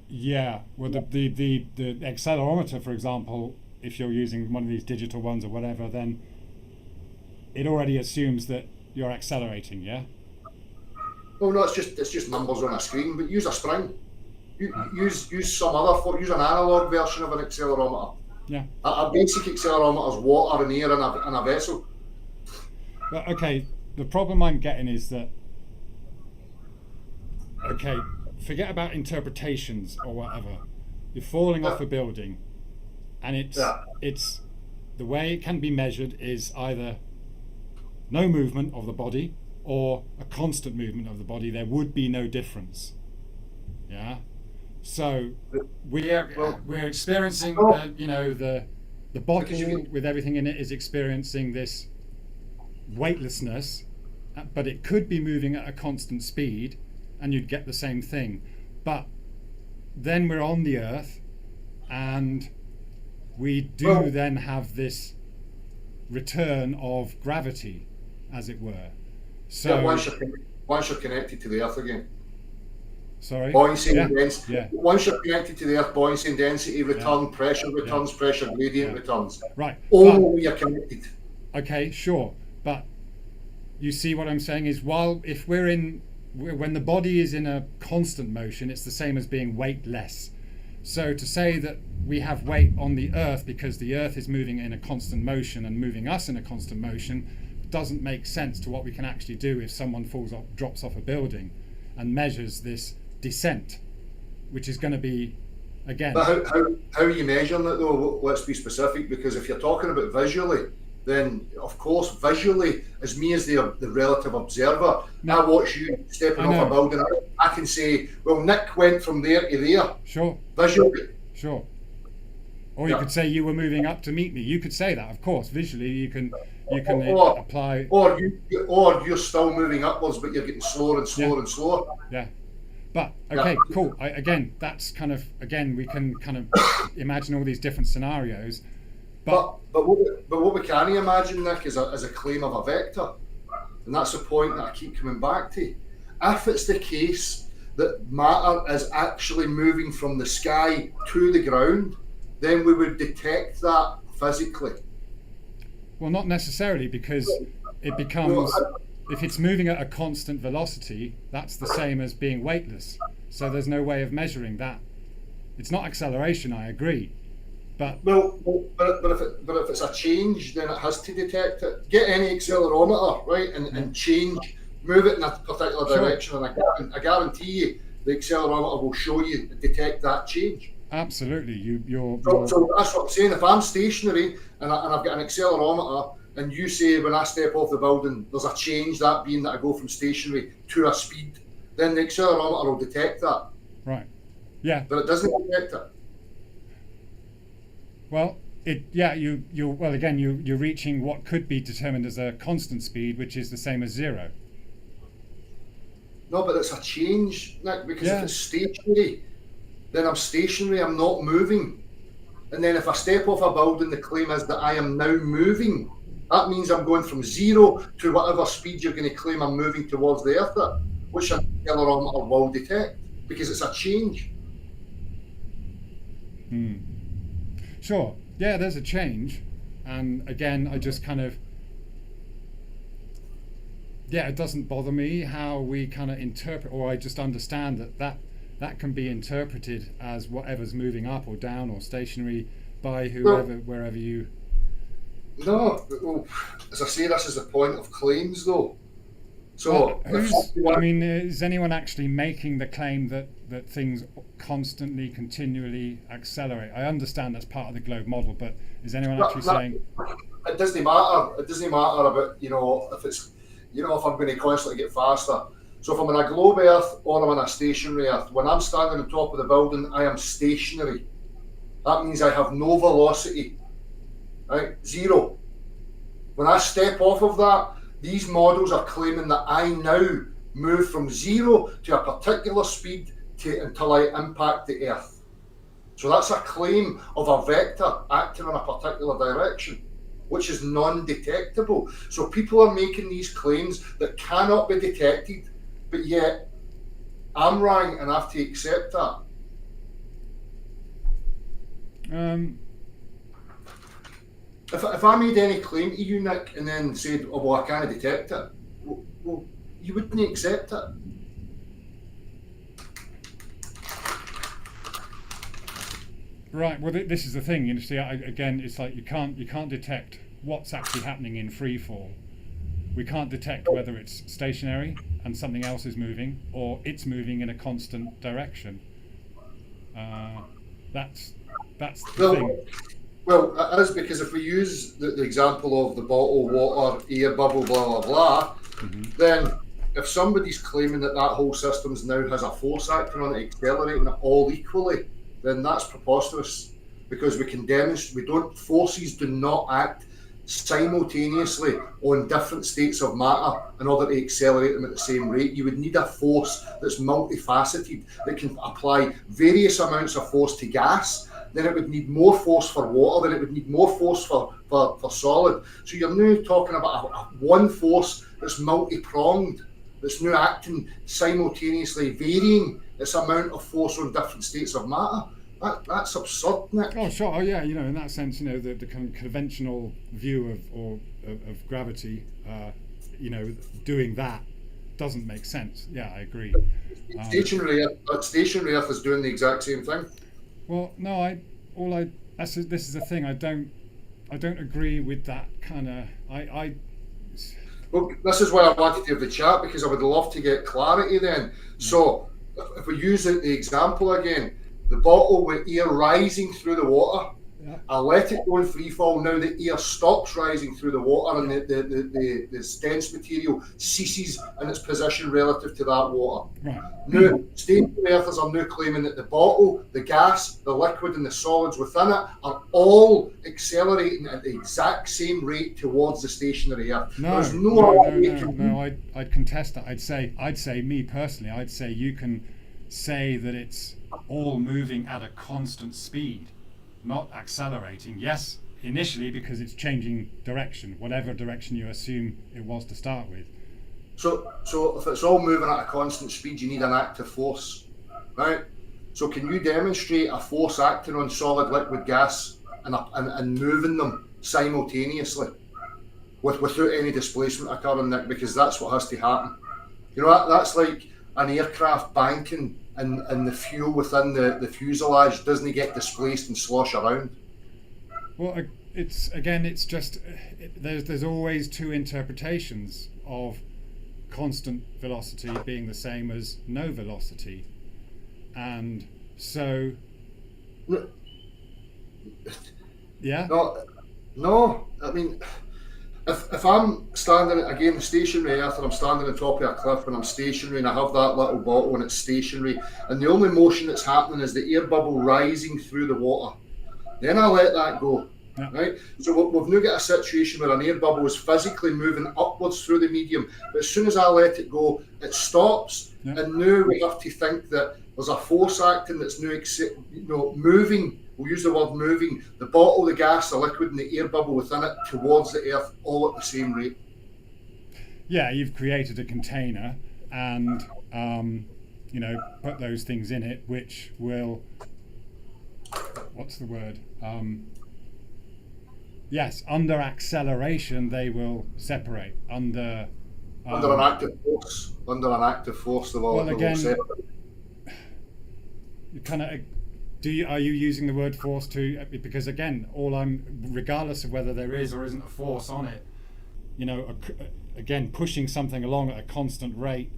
Yeah. Well, the accelerometer, for example, if you're using one of these digital ones or whatever, then it already assumes that you're accelerating. Yeah. Oh no, it's just numbers on a screen. But use a spring. Use some other use an analog version of an accelerometer. Yeah. A basic accelerometer is water and air in a vessel. But okay, the problem I'm getting is that, okay, forget about interpretations or whatever. You're falling off a building, and it's the way it can be measured is either no movement of the body or a constant movement of the body. There would be no difference. Yeah. So we're experiencing, the bottle with everything in it is experiencing this weightlessness, but it could be moving at a constant speed, and you'd get the same thing. But then we're on the Earth, and we do then have this return of gravity, as it were. So once you're connected to the Earth again. Sorry. Buoyancy and density. Yeah. Once you're connected to the Earth, buoyancy and density return, pressure returns, pressure gradient returns. Right. Only when you're connected. Okay, sure. But you see what I'm saying is, if when the body is in a constant motion, it's the same as being weightless. So to say that we have weight on the Earth because the Earth is moving in a constant motion and moving us in a constant motion doesn't make sense to what we can actually do if someone drops off a building and measures this descent, which is going to be, again. But how are you measuring it though? Let's be specific, because if you're talking about visually, then of course visually, as me as the relative observer, I watch you stepping off a building, I can say, well, Nick went from there to there. Sure. Visually. Sure. Or you could say you were moving up to meet me. You could say that, of course. Visually, you can apply. Or you're still moving upwards, but you're getting slower and slower and slower. Yeah. But okay, cool. That's kind of, again, we can kind of imagine all these different scenarios. But what we can imagine, Nick, is a claim of a vector, and that's the point that I keep coming back to. If it's the case that matter is actually moving from the sky to the ground, then we would detect that physically. Well, not necessarily, because it becomes, if it's moving at a constant velocity, that's the same as being weightless. So there's no way of measuring that. It's not acceleration, I agree. But if it's a change, then it has to detect it. Get any accelerometer, right, and change, move it in a particular direction, and I guarantee you the accelerometer will show you, detect that change. Absolutely, So that's what I'm saying. If I'm stationary and I've got an accelerometer, and you say when I step off the building, there's a change, that being that I go from stationary to a speed, then the accelerometer will detect that. Right. Yeah. But it doesn't detect it. Well, you're reaching what could be determined as a constant speed, which is the same as zero. No, but it's a change, Nick, because if it's stationary, then I'm stationary, I'm not moving. And then if I step off a building, the claim is that I am now moving. That means I'm going from zero to whatever speed you're going to claim I'm moving towards the Earth at, which an accelerometer will detect, because it's a change. Sure. yeah, there's a change, and again, I just kind of, yeah, it doesn't bother me how we kind of interpret, or I just understand that can be interpreted as whatever's moving up or down or stationary by whoever, wherever you. No, well, as I say, this is the point of claims, though. So, is anyone actually making the claim that things constantly, continually accelerate? I understand that's part of the globe model, but is anyone actually saying it doesn't matter? It doesn't matter about, if it's, if I'm going to constantly get faster. So if I'm on a globe Earth or I'm on a stationary Earth, when I'm standing on top of the building, I am stationary. That means I have no velocity, right? Zero. When I step off of that, these models are claiming that I now move from zero to a particular speed until I impact the Earth. So that's a claim of a vector acting in a particular direction, which is non-detectable. So people are making these claims that cannot be detected, but yet I'm wrong and I have to accept that. If I made any claim to you, Nick, and then said, "Oh well, I can't detect it," well, you wouldn't accept it. Right. Well, this is the thing. You see, again, it's like you can't detect what's actually happening in free fall. We can't detect whether it's stationary and something else is moving, or it's moving in a constant direction. That's the thing. Well, it is, because if we use the example of the bottle, water, air bubble, blah, blah, blah, then if somebody's claiming that whole system now has a force acting on it, accelerating it all equally, then that's preposterous, because we can demonstrate, forces do not act simultaneously on different states of matter in order to accelerate them at the same rate. You would need a force that's multifaceted, that can apply various amounts of force to gas. Then it would need more force for water, then it would need more force for solid. So you're now talking about one force that's multi-pronged, that's now acting simultaneously, varying its amount of force on different states of matter. That's absurd, Nick. Oh, sure. Oh, yeah. In that sense, the kind of conventional view of gravity, doing that doesn't make sense. Yeah, I agree. Stationary Earth is doing the exact same thing. Well, no, this is the thing. I don't agree with that kind of. Well, this is why I wanted to have the chat, because I would love to get clarity then. So, if we use the example again, the bottle with air rising through the water, I let it go in free fall. Now the air stops rising through the water, and the dense material ceases in its position relative to that water. Right. Now, stationary earthers are now claiming that the bottle, the gas, the liquid, and the solids within it are all accelerating at the exact same rate towards the stationary earth. No, I'd contest that. I'd say, me personally, I'd say you can say that it's all moving at a constant speed, not accelerating. Yes, initially, because it's changing direction, whatever direction you assume it was to start with. So if it's all moving at a constant speed, you need an active force, right? So can you demonstrate a force acting on solid, liquid, gas and moving them simultaneously without any displacement occurring, Nick? Because that's what has to happen. That's like an aircraft banking, and the fuel within the fuselage doesn't get displaced and slosh around. Well, there's always two interpretations of constant velocity being the same as no velocity, and so yeah. No. I mean, if I'm standing again the stationary earth, and I'm standing on top of a cliff and I'm stationary, and I have that little bottle and it's stationary, and the only motion that's happening is the air bubble rising through the water, then I let that go. Yeah. Right? So we've now got a situation where an air bubble is physically moving upwards through the medium, but as soon as I let it go, it stops. Yeah. And now we have to think that there's a force acting that's now moving. We'll use the word moving the bottle, the gas, the liquid, and the air bubble within it towards the earth, all at the same rate. Yeah, you've created a container and put those things in it, which will, what's the word? Yes, under acceleration they will separate. Under an active force, they will, well, they will again, separate. you kind of are you using the word force to, because again, regardless of whether there is or isn't a force on it, again, pushing something along at a constant rate,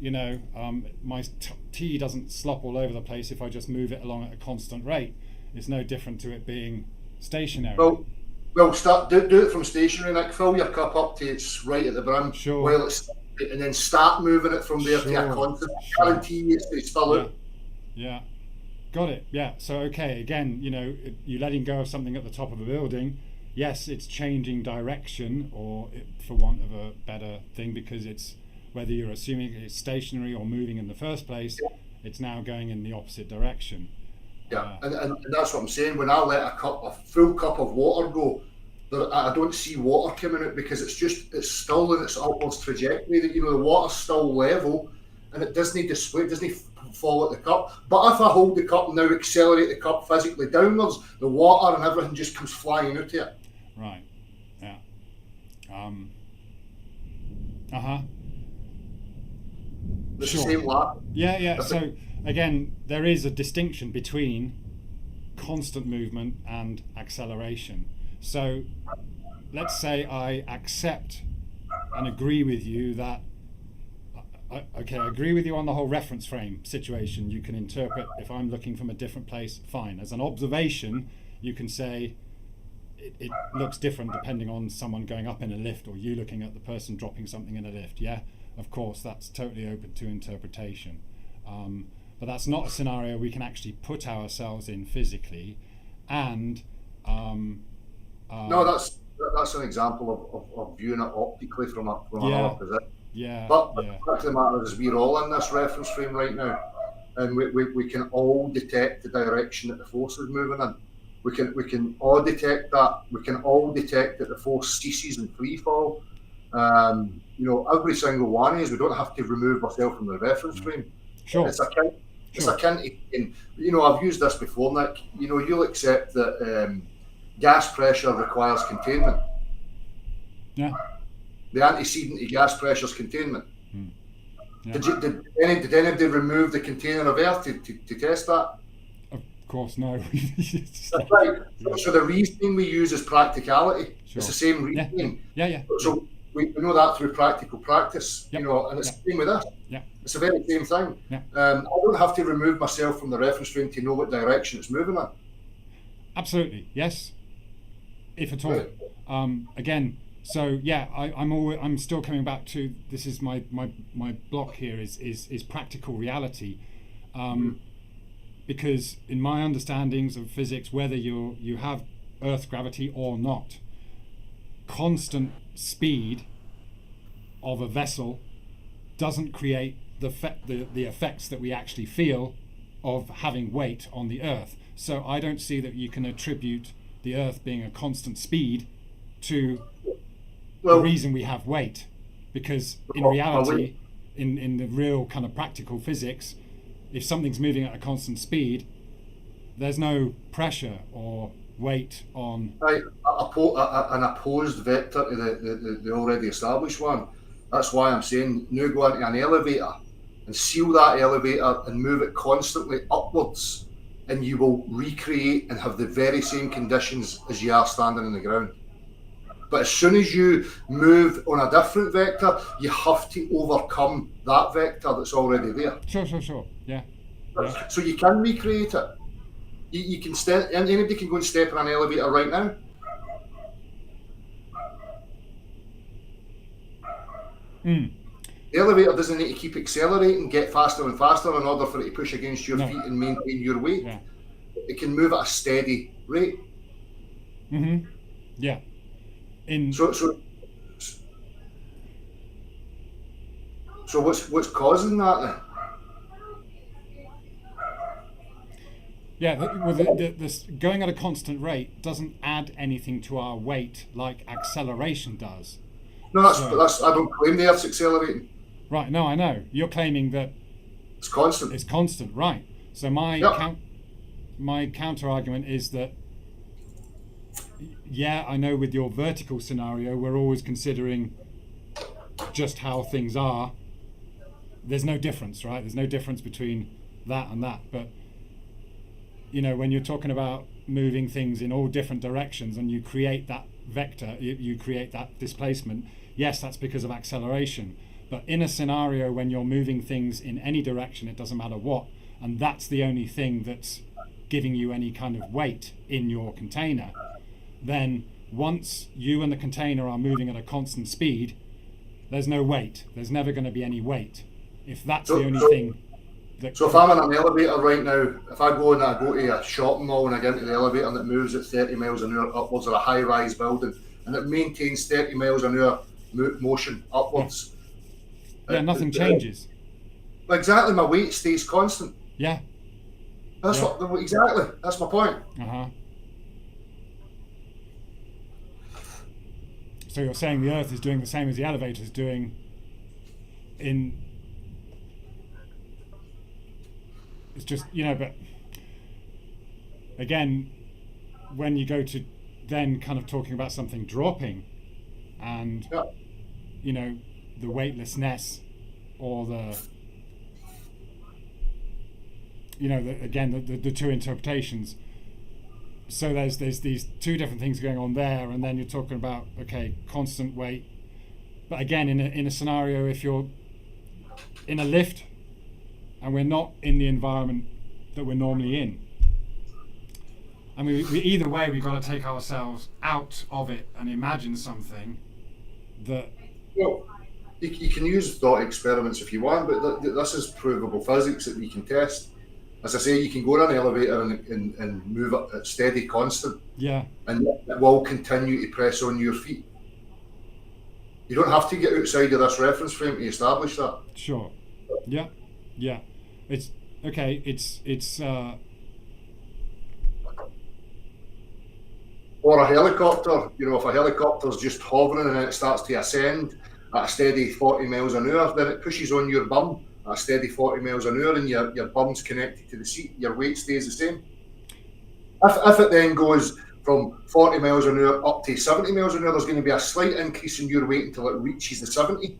my tea doesn't slop all over the place if I just move it along at a constant rate. It's no different to it being stationary. Well, do it from stationary, Nick. Fill your cup up to it's right at the brim, sure, while it's, and then start moving it from there to a constant. Guarantee it's fill out. Yeah, got it. Yeah. So okay, again, you're letting go of something at the top of a building. Yes, it's changing direction, or for want of a better thing, because it's, whether you're assuming it's stationary or moving in the first place, it's now going in the opposite direction. Yeah, and that's what I'm saying. When I let a full cup of water go, I don't see water coming out, because it's still in its upwards trajectory. That the water's still level, and it doesn't display, it doesn't fall at the cup. But if I hold the cup and now accelerate the cup physically downwards, the water and everything just comes flying out of it. Right. Yeah. It's Sure. the same law. Yeah. So again, there is a distinction between constant movement and acceleration. So let's say I accept and agree with you that, I agree with you on the whole reference frame situation. You can interpret, if I'm looking from a different place, fine. As an observation, you can say it looks different depending on someone going up in a lift or you looking at the person dropping something in a lift. Yeah, of course, that's totally open to interpretation. But that's not a scenario we can actually put ourselves in physically. And no, that's an example of viewing it optically from another position. Yeah. But the fact of the matter is, we're all in this reference frame right now, and we can all detect the direction that the force is moving in. We can all detect that. We can all detect that the force ceases in free fall. Every single one of us. We don't have to remove ourselves from the reference frame. Sure. It's akin to, I've used this before, Nick. You'll accept that gas pressure requires containment. Yeah. The antecedent to gas pressure is containment. Yeah. Did anybody remove the container of air to test that? Of course, no. That's right. So the reasoning we use is practicality. Sure. It's the same reasoning. Yeah. So we know that through practical practice, and it's the same with this. Yeah. It's the very same thing. Yeah. I don't have to remove myself from the reference frame to know what direction it's moving in. Absolutely, yes. If at all. Right. Again, so yeah, I'm still coming back to, this is my block here is practical reality, because in my understandings of physics, whether you have Earth gravity or not, constant speed of a vessel doesn't create the effects that we actually feel of having weight on the Earth. So I don't see that you can attribute the Earth being a constant speed to the reason we have weight, because in reality, in the real kind of practical physics, if something's moving at a constant speed, there's no pressure or weight on an opposed vector to the already established one. That's why I'm saying now go into an elevator and seal that elevator and move it constantly upwards, and you will recreate and have the very same conditions as you are standing on the ground. But as soon as you move on a different vector, you have to overcome that vector that's already there. Sure. Yeah. So you can recreate it. You can anybody can go and step in an elevator right now. The elevator doesn't need to keep accelerating, get faster and faster in order for it to push against your feet and maintain your weight. Yeah. It can move at a steady rate. Yeah. So what's causing that then? Yeah, this going at a constant rate doesn't add anything to our weight like acceleration does. No, that's I don't claim the Earth's accelerating. Right, no, I know. You're claiming that it's constant. It's constant, right. So my counter argument is that yeah, I know with your vertical scenario, we're always considering just how things are. There's no difference, right? There's no difference between that and that. But, you know, when you're talking about moving things in all different directions and you create that vector, you create that displacement, yes, that's because of acceleration. But in a scenario when you're moving things in any direction, it doesn't matter what, and that's the only thing that's giving you any kind of weight in your container, then once you and the container are moving at a constant speed, there's no weight. There's never going to be any weight. If that's the only thing that... So if I'm in an elevator right now, if I go and I go to a shopping mall and I get into the elevator and it moves at 30 miles an hour upwards of a high-rise building and it maintains 30 miles an hour motion upwards... Yeah, nothing changes. Exactly, my weight stays constant. Yeah. That's what, exactly, that's my point. So you're saying the Earth is doing the same as the elevator is doing in... It's just, you know, but again, when you go to then kind of talking about something dropping and, you know, the weightlessness or the, you know, the two interpretations. So there's these two different things going on there, and then you're talking about, okay, constant weight. But again, in a scenario, if you're in a lift and we're not in the environment that we're normally in, I mean, either way, we've got to take ourselves out of it and imagine something that... Well, you can use thought experiments if you want, but this is provable physics that we can test. As I say, you can go in an elevator and move it at steady constant. Yeah. And it will continue to press on your feet. You don't have to get outside of this reference frame to establish that. Sure. Yeah. Yeah. It's okay. It's or a helicopter, you know, if a helicopter's just hovering and then it starts to ascend at a steady 40 miles an hour, then it pushes on your bum at a steady 40 miles an hour and your bum's connected to the seat, your weight stays the same. If it then goes from 40 miles an hour up to 70 miles an hour, there's going to be a slight increase in your weight until it reaches the 70.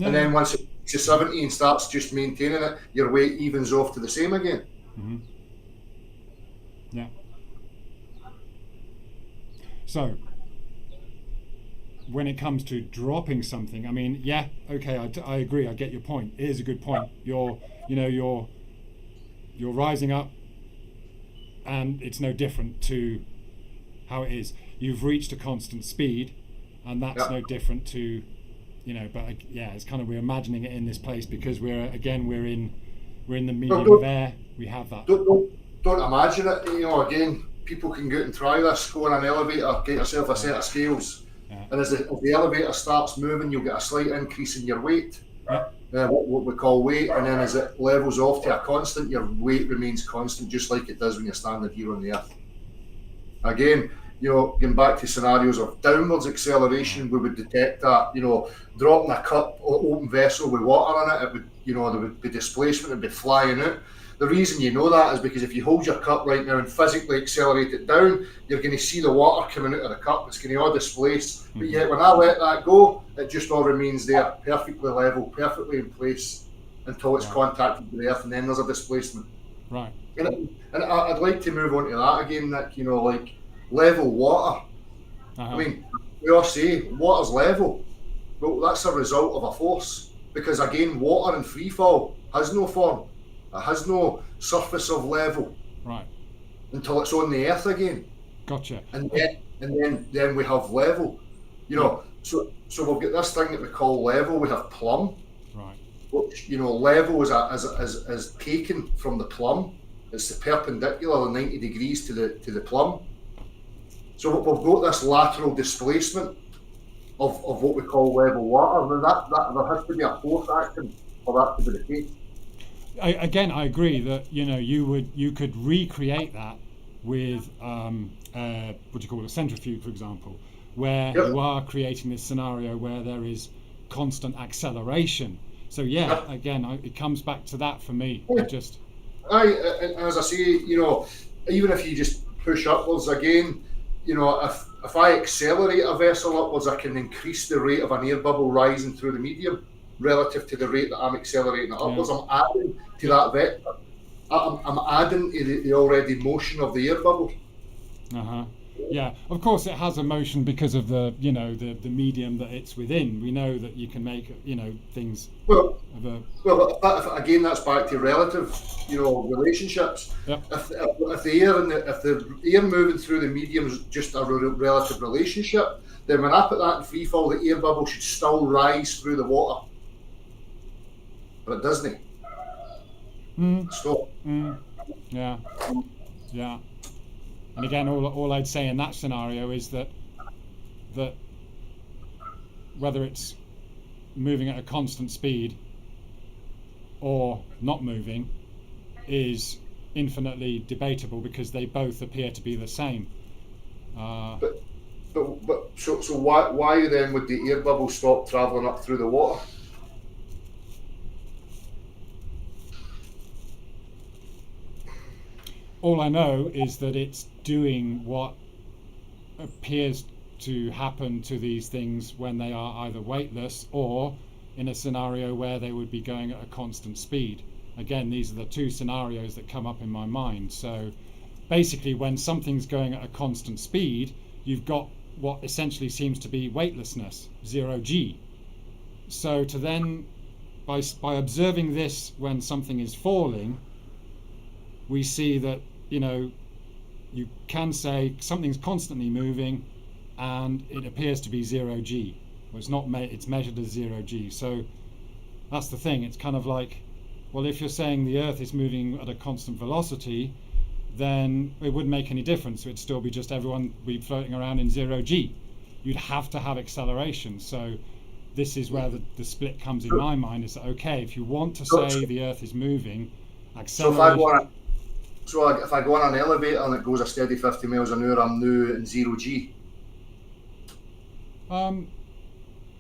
And then once it reaches 70 and starts just maintaining it, your weight evens off to the same again. Mm-hmm. Yeah. So, when it comes to dropping something, I mean, yeah, okay, I agree. I get your point. It is a good point. You're rising up, and it's no different to how it is. You've reached a constant speed, and that's no different to, you know. But yeah, it's kind of, we're imagining it in this place because we're in the medium of air. We have that. Don't imagine it. You know, again, people can go out and try this. Go in an elevator, get yourself a set of scales. Yeah. And as the elevator starts moving, you'll get a slight increase in your weight, what we call weight, and then as it levels off to a constant, your weight remains constant, just like it does when you're standing here on the Earth. Again, you know, going back to scenarios of downwards acceleration, we would detect that, you know, dropping a cup or open vessel with water in it, it would, you know, there would be displacement, it would be flying out. The reason you know that is because if you hold your cup right now and physically accelerate it down, you're going to see the water coming out of the cup. It's going to all displace. Mm-hmm. But yet when I let that go, it just all remains there, perfectly level, perfectly in place until it's contacted with the Earth, and then there's a displacement. Right. And I'd like to move on to that again, Nick, you know, like level water. I mean, we all say water's level. Well, that's a result of a force. Because again, water in free fall has no form. It has no surface of level, right? Until it's on the Earth again. Gotcha. And then we have level, you know. So we've got this thing that we call level. We have plumb, right? Which, you know, level is taken from the plumb. It's the perpendicular, the 90 degrees to the plumb. So we've got this lateral displacement of what we call level water, and that there has to be a force action for that to be the case. I agree that, you know, you could recreate that with what you call a centrifuge, for example, where you are creating this scenario where there is constant acceleration. So again, it comes back to that for me. As I say, you know, even if you just push upwards again, if I accelerate a vessel upwards, I can increase the rate of an air bubble rising through the medium relative to the rate that I'm accelerating it upwards. I'm adding to that vector. I'm adding to the already motion of the air bubble. Yeah, of course it has a motion because of the the medium that it's within. We know that you can make things. Well, again, that's back to relative relationships. Yep. If the air moving through the medium is just a relative relationship, then when I put that in free fall, the air bubble should still rise through the water, but it doesn't. Stop. Yeah. And again, all I'd say in that scenario is that whether it's moving at a constant speed or not moving is infinitely debatable because they both appear to be the same. So why then would the air bubble stop travelling up through the water? All I know is that it's doing what appears to happen to these things when they are either weightless or in a scenario where they would be going at a constant speed. Again, these are the two scenarios that come up in my mind. So basically, when something's going at a constant speed, you've got what essentially seems to be weightlessness, 0g. So to then, by observing this when something is falling, we see that you can say something's constantly moving and it appears to be 0g. Well, it's not it's measured as 0g. So that's the thing. It's kind of like, well, if you're saying the Earth is moving at a constant velocity, then it wouldn't make any difference. It'd still be just everyone be floating around in 0g. You'd have to have acceleration. So this is where the split comes in my mind, is that, okay, if you want to say the Earth is moving, acceleration... So if I go on an elevator and it goes a steady 50 miles an hour, I'm now in 0g?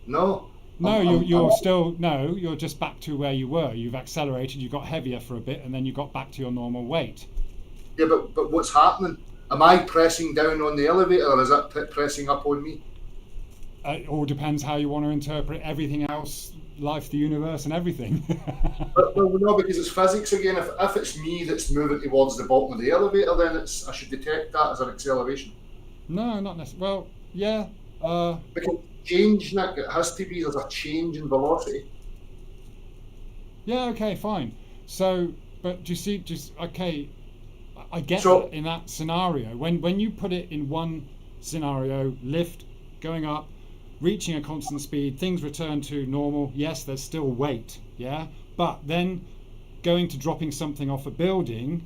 No. No, you're just back to where you were. You've accelerated, you got heavier for a bit, and then you got back to your normal weight. Yeah, but what's happening? Am I pressing down on the elevator, or is it pressing up on me? It all depends how you want to interpret everything else, life, the universe, and everything. Well, no, because it's physics again. If it's me that's moving towards the bottom of the elevator, then I should detect that as an acceleration. No, not necessarily. Well, yeah. Because change, Nick, it has to be, there's a change in velocity. Yeah, okay, fine. So, but do you see, okay, I get that in that scenario. When you put it in one scenario, lift, going up, reaching a constant speed, things return to normal. Yes, there's still weight, yeah? But then going to dropping something off a building,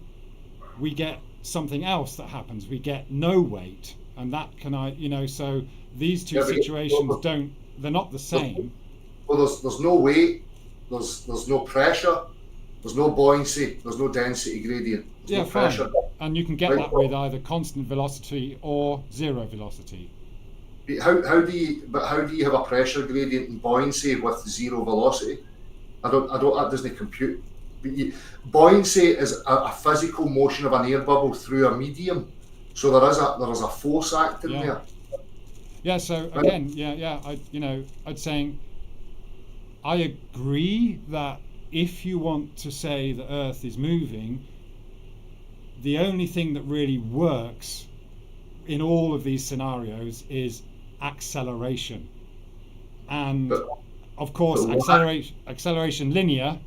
we get something else that happens. We get no weight. And that so these two situations they're not the same. Well, there's no weight, there's no pressure, there's no buoyancy, there's no density gradient. There's no pressure. And you can get that with either constant velocity or zero velocity. How do you have a pressure gradient and buoyancy with zero velocity? That doesn't compute. Buoyancy is a physical motion of an air bubble through a medium, so there is a force act in there. Yeah. So again, I'd saying I agree that if you want to say the Earth is moving, the only thing that really works in all of these scenarios is acceleration. And of course, acceleration linear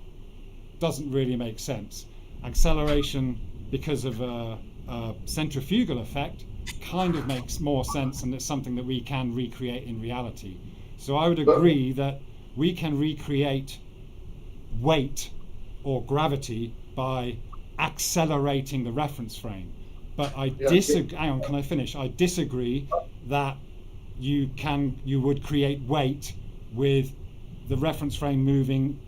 doesn't really make sense. Acceleration, because of a centrifugal effect, kind of makes more sense, and it's something that we can recreate in reality. So I would agree that we can recreate weight or gravity by accelerating the reference frame. But I disagree. Hang on, can I finish? I disagree that you would create weight with the reference frame moving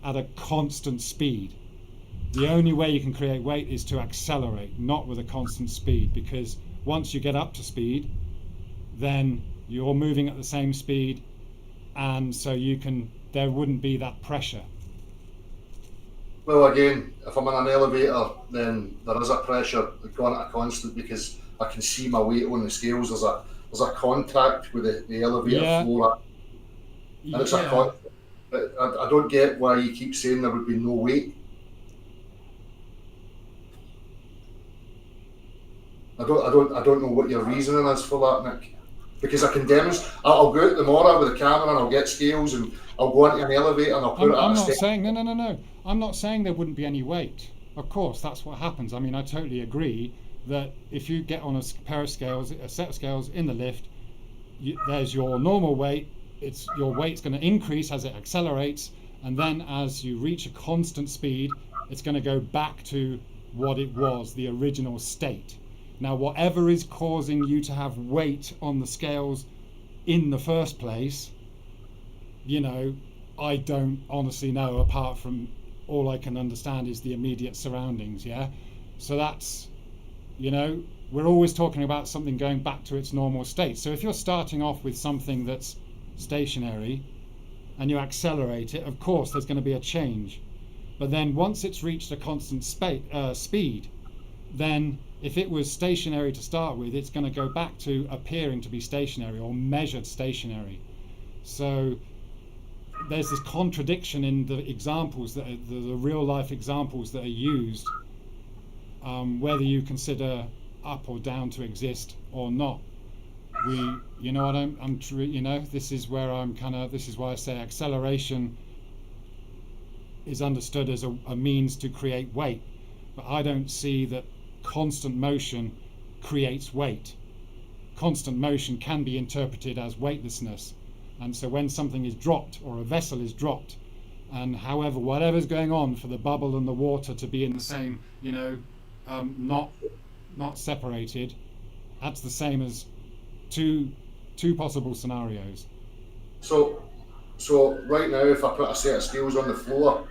at a constant speed. The only way you can create weight is to accelerate, not with a constant speed, because once you get up to speed, then you're moving at the same speed, and so there wouldn't be that pressure. Well, again, if I'm in an elevator, then there is a pressure going at a constant, because I can see my weight on the scales. There's a contact with the elevator floor, and it's a contact. I don't get why you keep saying there would be no weight. I don't know what your reasoning is for that, Nick. Because I can demonstrate. I'll go out tomorrow with a camera and I'll get scales and I'll go into an elevator and I'll put it at I'm a not step. saying no. I'm not saying there wouldn't be any weight. Of course, that's what happens. I mean, I totally agree that if you get on a pair of scales, a set of scales in the lift, there's your normal weight. Your weight's going to increase as it accelerates, and then as you reach a constant speed, it's going to go back to what it was, the original state. Now, whatever is causing you to have weight on the scales in the first place, I don't honestly know, apart from all I can understand is the immediate surroundings, yeah? So that's, we're always talking about something going back to its normal state. So if you're starting off with something that's stationary and you accelerate it, of course there's going to be a change. But then once it's reached a constant speed, then if it was stationary to start with, it's going to go back to appearing to be stationary or measured stationary. So there's this contradiction in the examples that are, the real life examples that are used, whether you consider up or down to exist or not. This is where this is why I say acceleration is understood as a means to create weight, but I don't see that constant motion creates weight. Constant motion can be interpreted as weightlessness, and so when something is dropped or a vessel is dropped, and whatever's going on for the bubble and the water to be in the same, not separated, that's the same as two possible scenarios. So right now, if I put a set of scales on the floor,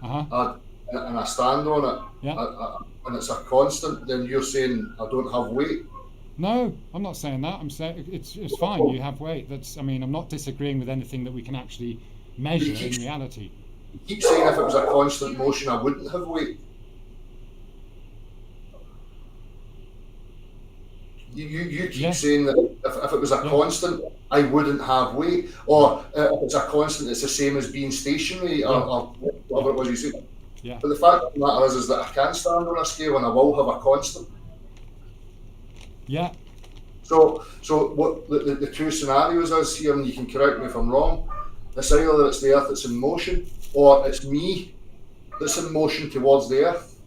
and I stand on it, and it's a constant, then you're saying I don't have weight? No, I'm not saying that. I'm saying it's fine. You have weight. I'm not disagreeing with anything that we can actually measure in reality. You keep saying if it was a constant motion, I wouldn't have weight. You keep saying that if it was a constant, I wouldn't have weight, or if it's a constant, it's the same as being stationary, or whatever it was you said. Yeah. But the fact of the matter is that I can stand on a scale and I will have a constant. Yeah. So what the two scenarios is here, and you can correct me if I'm wrong, it's either that it's the Earth that's in motion, or it's me that's in motion towards the Earth.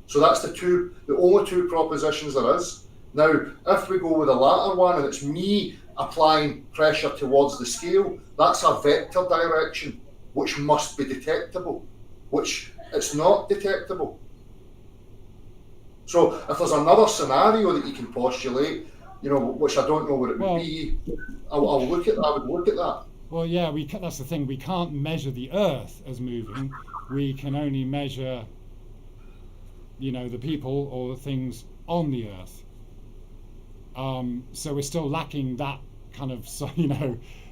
So that's the only two propositions there is. Now, if we go with the latter one, and it's me applying pressure towards the scale, that's a vector direction, which must be detectable, which it's not detectable. So if there's another scenario that you can postulate, which I don't know what it would be, I would look at that. Well, yeah, that's the thing. We can't measure the Earth as moving. We can only measure, the people or the things on the Earth. So we're still lacking that kind of,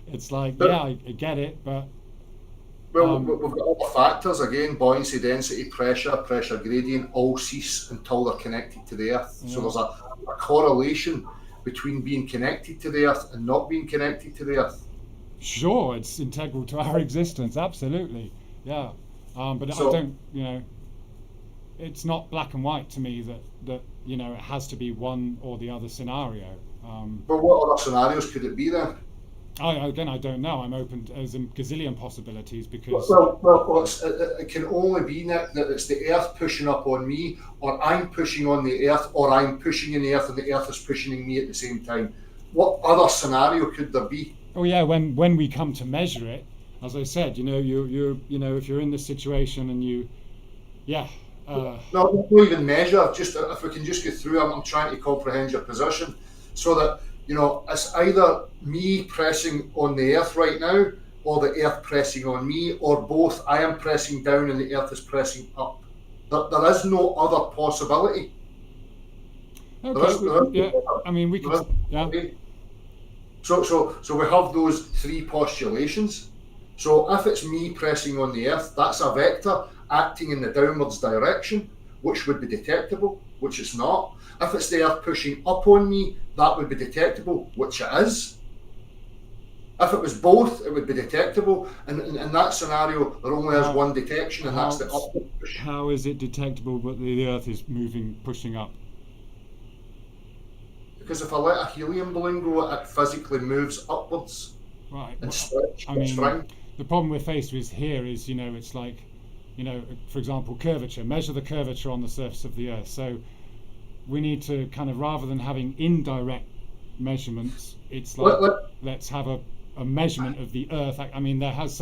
it's like, I get it, but... Well, we've got all the factors, again, buoyancy, density, pressure gradient, all cease until they're connected to the Earth. Yeah. So there's a correlation between being connected to the Earth and not being connected to the Earth. Sure, it's integral to our existence, absolutely, yeah. But I don't, it's not black and white to me that it has to be one or the other scenario. But what other scenarios could it be then? I don't know. I'm open to, there's a gazillion possibilities because... it can only be, Nick, that it's the Earth pushing up on me, or I'm pushing on the Earth, or I'm pushing in the Earth and the Earth is pushing me at the same time. What other scenario could there be? Oh yeah, when we come to measure it, as I said, you're if you're in this situation and no, not even measure. Just if we can just go through, I'm trying to comprehend your position, so that it's either me pressing on the Earth right now, or the Earth pressing on me, or both. I am pressing down and the Earth is pressing up. There is no other possibility. Okay. I mean, we could. Yeah. So we have those three postulations. So if it's me pressing on the Earth, that's a vector acting in the downwards direction, which would be detectable. which it's not. If it's the Earth pushing up on me, that would be detectable, which it is. If it was both, it would be detectable. And in that scenario, there only is one detection, and that's the upward push. How is it detectable that the Earth is pushing up? Because if I let a helium balloon go, it physically moves upwards. Right. And spring. The problem we're faced with here is, it's like, for example, curvature. Measure the curvature on the surface of the Earth. So we need to kind of, rather than having indirect measurements, it's like, let's have a measurement of the Earth. I mean, there's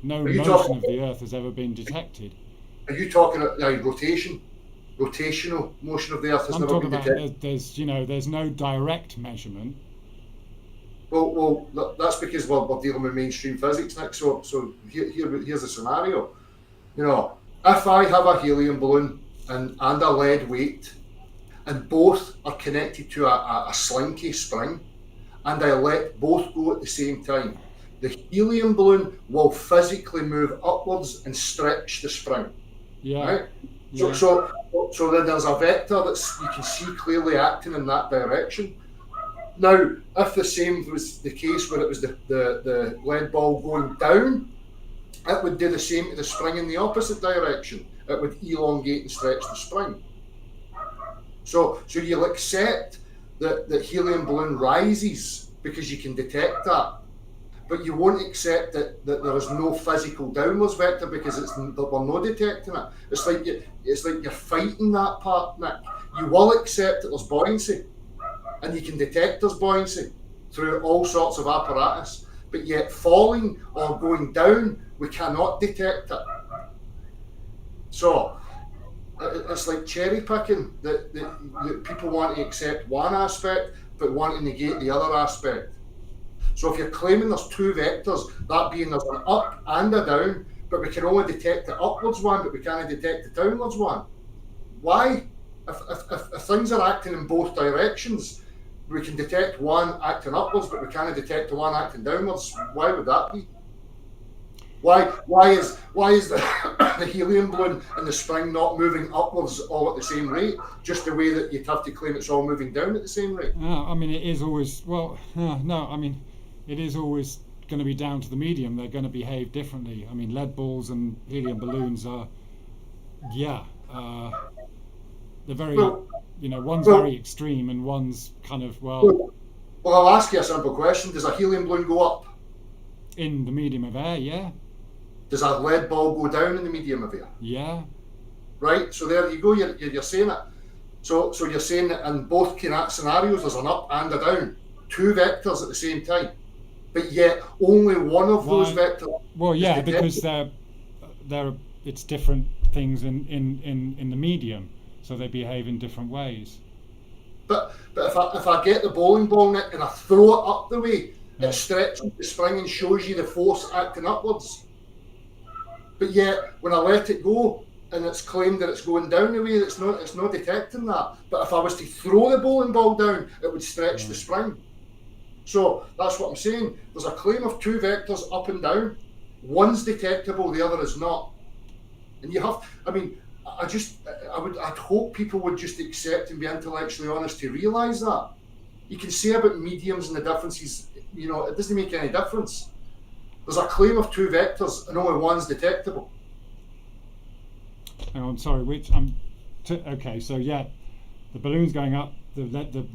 no motion of the Earth has ever been detected. Are you talking about rotational motion of the Earth has never been detected? There's no direct measurement. Well, that's because we're dealing with mainstream physics, Nick. So here's a scenario. If I have a helium balloon and a lead weight, and both are connected to a slinky spring, and I let both go at the same time, the helium balloon will physically move upwards and stretch the spring. Yeah. Right? Yeah. So then there's a vector that you can see clearly acting in that direction. Now, if the same was the case where it was the lead ball going down, it would do the same to the spring in the opposite direction. It would elongate and stretch the spring. So you'll accept that helium balloon rises because you can detect that, but you won't accept that there is no physical downwards vector because we're not detecting it. It's like you're fighting that part, Nick. You will accept that there's buoyancy, and you can detect there's buoyancy through all sorts of apparatus, but yet falling or going down, we cannot detect it. So it's like cherry picking, that people want to accept one aspect but want to negate the other aspect. So if you're claiming there's two vectors, that being there's an up and a down, but we can only detect the upwards one, but we can't detect the downwards one. Why? If things are acting in both directions, we can detect one acting upwards, but we can't detect the one acting downwards. Why would that be? Why is the helium balloon and the spring not moving upwards all at the same rate? Just the way that you'd have to claim it's all moving down at the same rate. It is always it is always going to be down to the medium. They're going to behave differently. Lead balls and helium balloons are, they're very, one's very extreme and one's kind of Well, I'll ask you a simple question: does a helium balloon go up in the medium of air? Yeah. Does a lead ball go down in the medium of air? Yeah. Right. So there you go. You're saying it. So you're saying that in both scenarios there's an up and a down, two vectors at the same time, but yet only one of those vectors. Well, yeah, because they're it's different things in the medium, so they behave in different ways. But if I get the bowling ball, Nick, and I throw it up the way, it stretches the spring and shows you the force acting upwards. But yet, when I let it go and it's claimed that it's going down the way, it's not detecting that. But if I was to throw the bowling ball down, it would stretch the spring. So that's what I'm saying. There's a claim of two vectors up and down. One's detectable, the other is not. And you have, I'd hope people would just accept and be intellectually honest to realise that. You can say about mediums and the differences, it doesn't make any difference. There's a claim of two vectors and only one's detectable. Hang on, sorry, okay, so yeah, the balloon's going up, the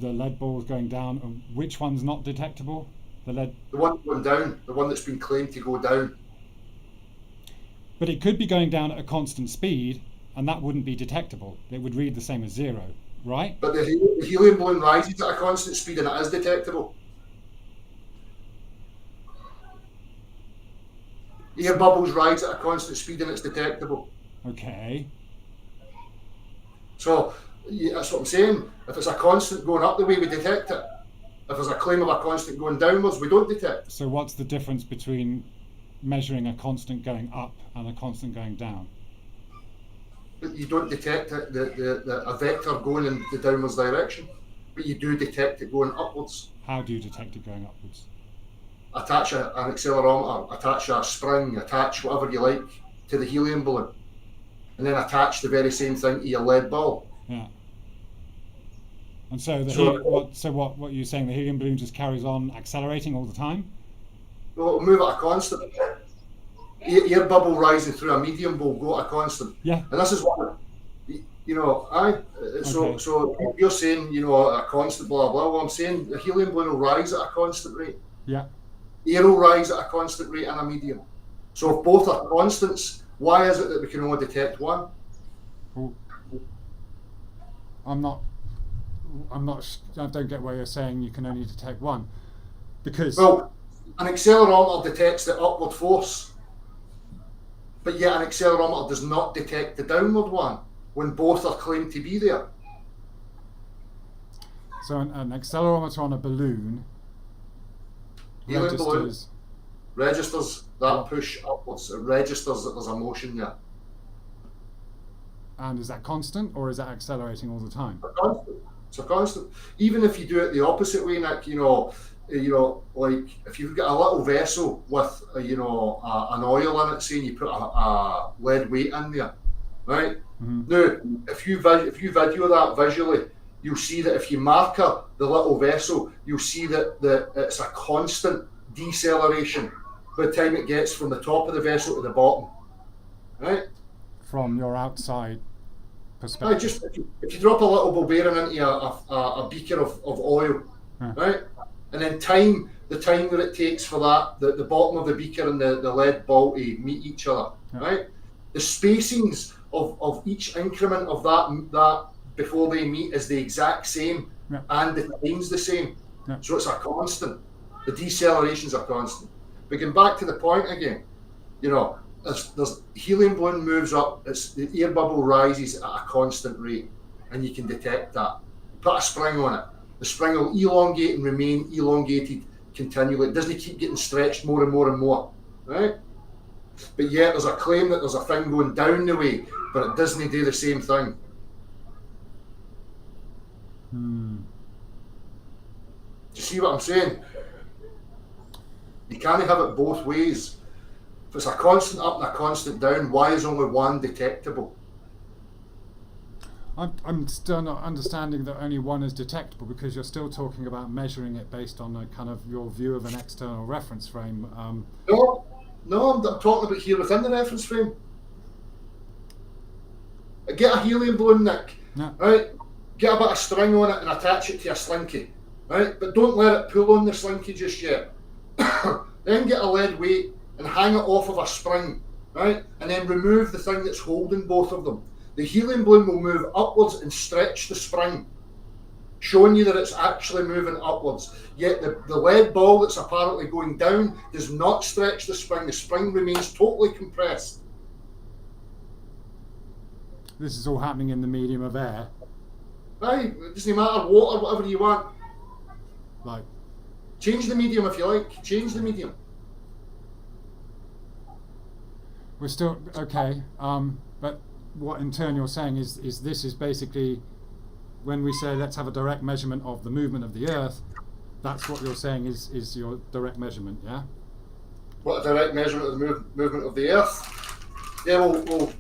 lead ball's going down, and which one's not detectable? The one going down, the one that's been claimed to go down. But it could be going down at a constant speed, and that wouldn't be detectable. It would read the same as zero, right? But the helium balloon rises at a constant speed and it is detectable. Air bubbles rise at a constant speed and it's detectable. Okay. So that's what I'm saying. If it's a constant going up the way, we detect it. If there's a claim of a constant going downwards, we don't detect. So what's the difference between measuring a constant going up and a constant going down? But you don't detect a vector going in the downwards direction, but you do detect it going upwards. How do you detect it going upwards? Attach an accelerometer, attach a spring, attach whatever you like to the helium balloon, and then attach the very same thing to your lead ball. Yeah. And so what you're saying, the helium balloon just carries on accelerating all the time? Well, it'll move at a constant. Air bubble rising through a medium will go at a constant. Yeah. And this is what, Okay. so you're saying, a constant blah, blah. Well, I'm saying the helium balloon will rise at a constant rate. Yeah. Air will rise at a constant rate and a medium. So if both are constants, why is it that we can only detect one? Well, I don't get why you're saying you can only detect one. Because... Well, an accelerometer detects the upward force, but yet an accelerometer does not detect the downward one when both are claimed to be there. So an accelerometer on a balloon registers that push upwards. It registers that there's a motion there. And is that constant, or is that accelerating all the time? It's a constant. Even if you do it the opposite way, Nick, like if you've got a little vessel with an oil in it, saying you put a lead weight in there, right? Mm-hmm. Now, if you video that visually, you'll see that if you marker the little vessel, you'll see that it's a constant deceleration by the time it gets from the top of the vessel to the bottom, right? From your outside perspective. Just if you drop a little ball bearing into a beaker of oil, right, and then the time that it takes for the bottom of the beaker and the lead ball to meet each other, right? The spacings of each increment of that before they meet is the exact same, and the time's the same. So it's a constant. The decelerations are constant. But going back to the point again, there's helium balloon moves up, the air bubble rises at a constant rate, and you can detect that. Put a spring on it. The spring will elongate and remain elongated continually. It doesn't keep getting stretched more and more and more, right? But yet there's a claim that there's a thing going down the way, but it doesn't do the same thing. Do you see what I'm saying? You can't have it both ways. If it's a constant up and a constant down, why is only one detectable? I'm still not understanding that only one is detectable, because you're still talking about measuring it based on a kind of your view of an external reference frame. No, I'm talking about here within the reference frame. Get a helium balloon, Nick, right? Get a bit of string on it and attach it to a slinky, right? But don't let it pull on the slinky just yet. Then get a lead weight and hang it off of a spring, right? And then remove the thing that's holding both of them. The helium balloon will move upwards and stretch the spring, showing you that it's actually moving upwards. Yet the lead ball that's apparently going down does not stretch the spring. The spring remains totally compressed. This is all happening in the medium of air. Right? It doesn't matter, water, whatever you want. Like, change the medium if you like. Change the medium. We're still okay, but what in turn you're saying is this is basically, when we say let's have a direct measurement of the movement of the Earth, that's what you're saying is your direct measurement, yeah? What, a direct measurement of the movement of the Earth? Yeah, we'll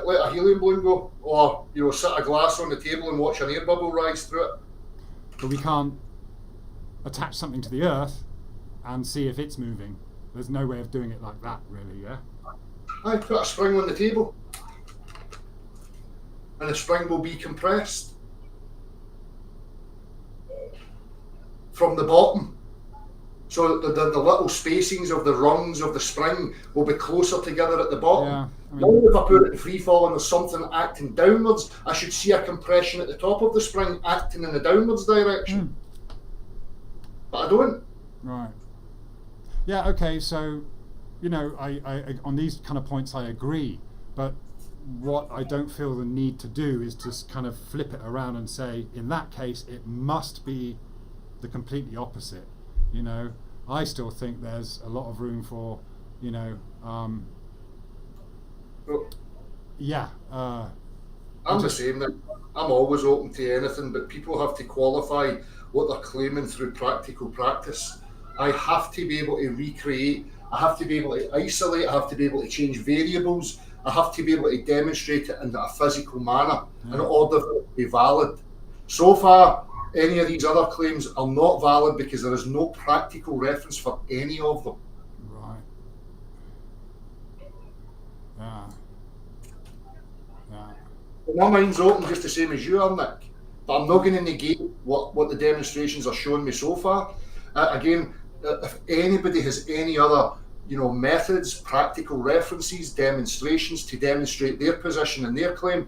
let a helium balloon go, or set a glass on the table and watch an air bubble rise through it. But we can't attach something to the Earth and see if it's moving. There's no way of doing it like that, really, yeah? I put a spring on the table, and the spring will be compressed from the bottom. So the little spacings of the rungs of the spring will be closer together at the bottom. Yeah, Now if I put it in free fall and there's something acting downwards, I should see a compression at the top of the spring acting in the downwards direction. But I don't. Right. Yeah, okay, so, I on these kind of points I agree, but what I don't feel the need to do is just kind of flip it around and say, in that case, it must be the completely opposite. I still think there's a lot of room for, I'm the same. I'm always open to anything, but people have to qualify what they're claiming through practical practice. I have to be able to recreate. I have to be able to isolate. I have to be able to change variables. I have to be able to demonstrate it in a physical manner in order for it to be valid. So far, any of these other claims are not valid because there is no practical reference for any of them. Right. Yeah. Yeah. My mind's open just the same as you are, Nick. But I'm not going to negate what the demonstrations are showing me so far. Again, if anybody has any other methods, practical references, demonstrations to demonstrate their position and their claim,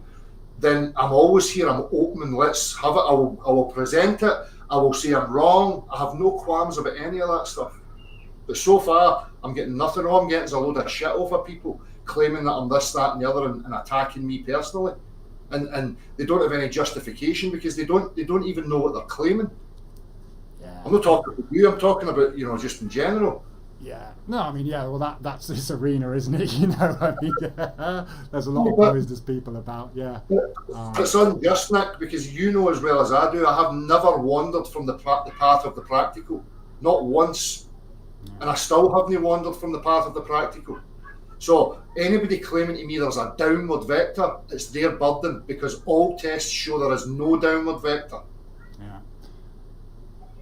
then I'm always here. I'm open and let's have it. I will present it. I will say I'm wrong. I have no qualms about any of that stuff. But so far, I'm getting nothing. All I'm getting is a load of shit over people claiming that I'm this, that, and the other, and attacking me personally. And they don't have any justification because they don't even know what they're claiming. Yeah. I'm not talking about you. I'm talking about just in general. Yeah. No, I mean, yeah. Well, that's this arena, isn't it? I mean, there's a lot of poised people about. Yeah. It's unjust, Nick, because you know as well as I do. I have never wandered from the path of the practical, not once, and I still haven't wandered from the path of the practical. So anybody claiming to me there's a downward vector, it's their burden because all tests show there is no downward vector. Yeah.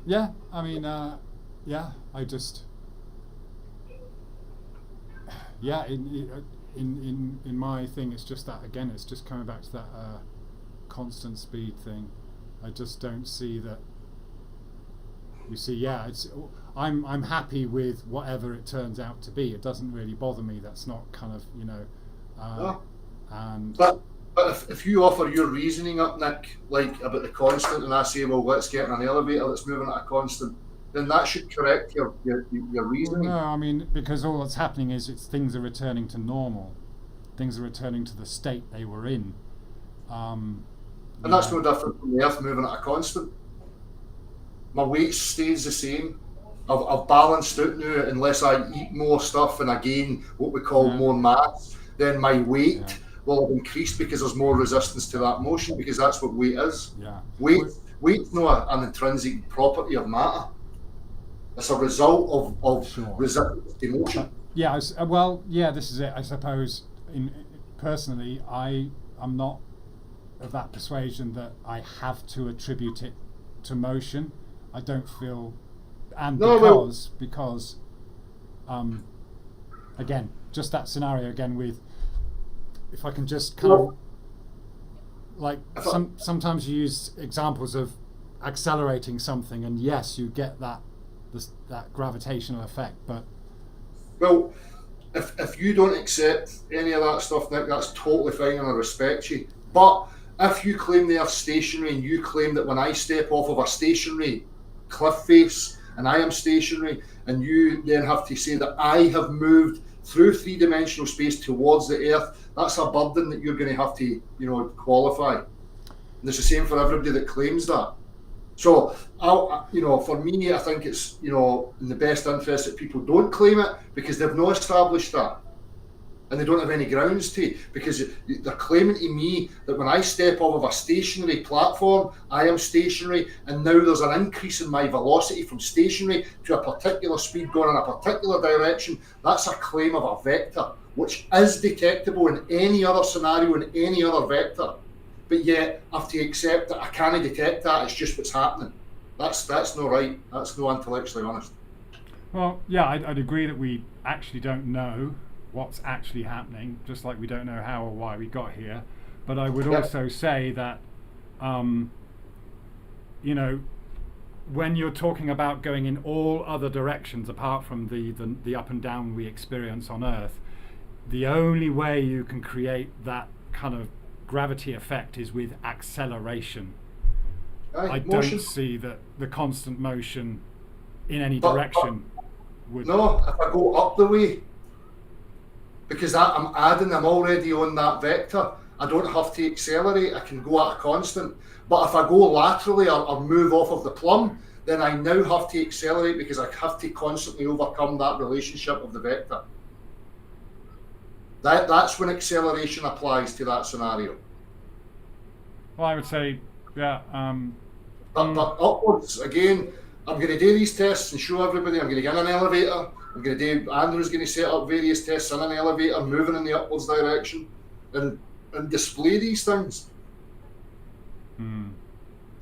Yeah. I mean, yeah. I just. Yeah, in my thing, it's just that again. It's just coming back to that constant speed thing. I just don't see that. You see, yeah, I'm happy with whatever it turns out to be. It doesn't really bother me. That's not kind of No. And. But if you offer your reasoning up, Nick, like about the constant, and I say, well, let's get in an elevator that's moving at a constant, then that should correct your reasoning. No, I mean, because all that's happening is things are returning to normal. Things are returning to the state they were in. And that's no different from the Earth moving at a constant. My weight stays the same. I've balanced out now unless I eat more stuff and I gain what we call more mass, then my weight will have increased because there's more resistance to that motion because that's what weight is. Yeah. Weight's not an intrinsic property of matter. It's a result of resistance to motion. Yeah, well, yeah, this is it. I suppose, personally, I'm not of that persuasion that I have to attribute it to motion. I don't feel, and because, again, just that scenario again with, if I can just kind of, like, sometimes you use examples of accelerating something, and yes, you get that gravitational effect, but if you don't accept any of that stuff, Nick, that's totally fine and I respect you. But if you claim they are stationary and you claim that when I step off of a stationary cliff face and I am stationary, and you then have to say that I have moved through three-dimensional space towards the Earth, that's a burden that you're going to have to qualify. And it's the same for everybody that claims that. So, for me, I think it's, in the best interest that people don't claim it because they've not established that. And they don't have any grounds to, because they're claiming to me that when I step off of a stationary platform, I am stationary, and now there's an increase in my velocity from stationary to a particular speed going in a particular direction. That's a claim of a vector, which is detectable in any other scenario, in any other vector. But yet, I have to accept that I can't detect that. It's just what's happening. That's not right. That's not intellectually honest. Well, yeah, I'd agree that we actually don't know what's actually happening, just like we don't know how or why we got here. But I would also say that, when you're talking about going in all other directions apart from the up and down we experience on Earth, the only way you can create that kind of gravity effect is with acceleration. I don't see that the constant motion in any direction would. No, if I go up the way, because I'm already on that vector. I don't have to accelerate. I can go at a constant. But if I go laterally or move off of the plumb, then I now have to accelerate because I have to constantly overcome that relationship of the vector. That's when acceleration applies to that scenario. Well, I would say, yeah. But upwards, again, I'm going to do these tests and show everybody. I'm going to get in an elevator. Andrew's going to set up various tests in an elevator, moving in the upwards direction, and display these things. And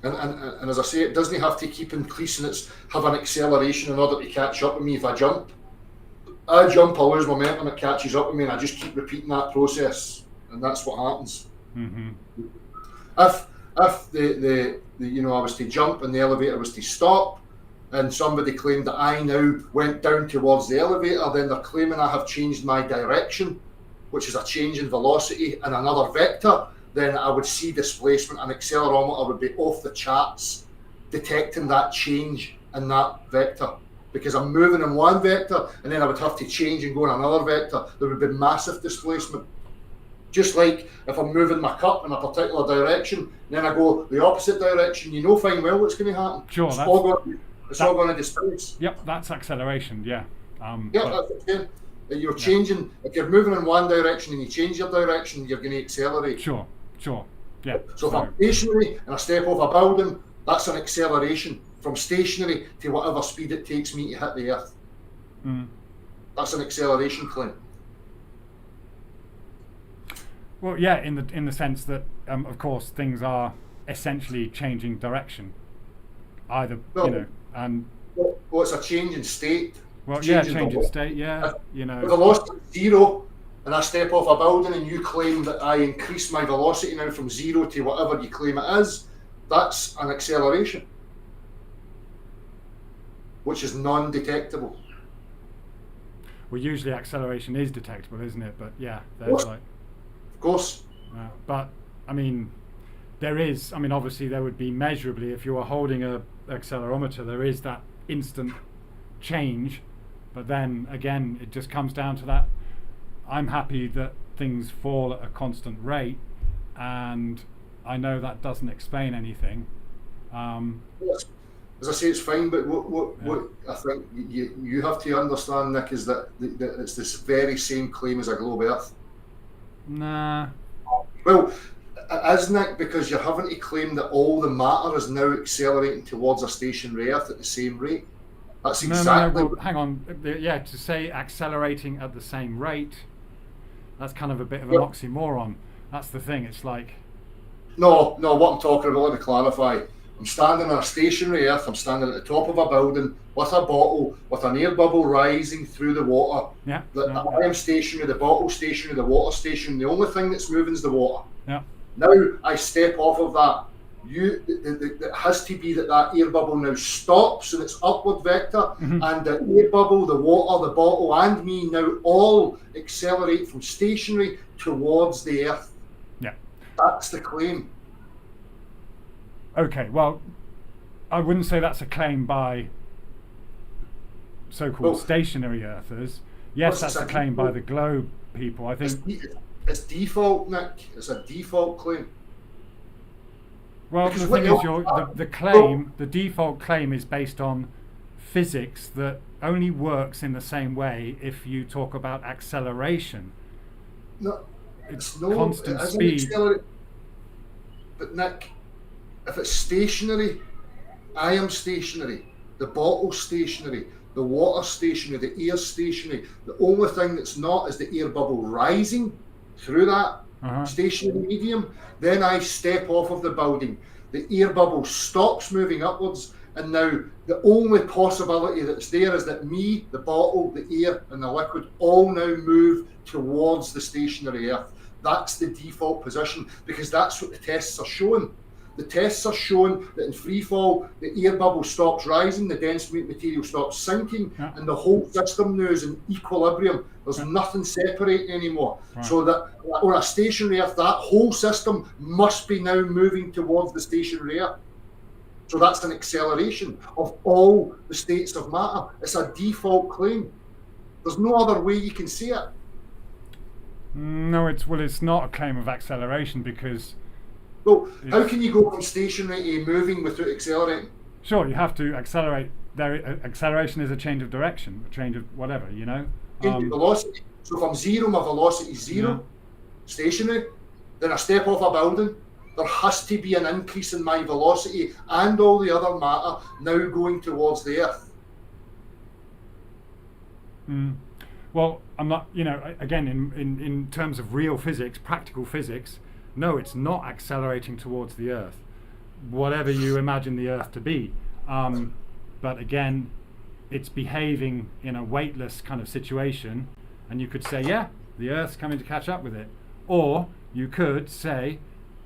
as I say, it doesn't have to keep increasing. Have an acceleration in order to catch up with me if I jump. I lose momentum, it catches up with me, and I just keep repeating that process, and that's what happens. If the I was to jump and the elevator was to stop, and somebody claimed that I now went down towards the elevator, then they're claiming I have changed my direction, which is a change in velocity in another vector. Then I would see displacement, and accelerometer would be off the charts detecting that change in that vector, because I'm moving in one vector and then I would have to change and go in another vector. There would be massive displacement. Just like if I'm moving my cup in a particular direction and then I go the opposite direction, you know fine well what's going to happen. Sure, it's all going to displace. Yep, that's acceleration, yeah. That's what I'm saying. You're changing, if you're moving in one direction and you change your direction, you're going to accelerate. Sure, yeah. So if I'm stationary and I step off a building, that's an acceleration from stationary to whatever speed it takes me to hit the earth. That's an acceleration claim. Well, yeah, in the sense that, of course, things are essentially changing direction. Either, and... Well, it's a change in state. Well, change in state, yeah, If velocity is 0, and I step off a building and you claim that I increase my velocity now from 0 to whatever you claim it is, that's an acceleration, which is non-detectable. Well, usually acceleration is detectable, isn't it? But yeah, there's Of course. But I mean, obviously there would be measurably, if you are holding a accelerometer, there is that instant change. But then again, it just comes down to that. I'm happy that things fall at a constant rate, and I know that doesn't explain anything. As I say, it's fine, but what I think you have to understand, Nick, is that it's this very same claim as a globe Earth. Nah. Well, it is, Nick, because you're having to claim that all the matter is now accelerating towards a stationary Earth at the same rate. That's exactly... No, well, hang on. Yeah, to say accelerating at the same rate, that's kind of a bit of an oxymoron. That's the thing. It's like... No, what I'm talking about, let me clarify. I'm standing on a stationary Earth. I'm standing at the top of a building with a bottle, with an air bubble rising through the water. Yeah. I am stationary, the bottle stationary, the water stationary. The only thing that's moving is the water. Yeah. Now I step off of that. It has to be that air bubble now stops in its upward vector, and the air bubble, the water, the bottle, and me now all accelerate from stationary towards the Earth. Yeah. That's the claim. Okay, well, I wouldn't say that's a claim by so-called stationary Earthers. Yes, that's a claim by the globe people. I think it's default, Nick. It's a default claim. Well, Because the thing is, the default claim is based on physics that only works in the same way if you talk about acceleration. No, it's constant speed. But Nick, if it's stationary, I am stationary. The bottle's stationary. The water's stationary. The air's stationary. The only thing that's not is the air bubble rising through that stationary medium. Then I step off of the building. The air bubble stops moving upwards, and now the only possibility that's there is that me, the bottle, the air, and the liquid all now move towards the stationary Earth. That's the default position, because that's what the tests are showing. The tests are showing that in free fall, the air bubble stops rising, the dense material stops sinking, and the whole system now is in equilibrium. There's nothing separating anymore. Right. So that on a stationary Earth, that whole system must be now moving towards the stationary Earth. So that's an acceleration of all the states of matter. It's a default claim. There's no other way you can see it. No, it's not a claim of acceleration, because... Well, how can you go from stationary to moving without accelerating? Sure, you have to accelerate. Acceleration is a change of direction, a change of whatever, Change of velocity. So from 0, my velocity is 0, stationary. Then I step off a building. There has to be an increase in my velocity and all the other matter now going towards the Earth. Well, I'm not, again, in terms of real physics, practical physics, no, it's not accelerating towards the Earth, whatever you imagine the Earth to be. But again, it's behaving in a weightless kind of situation, and you could say, yeah, the Earth's coming to catch up with it. Or you could say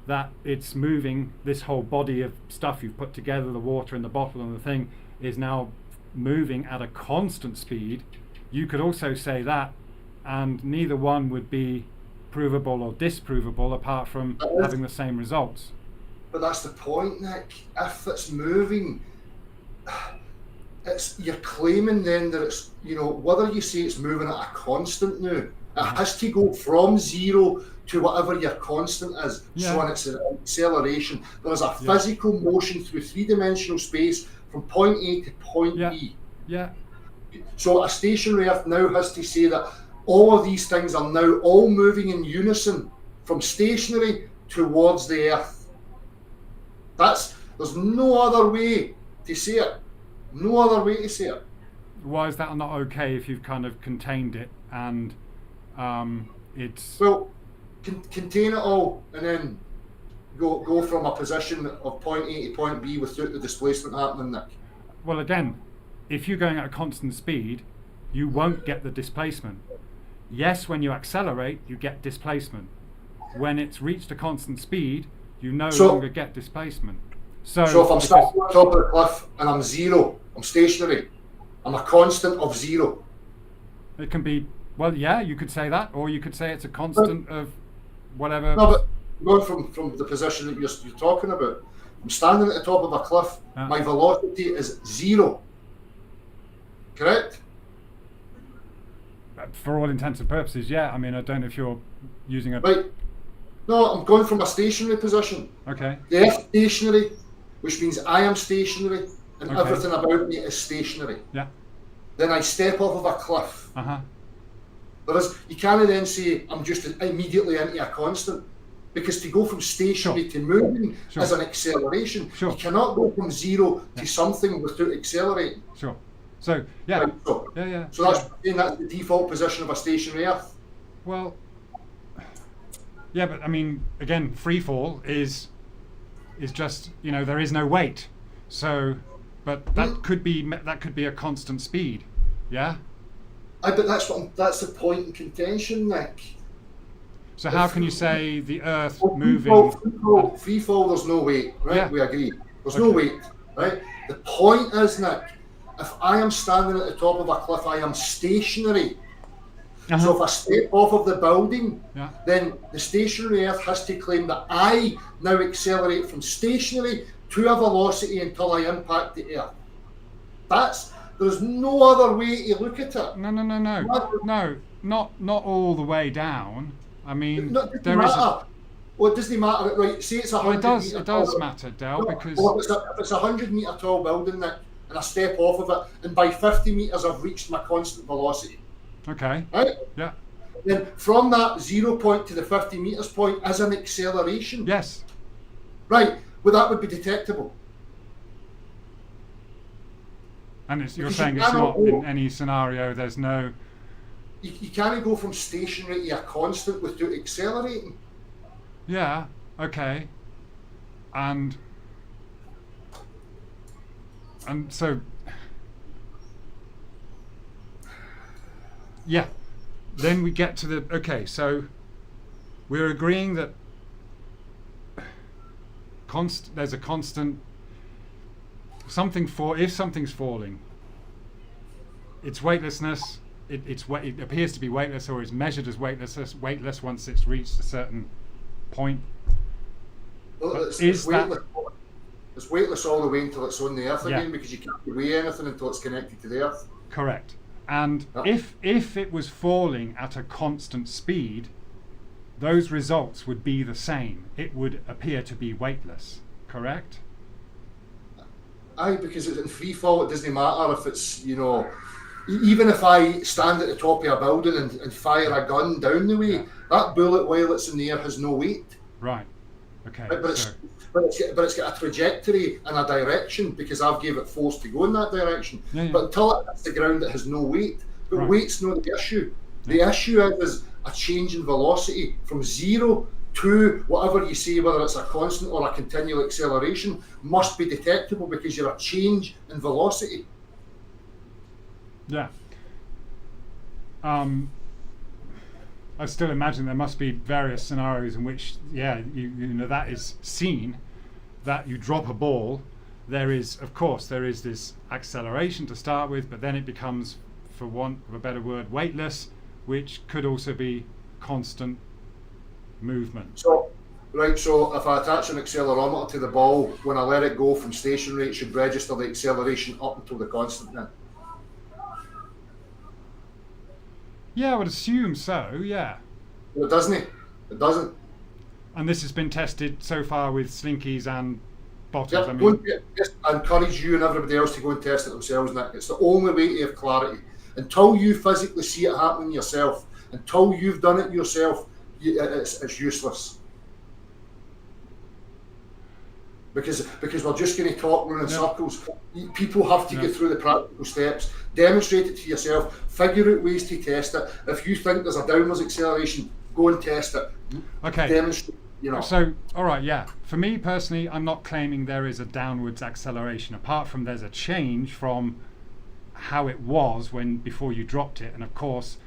that it's moving, this whole body of stuff you've put together, the water in the bottle and the thing, is now moving at a constant speed. You could also say that, and neither one would be provable or disprovable apart from having the same results. But that's the point, Nick. If it's moving, you're claiming then that it's, whether you say it's moving at a constant now, it has to go from zero to whatever your constant is. Yeah. So when it's an acceleration, there's a physical motion through three-dimensional space from point A to point B. Yeah. So a stationary Earth now has to say that all of these things are now all moving in unison from stationary towards the Earth. There's no other way to say it. No other way to say it. Why is that not okay if you've kind of contained it and it's... Well, contain it all and then go from a position of point A to point B without the displacement happening, Nick. Well, again, if you're going at a constant speed, you won't get the displacement. Yes, when you accelerate, you get displacement. When it's reached a constant speed, you no longer get displacement. So if I'm standing on top of the cliff and I'm zero, I'm stationary, I'm a constant of zero. It can be, well, yeah, you could say that, or you could say it's a constant of whatever. No, but going from the position that you're talking about, I'm standing at the top of a cliff, my velocity is zero. Correct? For all intents and purposes, yeah. I mean, I don't know if you're using a... Right. No, I'm going from a stationary position. Okay. The Earth stationary, which means I am stationary and everything about me is stationary. Yeah. Then I step off of a cliff. Uh-huh. You can't then say I'm just immediately into a constant, because to go from stationary to moving is an acceleration. You cannot go from zero to something without accelerating. Sure. So, yeah. Right, so that's the default position of a stationary Earth. Well, yeah, but I mean, again, free fall is just, there is no weight. So, but that could be a constant speed. Yeah. But that's the point in contention, Nick. So how can you say the Earth moving? Free fall, there's no weight, right? Yeah. We agree. There's no weight, right? The point is, Nick, if I am standing at the top of a cliff, I am stationary. So if I step off of the building, then the stationary Earth has to claim that I now accelerate from stationary to a velocity until I impact the Earth. There's no other way to look at it. No, not all the way down. I mean, Well, it doesn't matter, right? Say it's 100 meters. It does matter, Del, because if it's a 100 metre tall building, Nick, and I step off of it, and by 50 metres I've reached my constant velocity. Okay. Right? Yeah. Then from that 0 point to the 50 metres point is an acceleration. Yes. Right. Well, that would be detectable. And you're saying it's not in any scenario, there's no... You can't go from stationary to a constant without accelerating. Yeah, okay. And so... Yeah. Then we get to the... Okay, so we're agreeing that there's a constant... if something's falling, its weightlessness, it appears to be weightless, or is measured as weightless once it's reached a certain point. Well, it's weightless all the way until it's on the Earth again, because you can't weigh anything until it's connected to the Earth. Correct. And if it was falling at a constant speed, those results would be the same. It would appear to be weightless. Correct? Aye, because it's in free fall, it doesn't matter if it's, even if I stand at the top of a building and fire a gun down the way, that bullet while it's in the air has no weight. Right. Okay. But it's got a trajectory and a direction because I've gave it force to go in that direction. Yeah. But until it hits the ground, it has no weight. But Right. weight's not the issue. The issue is a change in velocity from 0 to whatever you say, whether it's a constant or a continual acceleration, must be detectable because you're a change in velocity. Yeah. I still imagine there must be various scenarios in which, you know, that is seen, that you drop a ball. There is this acceleration to start with, but then it becomes, for want of a better word, weightless, which could also be constant movement. So if I attach an accelerometer to the ball, when I let it go from stationary, it should register the acceleration up until the constant then. Yeah, I would assume so, yeah. Well, it doesn't. It doesn't. And this has been tested so far with slinkies and bottles. Yeah, I mean, I encourage you and everybody else to go and test it themselves, Nick. It's the only way to have clarity. Until you physically see it happening yourself, until you've done it yourself, it's useless. Because we're just going to talk running in circles. People have to get through the practical steps, demonstrate it to yourself, figure out ways to test it. If you think there's a downwards acceleration, go and test it. Okay. Demonstrate, you know. So, all right, yeah. For me personally, I'm not claiming there is a downwards acceleration, apart from there's a change from how it was before you dropped it, and of course,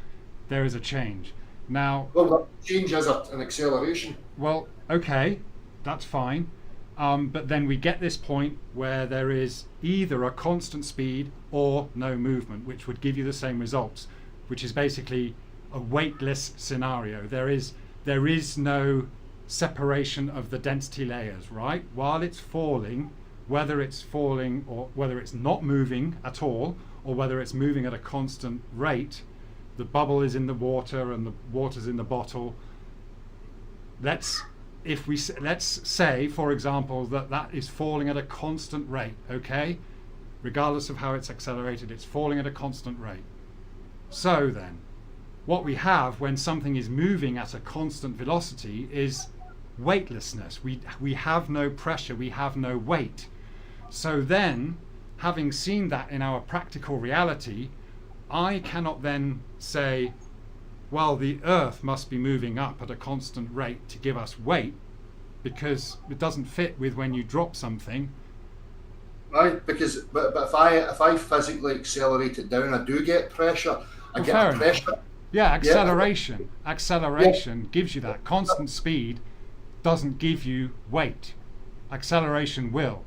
there is a change. Now, Well, that change is an acceleration. well, okay, that's fine. But then we get this point where there is either a constant speed or no movement, which would give you the same results, which is basically a weightless scenario. There is no separation of the density layers, right? While it's falling, whether it's falling or whether it's not moving at all, or whether it's moving at a constant rate, the bubble is in the water and the water's in the bottle. Let's say, for example, that is falling at a constant rate, okay? Regardless of how it's accelerated, it's falling at a constant rate. So then, what we have when something is moving at a constant velocity is weightlessness. We have no pressure, we have no weight. So then, having seen that in our practical reality, I cannot then say, well, the Earth must be moving up at a constant rate to give us weight, because it doesn't fit with when you drop something. Right, because but if I physically accelerate it down, I do get pressure. I Well, get fair a pressure. Yeah, acceleration gives you that. Constant speed doesn't give you weight. Acceleration will.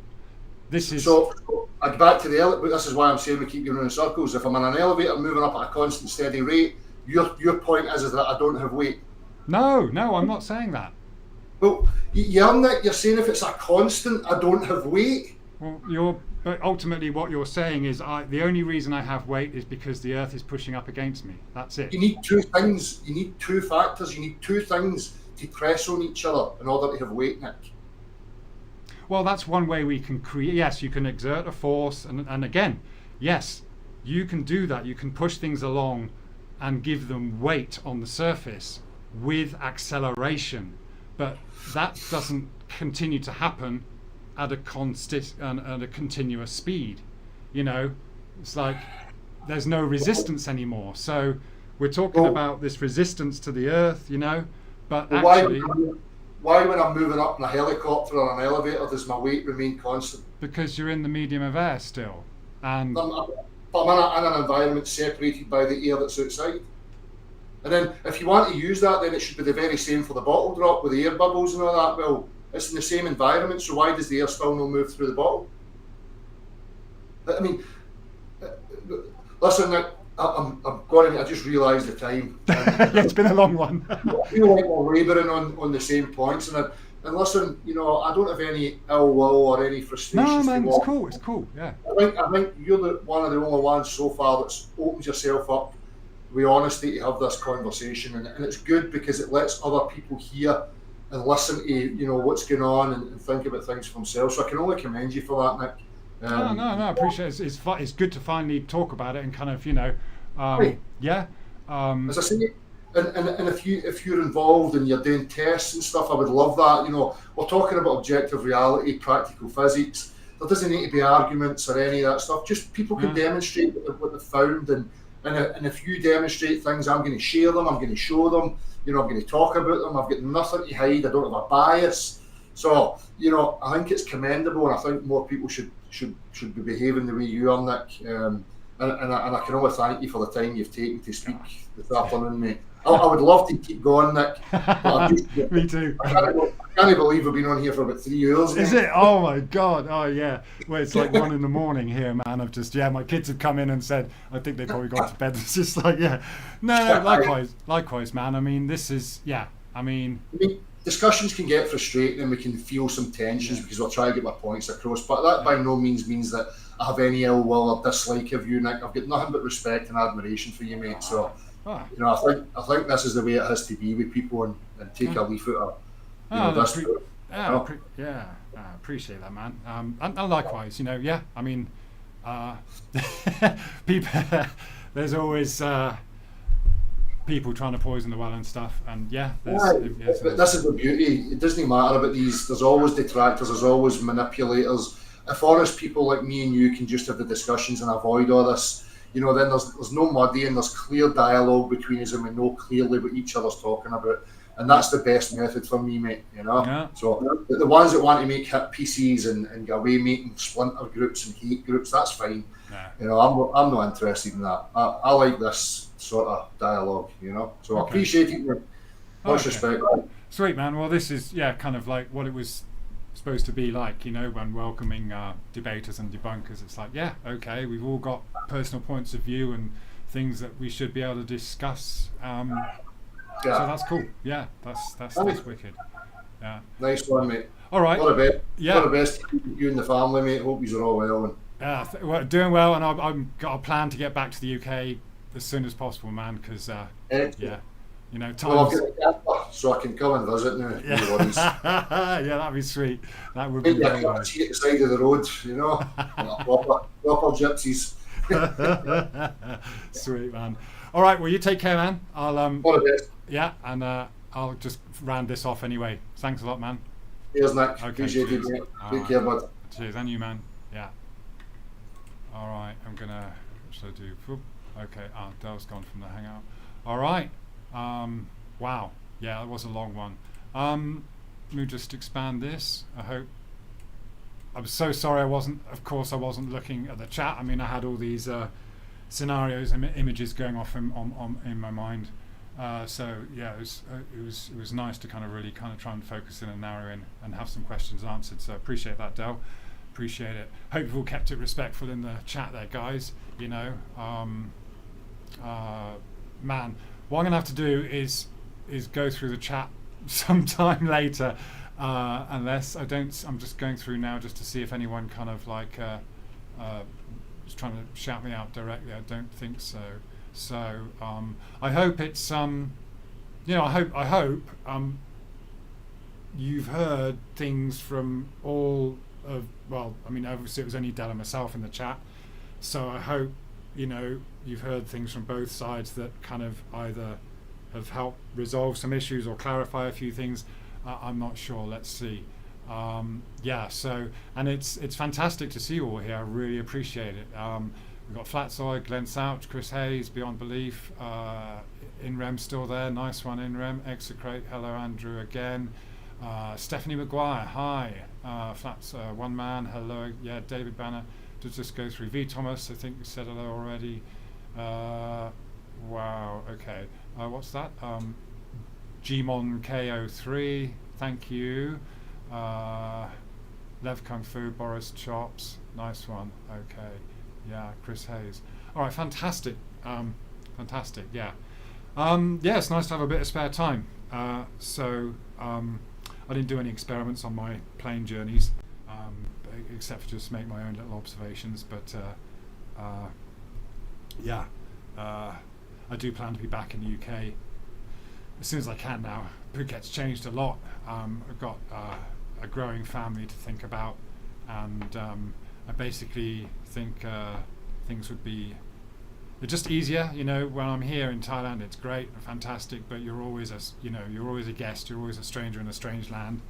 This is So I'd back to the elevator. This is why I'm saying we keep going in circles. If I'm in an elevator moving up at a constant steady rate, your point is that I don't have weight. no, I'm not saying that. Well, you're saying if it's a constant, I don't have weight. Well, but ultimately what you're saying is the only reason I have weight is because the Earth is pushing up against me. That's it. You need two things. You need two factors. You need two things to press on each other in order to have weight, Nick. Well, that's one way we can create. Yes, you can exert a force, and again, yes, you can do that. You can push things along and give them weight on the surface with acceleration, but that doesn't continue to happen at a continuous speed. You know, it's like there's no resistance anymore. So we're talking about this resistance to the Earth, you know, but actually, why when I'm moving up in a helicopter or an elevator does my weight remain constant? because you're in the medium of air still, and I'm in an environment separated by the air that's outside. And then if you want to use that, then it should be the very same for the bottle drop with the air bubbles and all that. Well, it's in the same environment, so why does the air still not move through the bottle? I mean, listen, Nick, I'm going. I just realised the time. yeah, it's been a long one. I feel like we're labouring on the same points, and listen, you know, I don't have any ill will or any frustration. No, man, it's cool. Yeah. I think you're one of the only ones so far that's opened yourself up with honesty to have this conversation, and it's good because it lets other people hear and listen to what's going on and think about things for themselves. So I can only commend you for that, Nick. No, I appreciate it. It's good to finally talk about it and kind of Right. yeah. As I say, and if you're involved and you're doing tests and stuff, I would love that. You know, we're talking about objective reality, practical physics. There doesn't need to be arguments or any of that stuff. Just people can demonstrate what they've found, and And if you demonstrate things, I'm going to share them. I'm going to show them. I'm going to talk about them. I've got nothing to hide. I don't have a bias. So I think it's commendable, and I think more people should be behaving the way you are, Nick. And I can only thank you for the time you've taken to speak this afternoon, mate. I would love to keep going, Nick. But Me too. I can't believe we've been on here for about 3 hours. Is it? Oh my God! Oh yeah. Well, it's like 1 a.m. here, man. I've just my kids have come in and said I think they probably gone to bed. It's just like no, likewise, man. I mean, this is I mean, discussions can get frustrating and we can feel some tensions because we're trying to get my points across. But that by no means means that I have any ill will or dislike of you, Nick. I've got nothing but respect and admiration for you, mate. So. I think this is the way it has to be with people, and take a leaf out of this. I appreciate that, man. And likewise, I mean, people. There's always people trying to poison the well and stuff, and this is the beauty. It doesn't matter about these. There's always detractors. There's always manipulators. If honest people like me and you can just have the discussions and avoid all this. Then there's no muddying, there's clear dialogue between us, and we know clearly what each other's talking about, and that's the best method for me, mate. So the ones that want to make hit pieces and go away making splinter groups and hate groups, that's fine. I'm not interested in that. I like this sort of dialogue. So I appreciate it. Much respect. Sweet, man. Well, this is kind of like what it was supposed to be like, when welcoming debaters and debunkers. It's like, okay, we've all got personal points of view and things that we should be able to discuss. So that's cool. That's wicked. Nice one, mate. All right. All the best to you and the family, mate. Hope you're all well. And doing well, and I've got a plan to get back to the UK as soon as possible, man, because time. I'll get a camper so I can come and visit now. That'd be sweet. That would be very nice. At the side of the road, proper gypsies. Sweet, man. All right, well, you take care, man. I'll all the best. And I'll just round this off anyway. Thanks a lot, man. Cheers, Nick. Okay, appreciate it, mate. Take care, bud. Cheers, and you, man. Yeah. All right, I'm gonna. What should I do? Whoop. Okay. Dale's gone from the hangout. All right. Wow. Yeah, that was a long one. Let me just expand this. I hope. I'm so sorry I wasn't looking at the chat. I mean, I had all these scenarios and images going off in my mind. It was nice to kind of try and focus in and narrow in and have some questions answered. So appreciate that, Del. Appreciate it. Hope you've all kept it respectful in the chat there, guys. Man, what I'm gonna have to do is go through the chat sometime later, unless I don't. I'm just going through now just to see if anyone kind of like is trying to shout me out directly. I don't think so. So I hope it's I hope you've heard things from all of. Well, I mean, obviously it was only Del and myself in the chat. So I hope you've heard things from both sides that kind of either have helped resolve some issues or clarify a few things. I'm not sure. Let's see. So, and it's fantastic to see you all here. I really appreciate it. We've got Flatsoy, Glenn Souch, Chris Hayes, Beyond Belief, Inrem still there. Nice one, Inrem. Execrate. Hello, Andrew again. Stephanie Maguire. Hi. Flats One Man. Hello. Yeah, David Banner. To just go through V Thomas. I think we said hello already. Wow. Okay. What's that? Gmon KO3. Thank you. Lev Kung Fu. Boris Chops. Nice one. Okay. Yeah. Chris Hayes. All right. Fantastic. Fantastic. Yeah. It's nice to have a bit of spare time. I didn't do any experiments on my plane journeys, except for just make my own little observations. But I do plan to be back in the UK as soon as I can now. Phuket's changed a lot. I've got a growing family to think about, and I basically think things would be just easier. When I'm here in Thailand, it's great and fantastic, but you're always a guest, you're always a stranger in a strange land,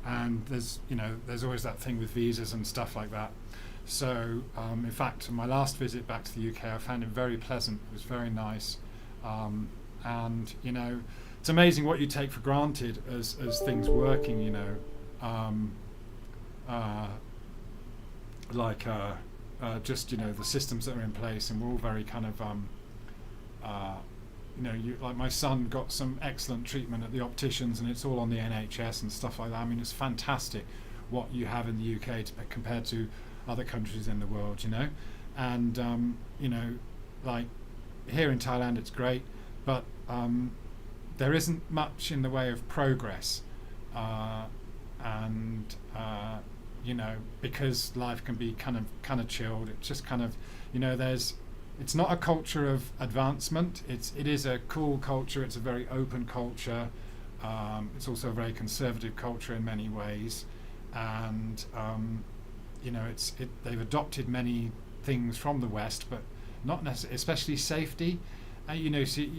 and there's always that thing with visas and stuff like that. So in fact, my last visit back to the UK, I found it very pleasant. It was very nice, and you know, it's amazing what you take for granted as things working. You know, just you know the systems that are in place, and we're all very kind of you know, like my son got some excellent treatment at the opticians, and it's all on the NHS and stuff like that. I mean, it's fantastic what you have in the UK compared to other countries in the world, you know. And you know, like here in Thailand, it's great, but there isn't much in the way of progress, and you know, because life can be kind of chilled. It's just kind of, you know, it's not a culture of advancement. It is a cool culture. It's a very open culture. It's also a very conservative culture in many ways, and you know, they've adopted many things from the West, but not necessarily, especially safety. You know,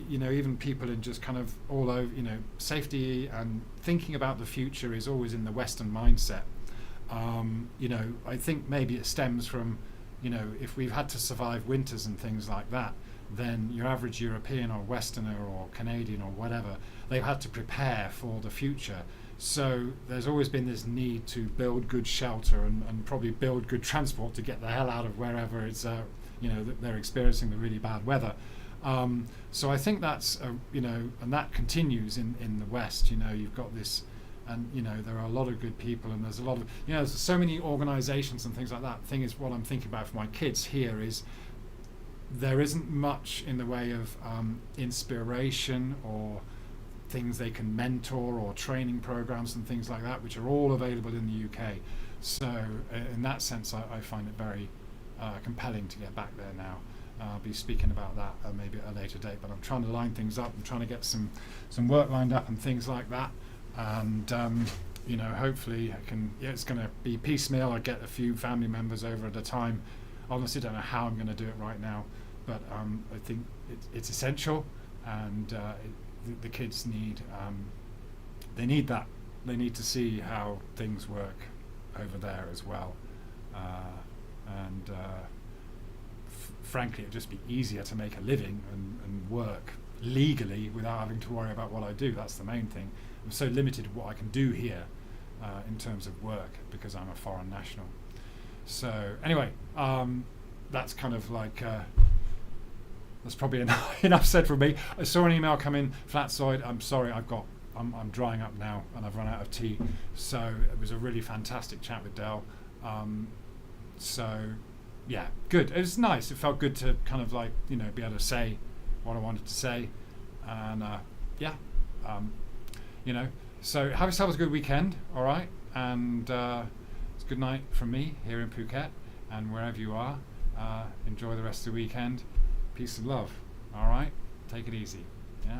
you know, even people in just kind of all over, you know, safety and thinking about the future is always in the Western mindset. You know, I think maybe it stems from, you know, if we've had to survive winters and things like that, then your average European or Westerner or Canadian or whatever, they've had to prepare for the future. So there's always been this need to build good shelter and probably build good transport to get the hell out of wherever it's, you know, that they're experiencing the really bad weather. So I think that's, you know, and that continues in the West. You know, you've got this, and you know, there are a lot of good people, and there's a lot of, you know, there's so many organizations and things like that. The thing is, what I'm thinking about for my kids here is there isn't much in the way of inspiration or things they can mentor or training programs and things like that, which are all available in the UK. So in that sense, I find it very compelling to get back there now. I'll be speaking about that maybe at a later date, but I'm trying to line things up. I'm trying to get some work lined up and things like that. And you know, hopefully I can. Yeah, it's going to be piecemeal. I get a few family members over at a time. Honestly, don't know how I'm going to do it right now, but I think it's essential, and the kids need they need that. They need to see how things work over there as well, and frankly, it'd just be easier to make a living and work legally without having to worry about what I do. That's the main thing. I'm so limited what I can do here in terms of work because I'm a foreign national. So anyway, that's kind of like that's probably enough said from me. I saw an email come in, Flatsoid. I'm sorry, I'm drying up now and I've run out of tea. So it was a really fantastic chat with Del. So yeah, good. It was nice. It felt good to kind of like, you know, be able to say what I wanted to say, and yeah. You know, so have yourselves a good weekend, all right? And it's good night from me here in Phuket, and wherever you are, enjoy the rest of the weekend. Peace and love, all right? Take it easy, yeah?